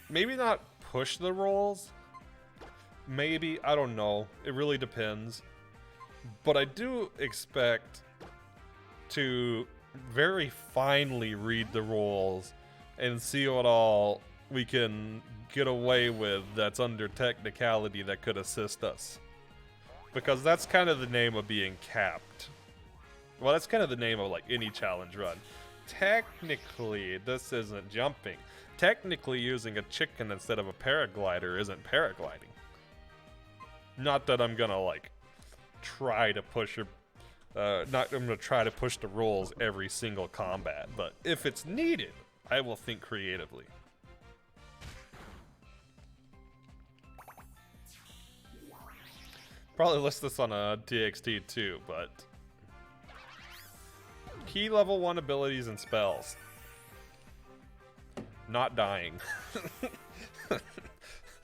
maybe not push the rolls. Maybe, I don't know. It really depends. But I do expect to very finely read the rolls and see what all we can get away with that's under technicality that could assist us. Because that's kind of the name of being capped. Well, that's kind of the name of like any challenge run. Technically, this isn't jumping. Technically, using a chicken instead of a paraglider isn't paragliding. Not that I'm gonna like try to push I'm gonna try to push the rolls every single combat, but if it's needed, I will think creatively. Probably list this on a TXT too, but key level 1 abilities and spells. Not dying.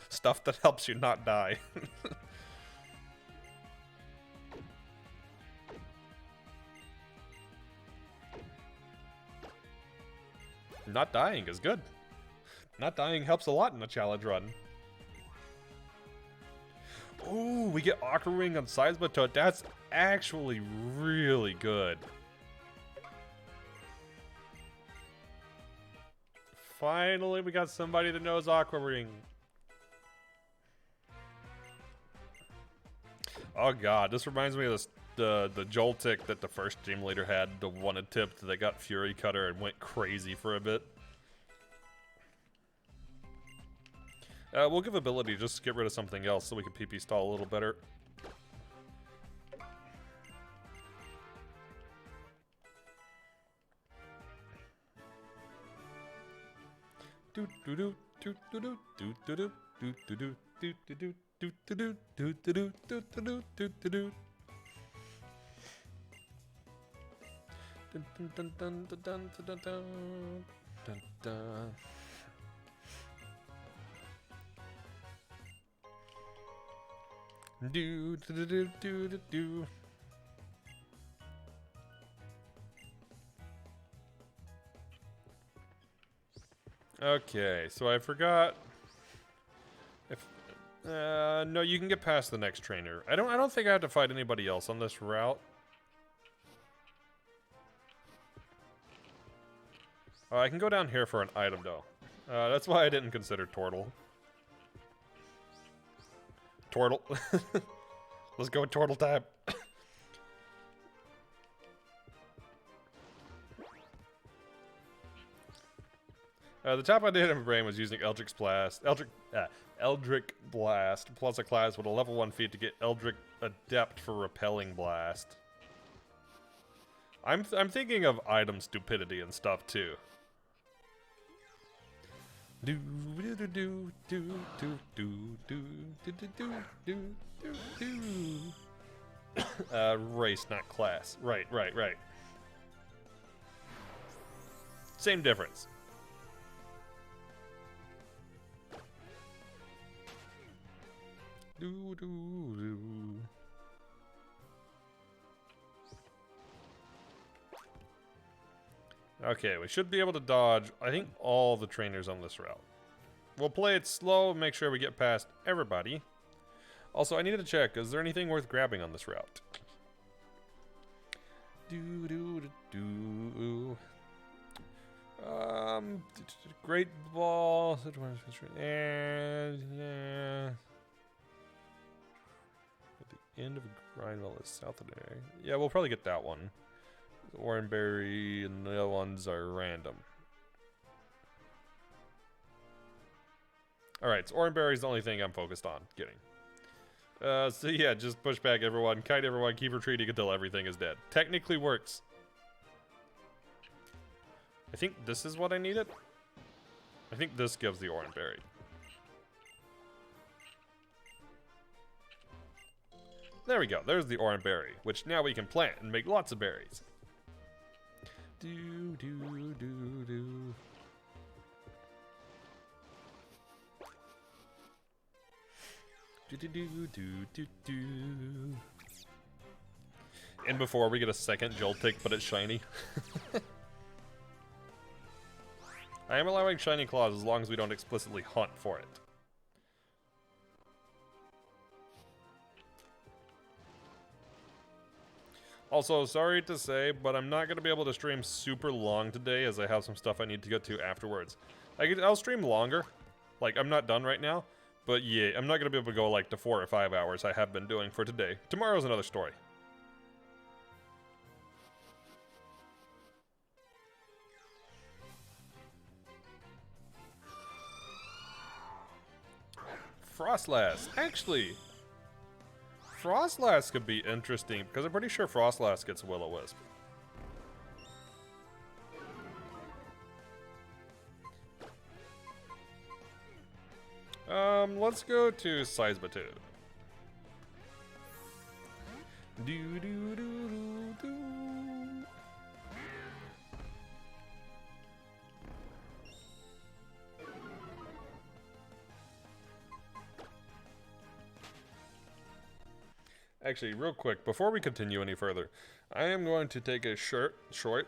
Stuff that helps you not die. not dying is good. Not dying helps a lot in a challenge run. Ooh, we get Aqua Ring on Seismitoad. That's actually really good. Finally, we got somebody that knows Aqua Ring. Oh god, this reminds me of this, the Joltik that the first Dream Leader had, the one it tipped that got Fury Cutter and went crazy for a bit. We'll give ability just to get rid of something else so we can PP stall a little better. Do do do do do do do do do do do do do do do. Do do do do do do do do do do. Dun dun dun dun dun dun dun dun dun. Do do do do do do. Okay, so I forgot. No, you can get past the next trainer. I don't think I have to fight anybody else on this route. I can go down here for an item though. That's why I didn't consider Tortle. Tortle. Let's go with Tortle time. The top idea in my brain was using Eldritch Blast plus a class with a level 1 feat to get Eldritch Adept for Repelling Blast. I'm thinking of item stupidity and stuff too. Do do do do do do do do do do do do. Race, not class. Right. Same difference. Do do do. Okay, we should be able to dodge, I think, all the trainers on this route. We'll play it slow, make sure we get past everybody. Also, I needed to check, is there anything worth grabbing on this route? Do do do do. Great ball, and yeah. End of a grind while it's south of there. Yeah, we'll probably get that one. The Oranberry and the other ones are random. Alright, so Oranberry's the only thing I'm focused on getting. So yeah, just push back everyone, kite everyone, keep retreating until everything is dead. Technically works. I think this is what I needed. I think this gives the Oranberry. There we go, there's the Oranberry, which now we can plant and make lots of berries. Do, do, do, do. Do, do, do, do, do, do. And before we get a second Joltik, but it's shiny. I am allowing shiny claws as long as we don't explicitly hunt for it. Also, sorry to say, but I'm not going to be able to stream super long today as I have some stuff I need to get to afterwards. I'll stream longer. Like, I'm not done right now. But yeah, I'm not going to be able to go like to 4 or 5 hours I have been doing for today. Tomorrow's another story. Frostlass. Actually, Frostlass could be interesting because I'm pretty sure Frostlass gets Will-O-Wisp. Let's go to Seismitoad. Do do do do do. Actually, real quick, before we continue any further, I am going to take a short,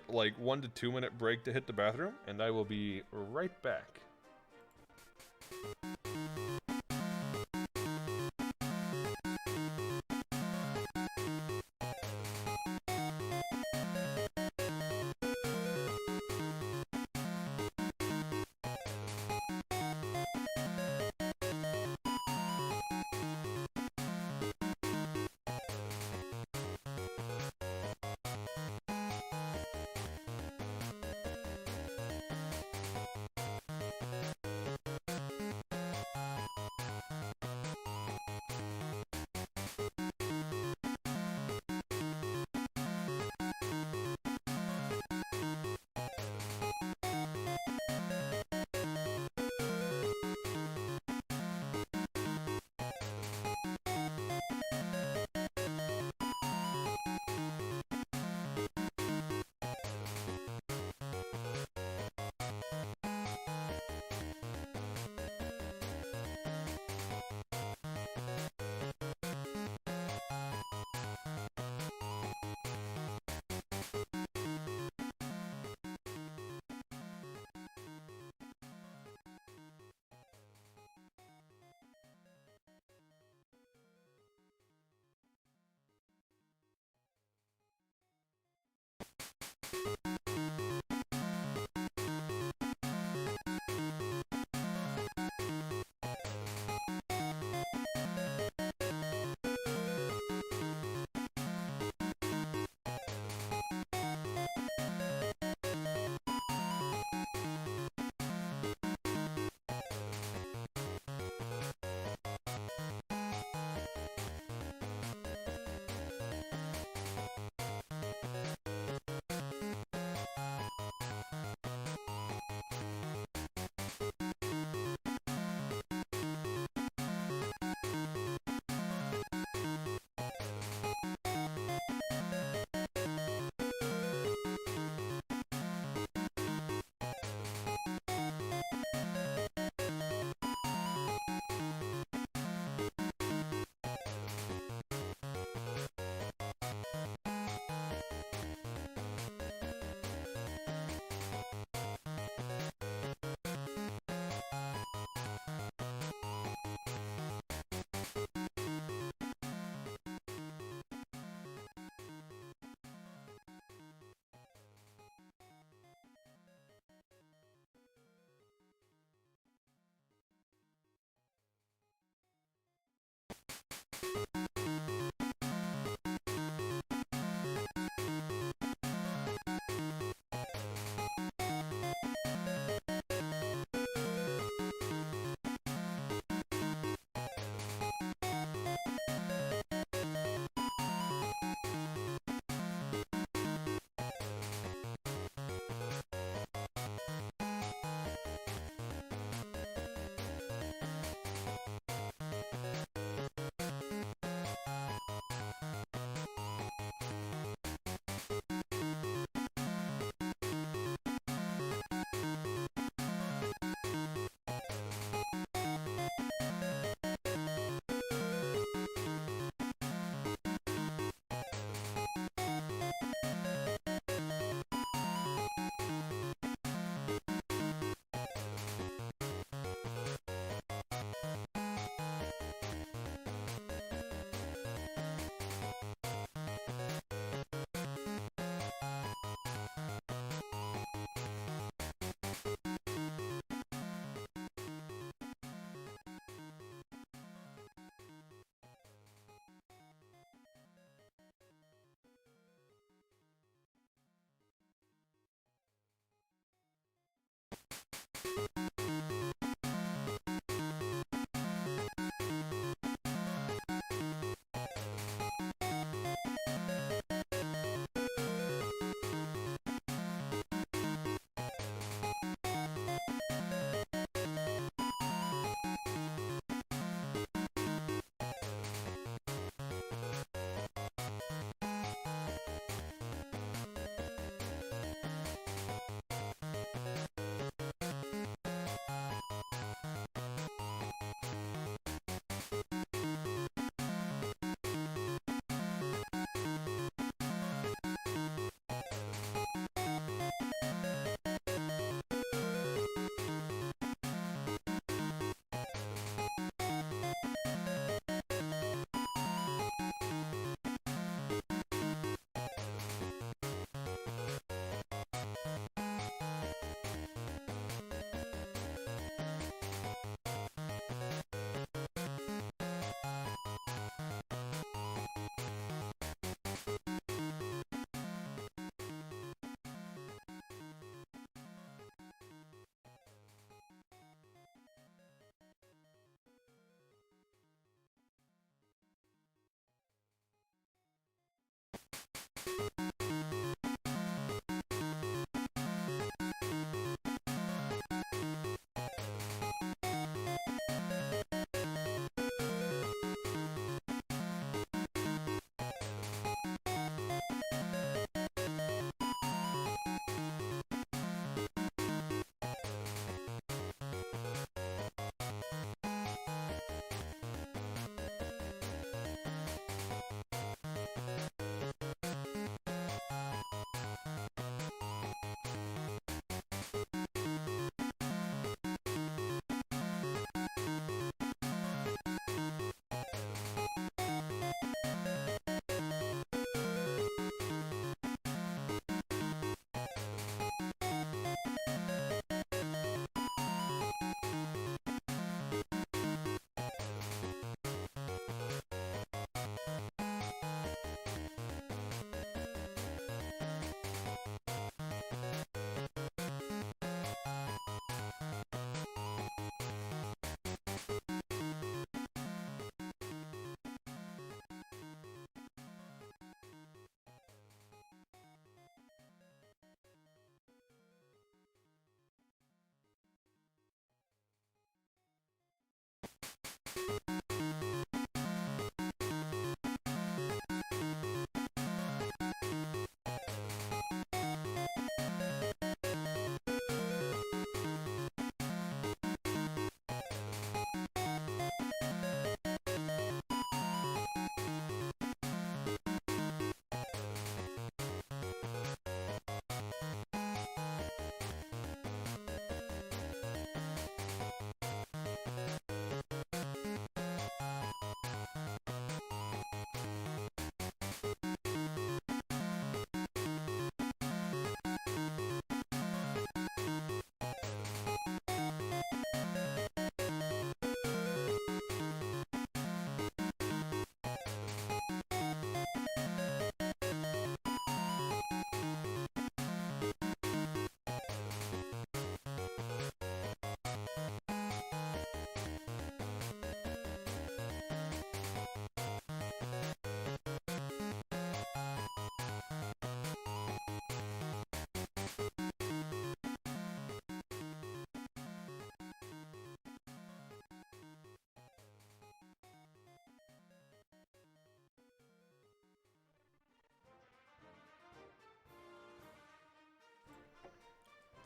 like 1 to 2 minute break to hit the bathroom, and I will be right back.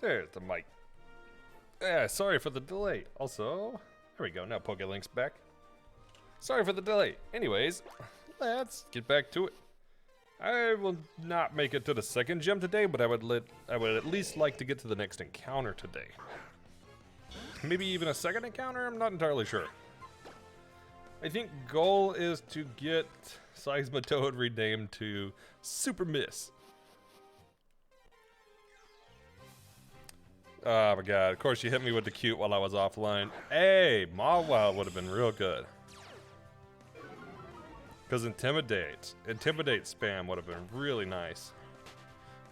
There's the mic. Yeah, sorry for the delay. Also, there we go. Now Pokelink's back. Sorry for the delay. Anyways, let's get back to it. I will not make it to the second gym today, but I would at least like to get to the next encounter today. Maybe even a second encounter? I'm not entirely sure. I think goal is to get Seismitoad renamed to Super Miss. Oh my god, of course you hit me with the cute while I was offline. Hey, Mawile would have been real good. Because Intimidate spam would have been really nice.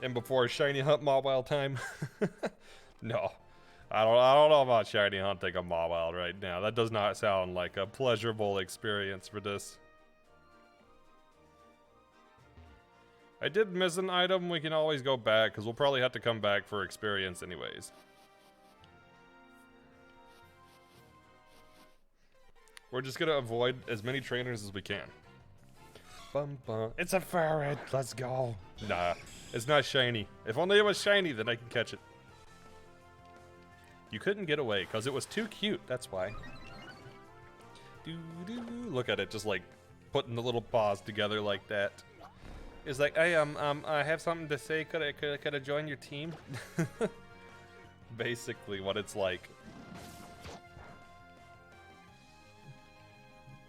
And before Shiny Hunt Mawile time? No. I don't know about Shiny Hunting a Mawile right now. That does not sound like a pleasurable experience for this. I did miss an item. We can always go back, because we'll probably have to come back for experience anyways. We're just going to avoid as many trainers as we can. Bum, bum. It's a ferret. Let's go. Nah, it's not shiny. If only it was shiny, then I can catch it. You couldn't get away, because it was too cute. That's why. Doo-doo. Look at it, just like putting the little paws together like that. It's like, hey, I have something to say. Could I join your team? Basically, what it's like.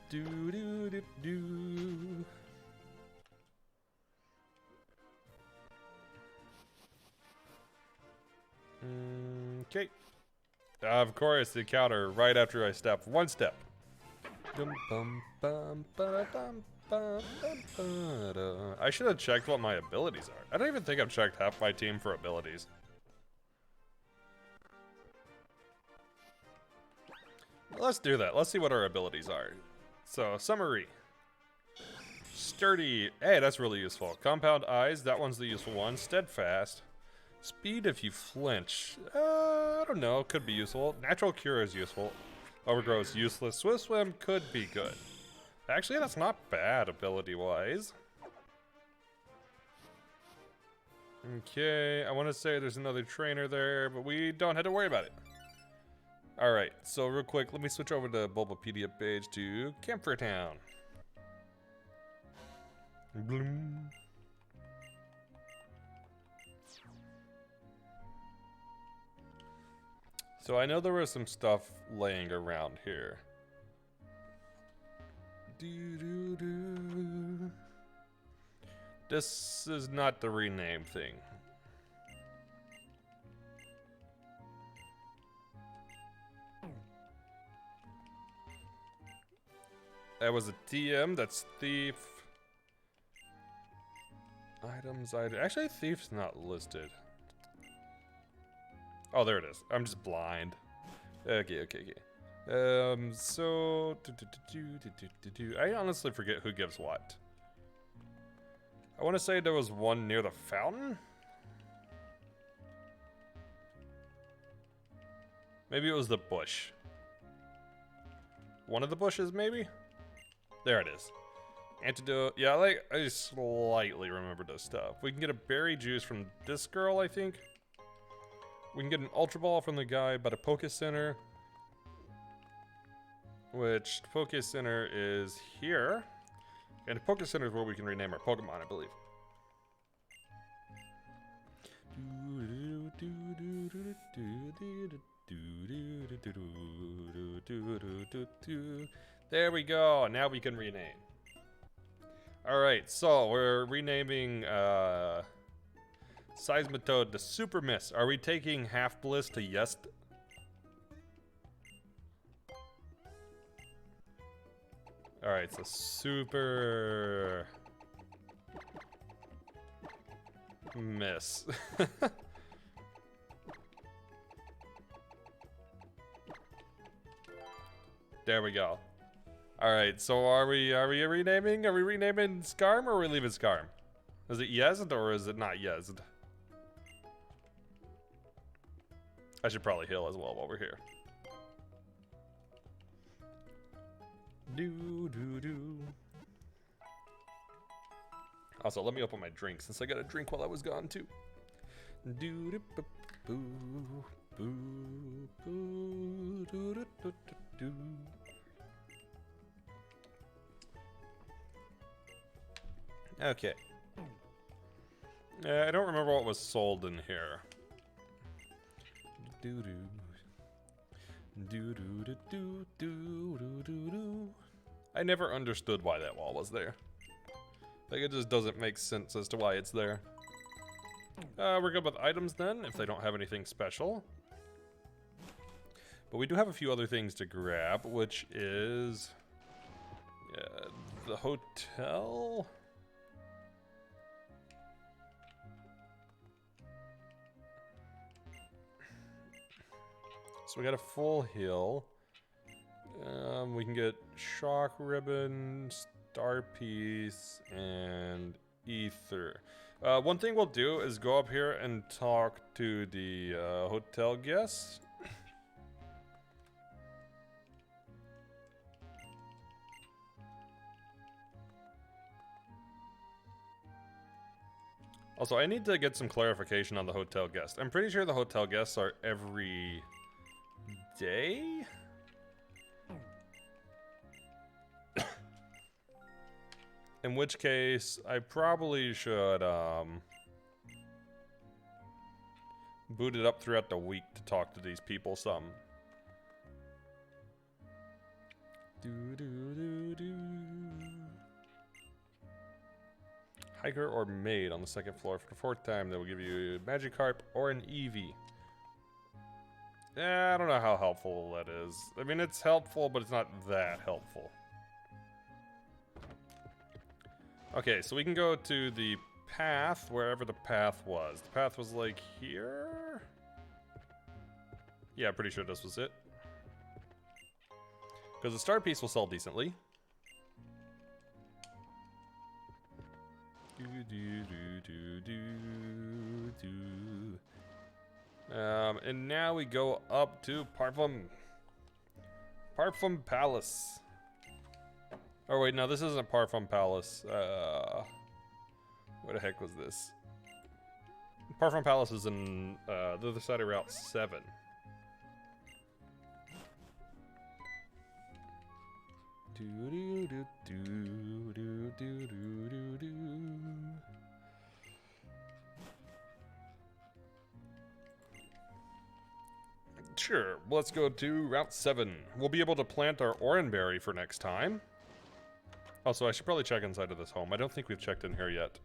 Do do do do. Okay. Of course, the encounter right after I step one step. I should have checked what my abilities are. I don't even think I've checked half my team for abilities. Let's do that. Let's see what our abilities are. So, summary. Sturdy. Hey, that's really useful. Compound eyes. That one's the useful one. Steadfast. Speed if you flinch. I don't know. Could be useful. Natural cure is useful. Overgrow is useless. Swift swim could be good. Actually, that's not bad ability-wise. Okay, I want to say there's another trainer there, but we don't have to worry about it. Alright, so real quick, let me switch over to Bulbapedia page to Camphor Town. Bloom. So I know there was some stuff laying around here. Doo-doo-doo. This is not the rename thing. That was a TM, that's thief. Items, actually thief's not listed. Oh, there it is. I'm just blind. Okay. So I honestly forget who gives what. I want to say there was one near the fountain. Maybe it was the bush. One of the bushes, maybe? There it is. Antidote. Yeah, I slightly remember this stuff. We can get a berry juice from this girl, I think. We can get an Ultra Ball from the guy by the Poke Center. Which, Poke Center is here. And the Poke Center is where we can rename our Pokemon, I believe. There we go. Now we can rename. Alright, so we're renaming Seismitoad to Super Miss. Are we taking Half Bliss to yes? Alright, so Super Miss. There we go. Alright, so are we renaming? Are we renaming Skarm or are we leaving Skarm? Is it Yezd or is it not Yezd? I should probably heal as well while we're here. Also, let me open my drink since I got a drink while I was gone too. Boo, boo, boo, doo, doo, doo, doo, doo. Okay. I don't remember what was sold in here. Doo doo. Doo doo doo doo doo doo doo doo. I never understood why that wall was there. Like, it just doesn't make sense as to why it's there. We're good with items then, if they don't have anything special. But we do have a few other things to grab, which is the hotel. So we got a full heal. We can get shock ribbon, star piece, and ether. One thing we'll do is go up here and talk to the hotel guests. Also, I need to get some clarification on the hotel guests. I'm pretty sure the hotel guests are every day? In which case, I probably should boot it up throughout the week to talk to these people some. Hiker or maid on the second floor. For the fourth time, they will give you a Magikarp or an Eevee. I don't know how helpful that is. I mean, it's helpful, but it's not that helpful. Okay, so we can go to the path, wherever the path was. The path was like here? Yeah, pretty sure this was it. Because the star piece will sell decently. And now we go up to Parfum Palace. Oh wait, no, this isn't Parfum Palace. Where the heck was this? Parfum Palace is in the other side of Route 7. Sure, let's go to Route 7. We'll be able to plant our Oranberry for next time. Also, I should probably check inside of this home. I don't think we've checked in here yet.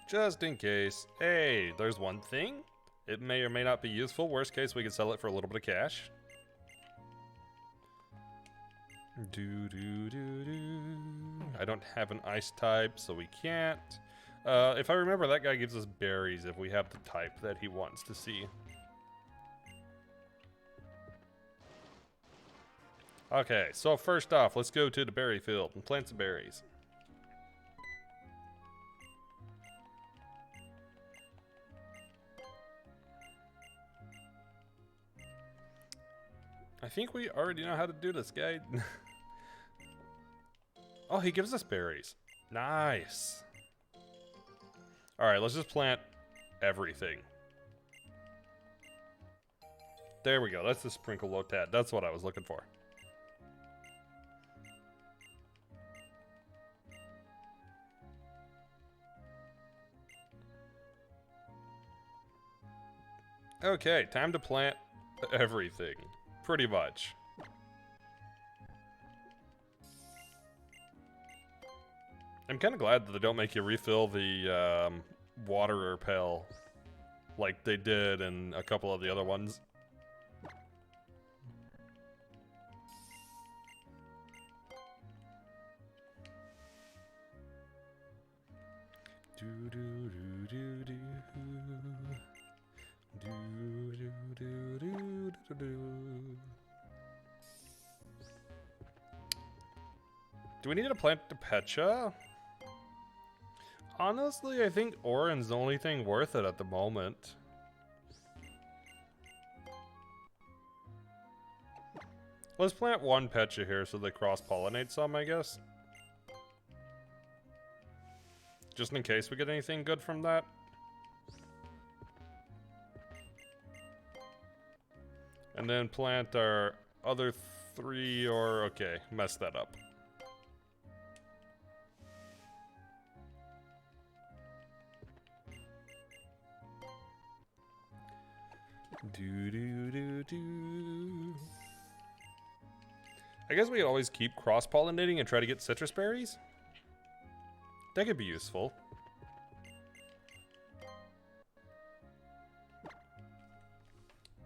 Just in case. Hey, there's one thing. It may or may not be useful. Worst case, we can sell it for a little bit of cash. I don't have an ice type, so we can't. If I remember, that guy gives us berries if we have the type that he wants to see. Okay, so first off, let's go to the berry field and plant some berries. I think we already know how to do this, guy. Oh, he gives us berries. Nice. Alright, let's just plant everything. There we go. That's the sprinkle lotad. That's what I was looking for. Okay, time to plant everything. Pretty much. I'm kind of glad that they don't make you refill the water pail like they did in a couple of the other ones. Do we need to plant Depecha? Honestly, I think Oran's the only thing worth it at the moment. Let's plant one Pecha here so they cross-pollinate some, I guess. Just in case we get anything good from that. And then plant our other 3, or okay, mess that up. I guess we could always keep cross-pollinating and try to get citrus berries. That could be useful.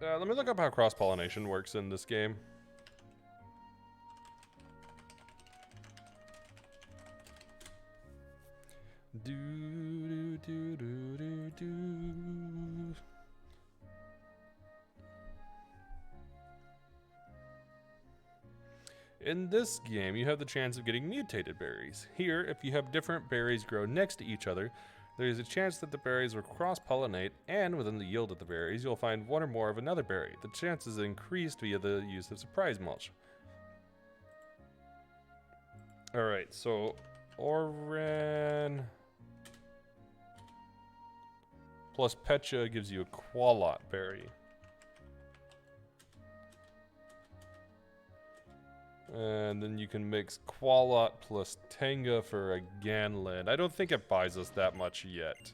Let me look up how cross-pollination works in this game. In this game, you have the chance of getting mutated berries. Here, if you have different berries grow next to each other, there is a chance that the berries will cross-pollinate, and within the yield of the berries, you'll find one or more of another berry. The chance is increased via the use of surprise mulch. Alright, so Oran plus Pecha gives you a Qualot berry. And then you can mix Qualot plus Tenga for a Ganland. I don't think it buys us that much yet.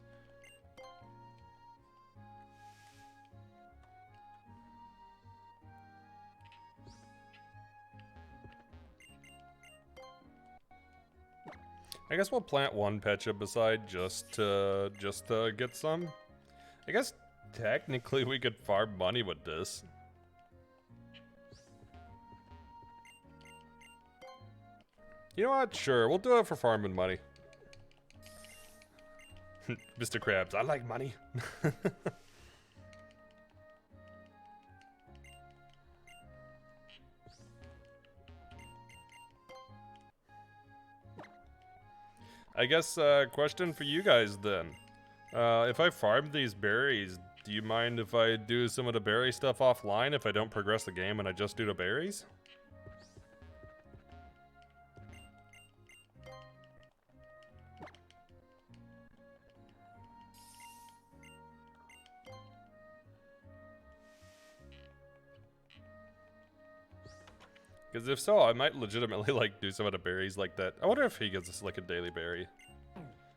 I guess we'll plant one Pecha beside just to get some. I guess technically we could farm money with this. You know what? Sure, we'll do it for farming money. Mr. Krabs, I like money. I guess question for you guys then. If I farm these berries, do you mind if I do some of the berry stuff offline if I don't progress the game and I just do the berries? Because if so, I might legitimately like do some of the berries like that. I wonder if he gives us like a daily berry.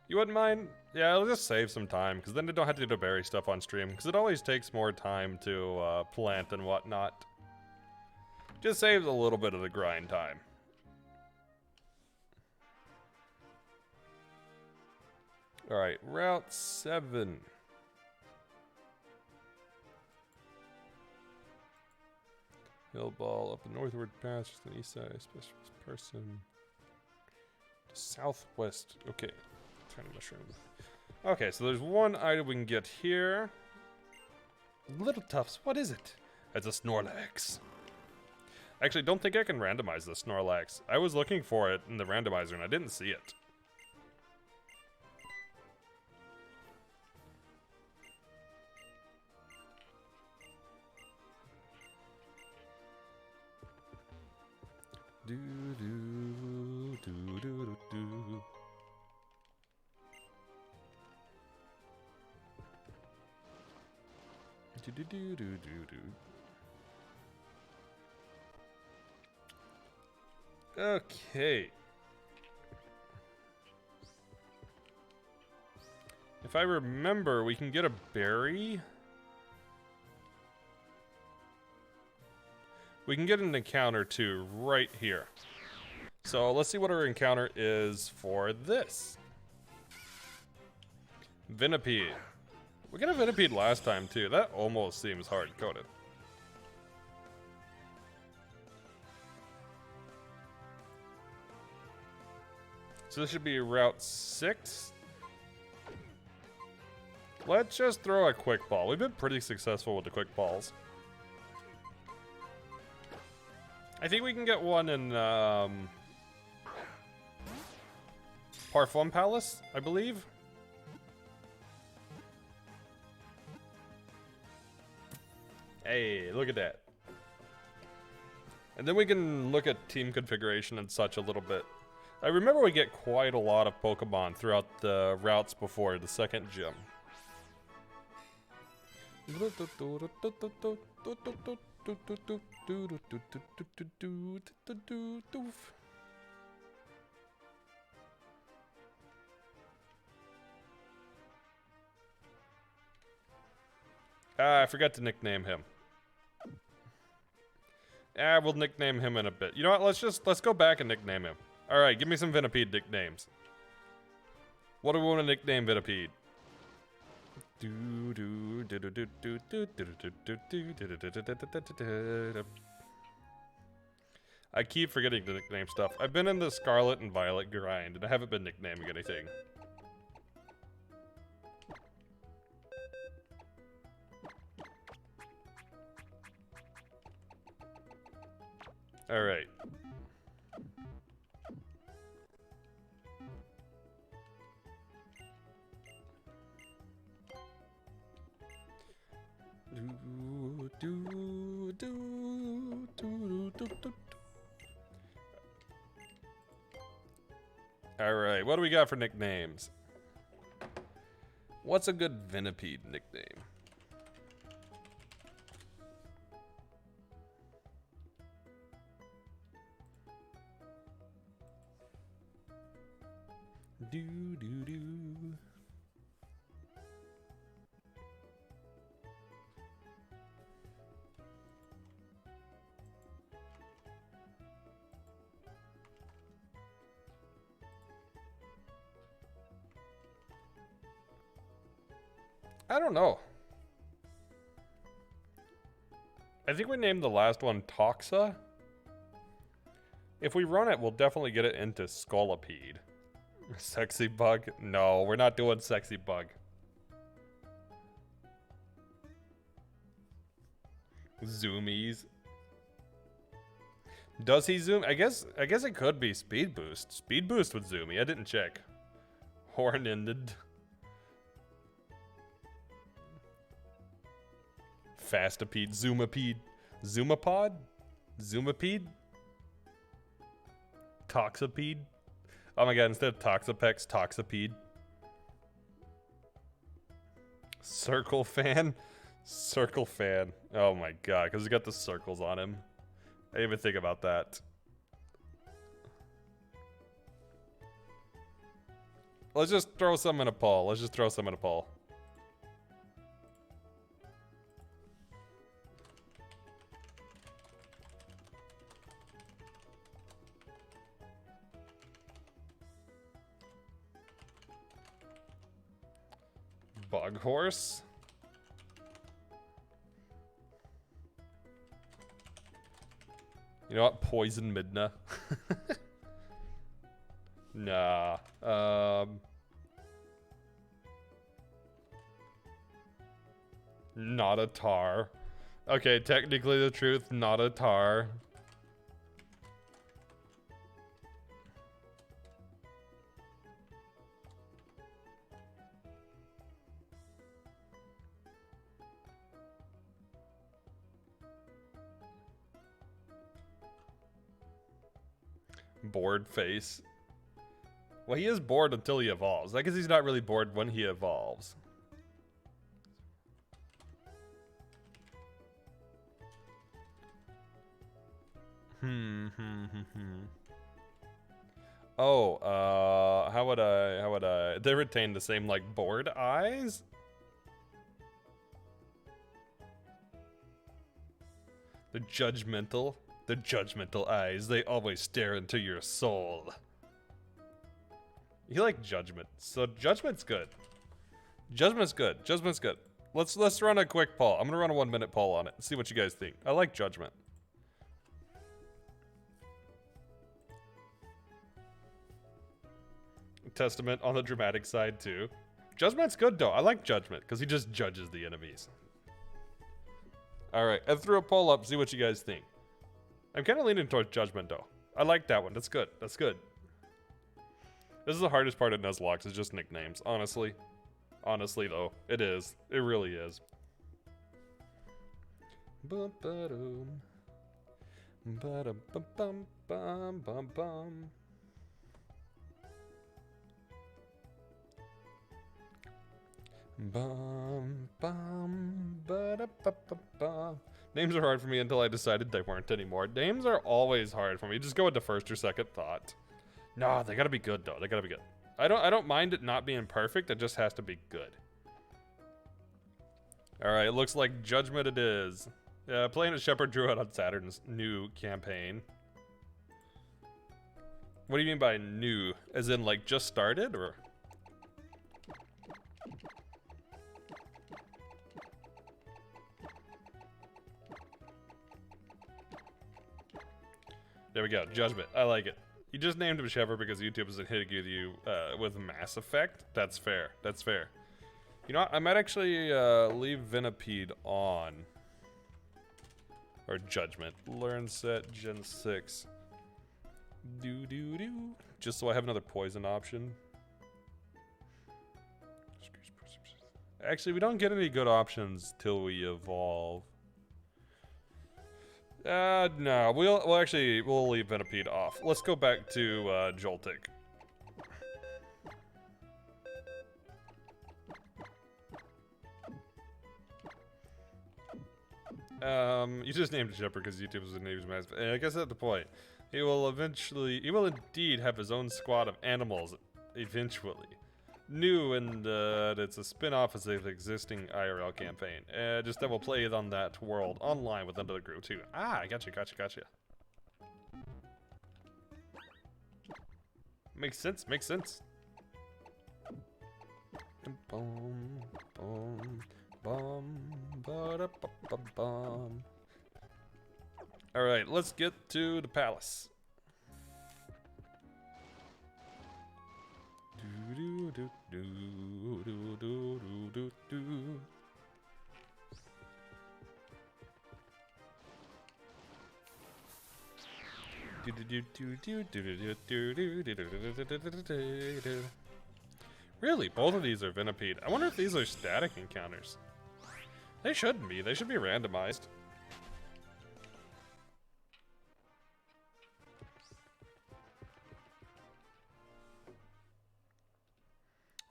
You wouldn't mind? Yeah, I'll just save some time, because then I don't have to do the berry stuff on stream, because it always takes more time to plant and whatnot. Just saves a little bit of the grind time. Alright, Route 7. Hill ball up the northward path, just on the east side, specialist person. Southwest, okay. Tiny mushroom. Okay, so there's one item we can get here. Little Tufts, what is it? It's a Snorlax. Actually, don't think I can randomize the Snorlax. I was looking for it in the randomizer and I didn't see it. Do do do do do do. Do do do do do do. Okay. If I remember, we can get a berry. We can get an encounter too, right here. So let's see what our encounter is for this. Venipede. We got a Venipede last time too. That almost seems hard-coded. So this should be Route 6. Let's just throw a quick ball. We've been pretty successful with the quick balls. I think we can get one in Parfum Palace, I believe. Hey, look at that. And then we can look at team configuration and such a little bit. I remember we get quite a lot of Pokemon throughout the routes before the second gym. Ah, I forgot to nickname him. Ah, we'll nickname him in a bit. You know what? Let's go back and nickname him. All right, give me some Venipede nicknames. What do we want to nickname Venipede? I keep forgetting to nickname stuff. I've been in the Scarlet and Violet grind, and I haven't been nicknaming anything. All right. All right, what do we got for nicknames? What's a good Venipede nickname? I don't know. I think we named the last one Toxa. If we run it, we'll definitely get it into Scolipede. Sexy Bug? No, we're not doing Sexy Bug. Zoomies. Does he zoom? I guess it could be Speed Boost. Speed Boost with Zoomy. I didn't check. Horn-ended. Fastipede. Zoomapede. Zoomapod? Zoomapede? Toxipede? Oh my god, instead of Toxapex, Toxipede. Circle Fan? Circle Fan. Oh my god, because he's got the circles on him. I didn't even think about that. Let's just throw some in a poll. Let's just throw some in a poll. Bug Horse? You know what? Poison Midna. Nah. Not a tar. Okay, technically the truth, not a tar. Bored face. Well, he is bored until he evolves. I guess he's not really bored when he evolves. Oh, how would I, they retain the same, like, bored eyes? The judgmental eyes, they always stare into your soul. You like Judgment, so Judgment's good. Judgment's good, Judgment's good. Let's run a quick poll. I'm gonna run a 1-minute poll on it, see what you guys think. I like Judgment. Testament on the dramatic side too. Judgment's good though. I like Judgment because he just judges the enemies. All right, I threw a poll up. See what you guys think. I'm kind of leaning towards Judgment though. I like that one. That's good. That's good. This is the hardest part of Nuzlocke is just nicknames. Honestly, honestly though, it is. It really is. Bum ba-dum. Ba-dum-bum-bum-bum-bum-bum. Bum, bum, ba-da-ba-ba-ba. Names are hard for me until I decided they weren't anymore. Names are always hard for me. Just go into first or second thought. No, they gotta be good though. They gotta be good. I don't mind it not being perfect. It just has to be good. All right, it looks like Judgment it is. Playing as Shepherd Druid on Saturn's new campaign. What do you mean by new? As in like just started or? There we go, Judgment. I like it. You just named him Shepherd because YouTube isn't hitting you with Mass Effect. That's fair. That's fair. You know what? I might actually leave Venipede on. Or Judgment. Learn set Gen 6. Do. Just so I have another poison option. Actually, we don't get any good options till we evolve. No, we'll leave Venipede off. Let's go back to Joltik. You just named it Shepherd because YouTube was a name's master. And I guess that's the point. He will indeed have his own squad of animals eventually. New and it's a spin-off of the existing IRL campaign. Just that we'll play it on that world online with another group too. Ah, gotcha. Makes sense. All right, let's get to the palace. Really, both of these are Venipede. I wonder if these are static encounters. They shouldn't be. They should be randomized.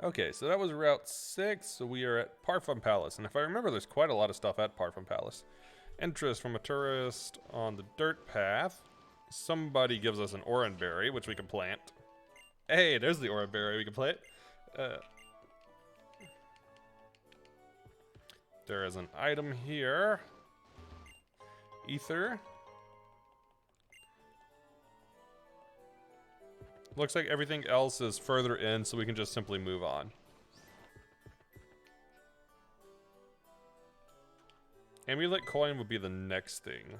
Okay, so that was Route 6, so we are at Parfum Palace. And if I remember, there's quite a lot of stuff at Parfum Palace. Interest from a tourist on the dirt path. Somebody gives us an oran berry, which we can plant. Hey, there's the oran berry. We can plant. There is an item here. Ether. Looks like everything else is further in, so we can just simply move on. Amulet coin would be the next thing.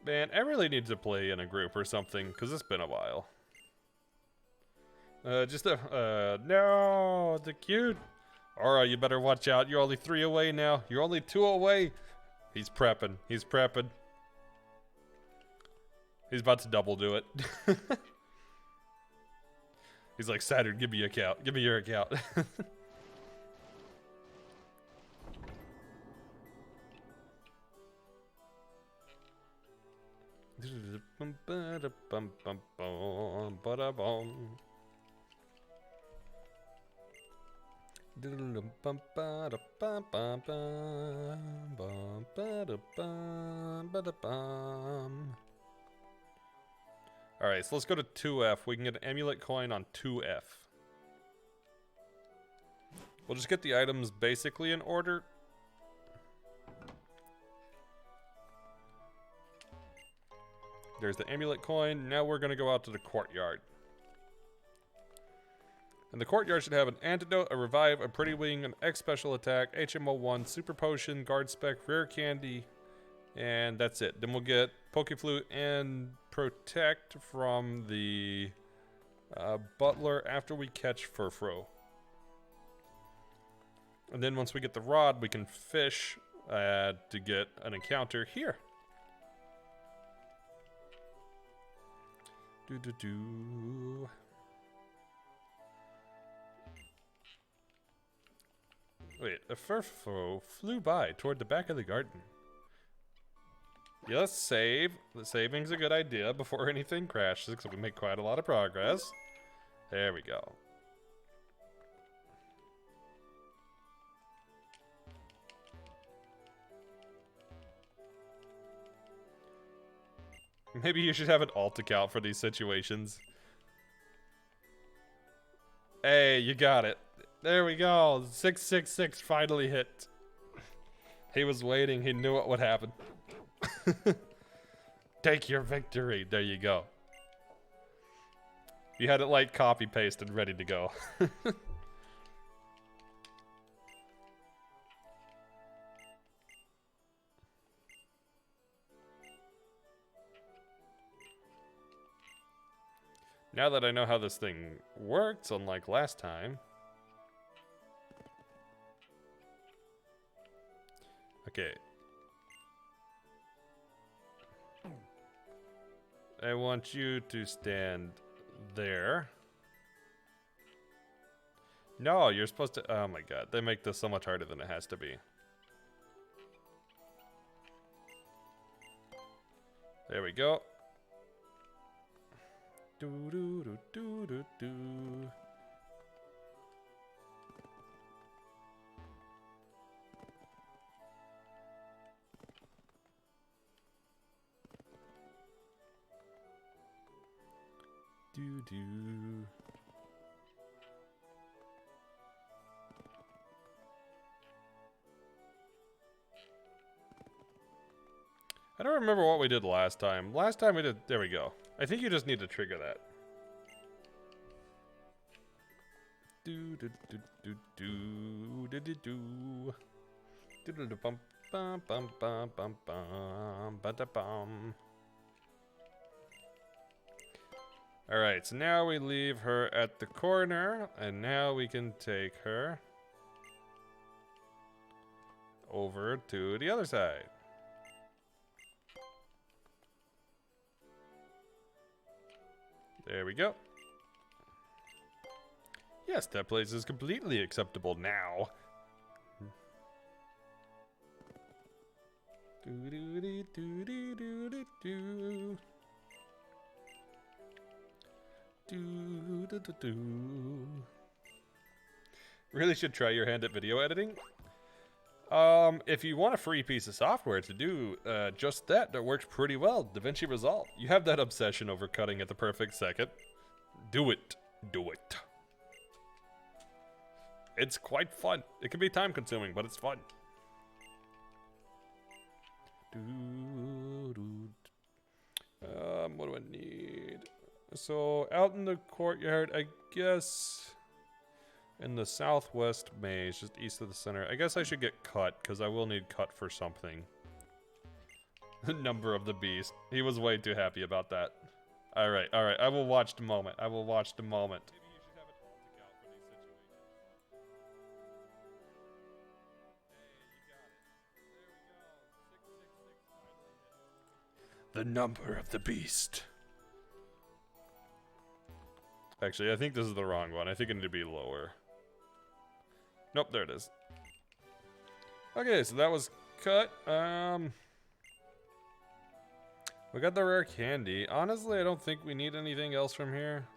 Man, I really need to play in a group or something, because it's been a while. No, the cute. Alright, you better watch out. You're only 3 away now. You're only 2 away. He's prepping. He's about to double do it. He's like, Saturn, give me your account. Give me your account. Alright, so let's go to 2F. We can get an amulet coin on 2F. We'll just get the items basically in order. There's the amulet coin. Now we're going to go out to the courtyard. And the courtyard should have an antidote, a revive, a pretty wing, an X special attack, HMO1, super potion, guard spec, rare candy, and that's it. Then we'll get Pokeflute and protect from the butler after we catch Furfro. And then once we get the rod, we can fish to get an encounter here. Wait, a furfo flew by toward the back of the garden. Yeah, let's save. The saving's a good idea before anything crashes, because we make quite a lot of progress. There we go. Maybe you should have an alt account for these situations. Hey, you got it. There we go. 666 finally hit. He was waiting. He knew what would happen. Take your victory. There you go. You had it like copy pasted, ready to go. Now that I know how this thing works, unlike last time. Okay. I want you to stand there. No, you're supposed to... Oh my god, they make this so much harder than it has to be. There we go. Do do do do do do. Do do. I don't remember what we did last time. Last time we did... There we go. I think you just need to trigger that. Do do do do do do do do. Do do do bum bum bum bum bum bum ba da bum. All right, so now we leave her at the corner, and now we can take her over to the other side. There we go. Yes, that place is completely acceptable now. Really should try your hand at video editing. If you want a free piece of software to do just that works pretty well, DaVinci Resolve. You have that obsession over cutting at the perfect second. Do it. Do it. It's quite fun. It can be time consuming, but it's fun. What do I need? So out in the courtyard, I guess in the southwest maze, just east of the center. I guess I should get cut, because I will need cut for something. The number of the beast. He was way too happy about that. Alright, alright. I will watch the moment. I will watch the moment. The number of the beast. Actually, I think this is the wrong one. I think I need to be lower. Nope, there it is. Okay, so that was cut. We got the rare candy. Honestly, I don't think we need anything else from here.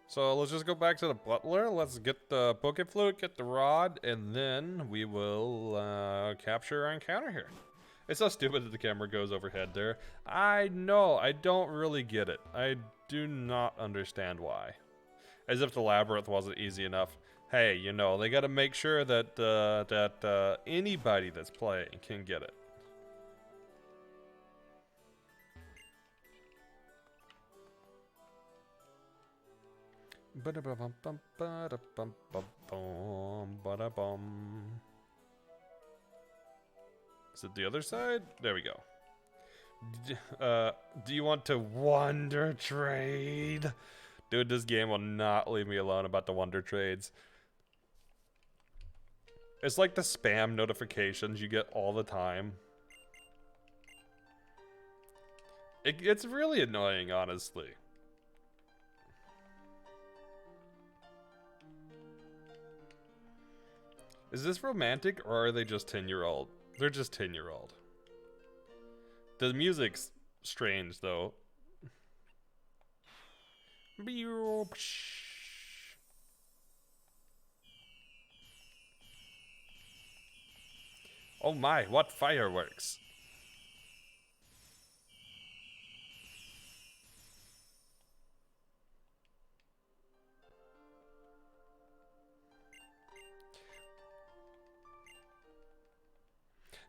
So let's just go back to the butler. Let's get the poke flute, get the rod, and then we will capture our encounter here. It's so stupid that the camera goes overhead there. I know, I don't really get it. I do not understand why. As if the labyrinth wasn't easy enough. Hey, you know, they gotta make sure that anybody that's playing can get it. Ba-da-ba-bum-bum, ba-da-bum-bum-bum, ba-da-bum. Is it the other side? There we go. Do you want to wonder trade? Dude, this game will not leave me alone about the wonder trades. It's like the spam notifications you get all the time. It's really annoying, honestly. Is this romantic or are they just 10-year-old? They're just 10-year-old. The music's strange though. Oh my, what fireworks!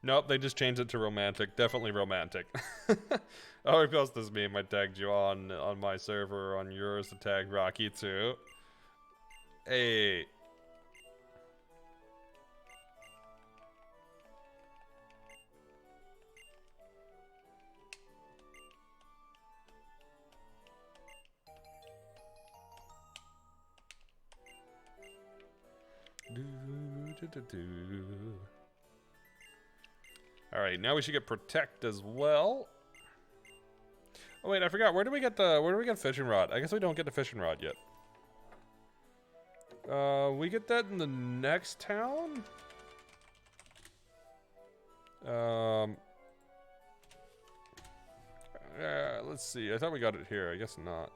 Nope, they just changed it to romantic. Definitely romantic. I'll repost this meme I tagged you on my server, on yours to tag Rocky too. Hey. Alright, now we should get protect as well. Oh wait, I forgot. Where do we get fishing rod? I guess we don't get the fishing rod yet. We get that in the next town? Let's see. I thought we got it here. I guess not.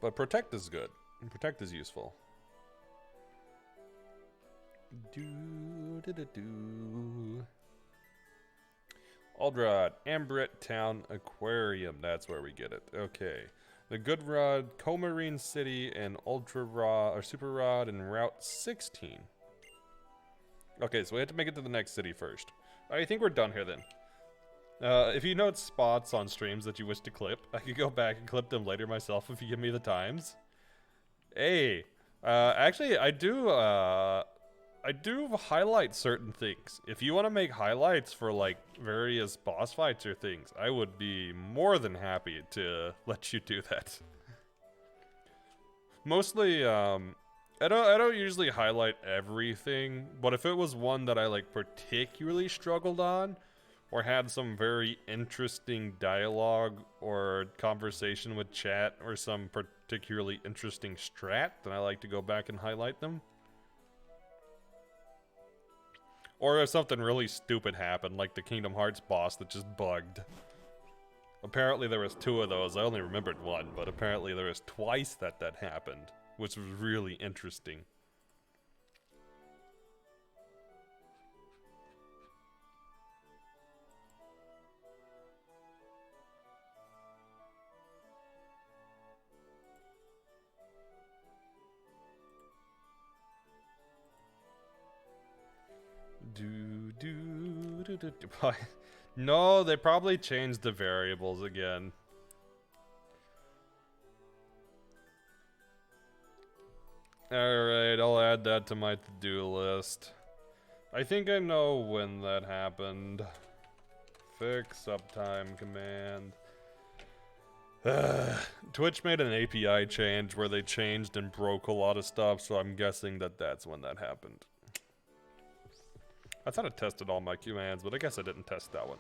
But protect is good. Protect is useful. Aldrad, Ambrit Town Aquarium. That's where we get it. Okay. The Good Rod, Comarine City, and Ultra Rod or Super Rod and Route 16. Okay, so we have to make it to the next city first. I think we're done here then. If you note spots on streams that you wish to clip, I could go back and clip them later myself if you give me the times. Hey, actually, I do highlight certain things. If you want to make highlights for like various boss fights or things, I would be more than happy to let you do that. Mostly, I don't usually highlight everything, but if it was one that I like particularly struggled on, or had some very interesting dialogue or conversation with chat or some particularly interesting strat, then I like to go back and highlight them. Or if something really stupid happened, like the Kingdom Hearts boss that just bugged. Apparently there was 2 of those. I only remembered 1, but apparently there was twice that happened, which was really interesting. No, they probably changed the variables again. Alright, I'll add that to my to-do list. I think I know when that happened. Fix uptime command. Twitch made an API change where they changed and broke a lot of stuff, so I'm guessing that that's when that happened. I thought I tested all my commands, but I guess I didn't test that one.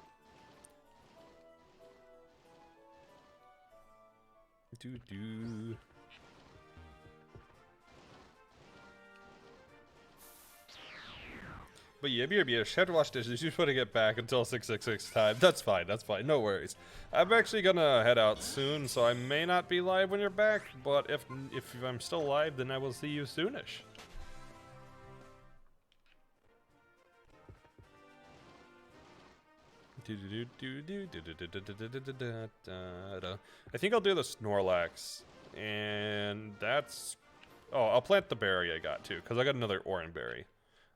But yeah, BRB, had to watch dishes. You want to get back until 666 time. That's fine. That's fine. No worries. I'm actually gonna head out soon, so I may not be live when you're back. But if I'm still live, then I will see you soonish. I think I'll do the Snorlax, and that's. Oh, I'll plant the berry I got too, because I got another Oran berry.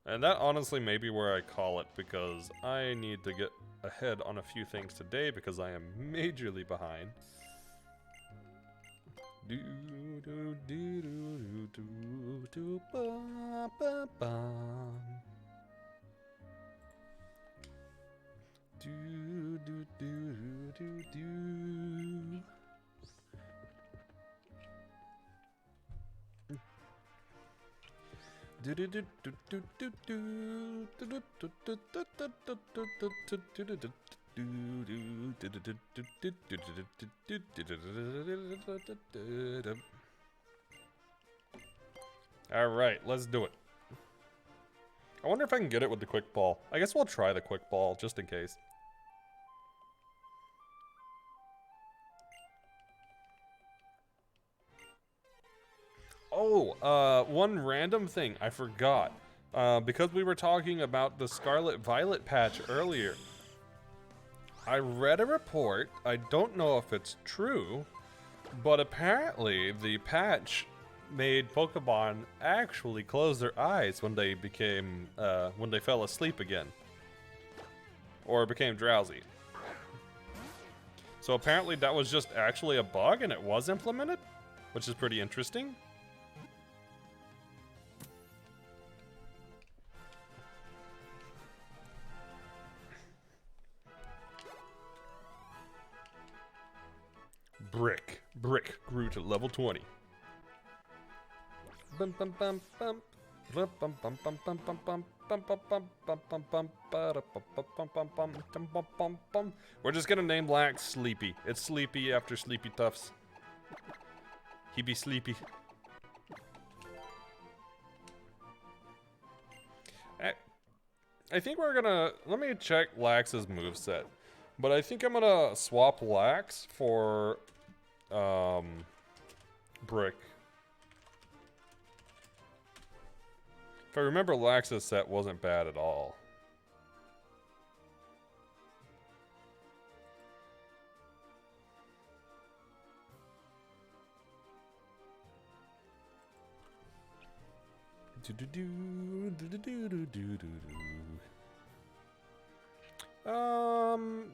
And that honestly may be where I call it, because I need to get ahead on a few things today because I am majorly behind. All right, let's do it. I wonder if I can get it with the quick ball. I guess we'll try the quick ball just in case. Oh, one random thing I forgot. Because we were talking about the Scarlet Violet patch earlier, I read a report, I don't know if it's true, but apparently the patch made Pokemon actually close their eyes when they became, when they fell asleep again. Or became drowsy. So apparently that was just actually a bug and it was implemented, which is pretty interesting. Brick grew to level 20. We're just gonna name Lax Sleepy. It's Sleepy after Sleepy Tufts. He be sleepy. I think we're gonna, let me check Lax's moveset. But I think I'm gonna swap Lax for Brick. If I remember, Lax's set wasn't bad at all.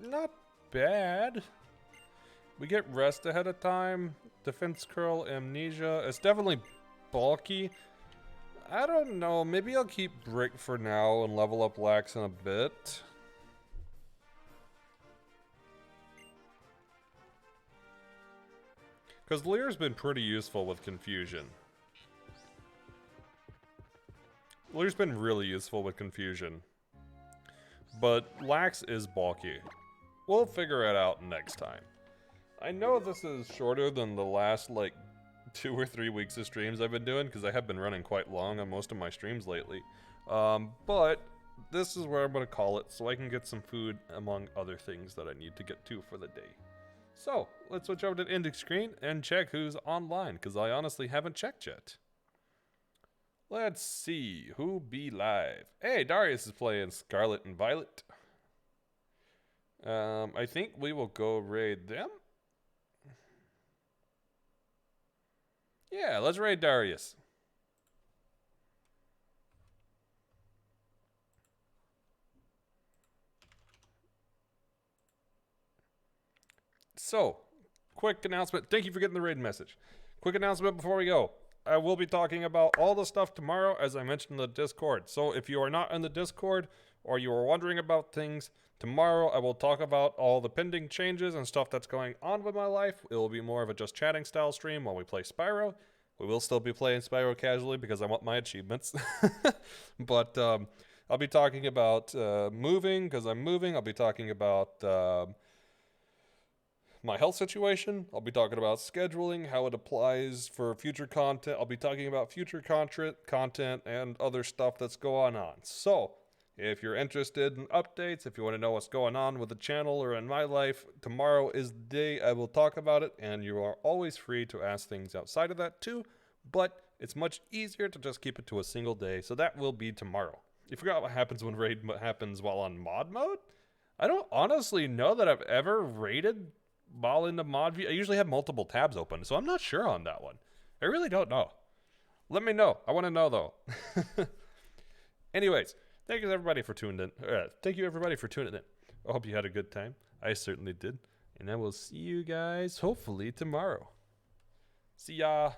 Not bad. We get rest ahead of time. Defense curl, amnesia. It's definitely bulky. I don't know. Maybe I'll keep Brick for now and level up Lax in a bit. Because Lear's been pretty useful with confusion. Lear's been really useful with confusion. But Lax is bulky. We'll figure it out next time. I know this is shorter than the last, like, 2 or 3 weeks of streams I've been doing, because I have been running quite long on most of my streams lately. But this is where I'm going to call it, so I can get some food, among other things that I need to get to for the day. So, let's switch over to the ending screen and check who's online, because I honestly haven't checked yet. Let's see, who be live? Hey, Darius is playing Scarlet and Violet. I think we will go raid them. Yeah, let's raid Darius. So, quick announcement. Thank you for getting the raid message. Quick announcement before we go. I will be talking about all the stuff tomorrow, as I mentioned in the Discord. So if you are not in the Discord, or you are wondering about things, tomorrow I will talk about all the pending changes and stuff that's going on with my life. It will be more of a just chatting style stream while we play Spyro. We will still be playing Spyro casually because I want my achievements. But I'll be talking about moving, because I'm moving. I'll be talking about my health situation. I'll be talking about scheduling, how it applies for future content. I'll be talking about future content and other stuff that's going on. So, if you're interested in updates, if you want to know what's going on with the channel or in my life, tomorrow is the day I will talk about it, and you are always free to ask things outside of that too, but it's much easier to just keep it to a single day, so that will be tomorrow. You forgot what happens when raid happens while on mod mode? I don't honestly know that I've ever raided while in the mod view. I usually have multiple tabs open, so I'm not sure on that one. I really don't know. Let me know. I want to know, though. Anyways, thank you everybody for tuning in. Thank you everybody for tuning in. I hope you had a good time. I certainly did. And I will see you guys hopefully tomorrow. See ya.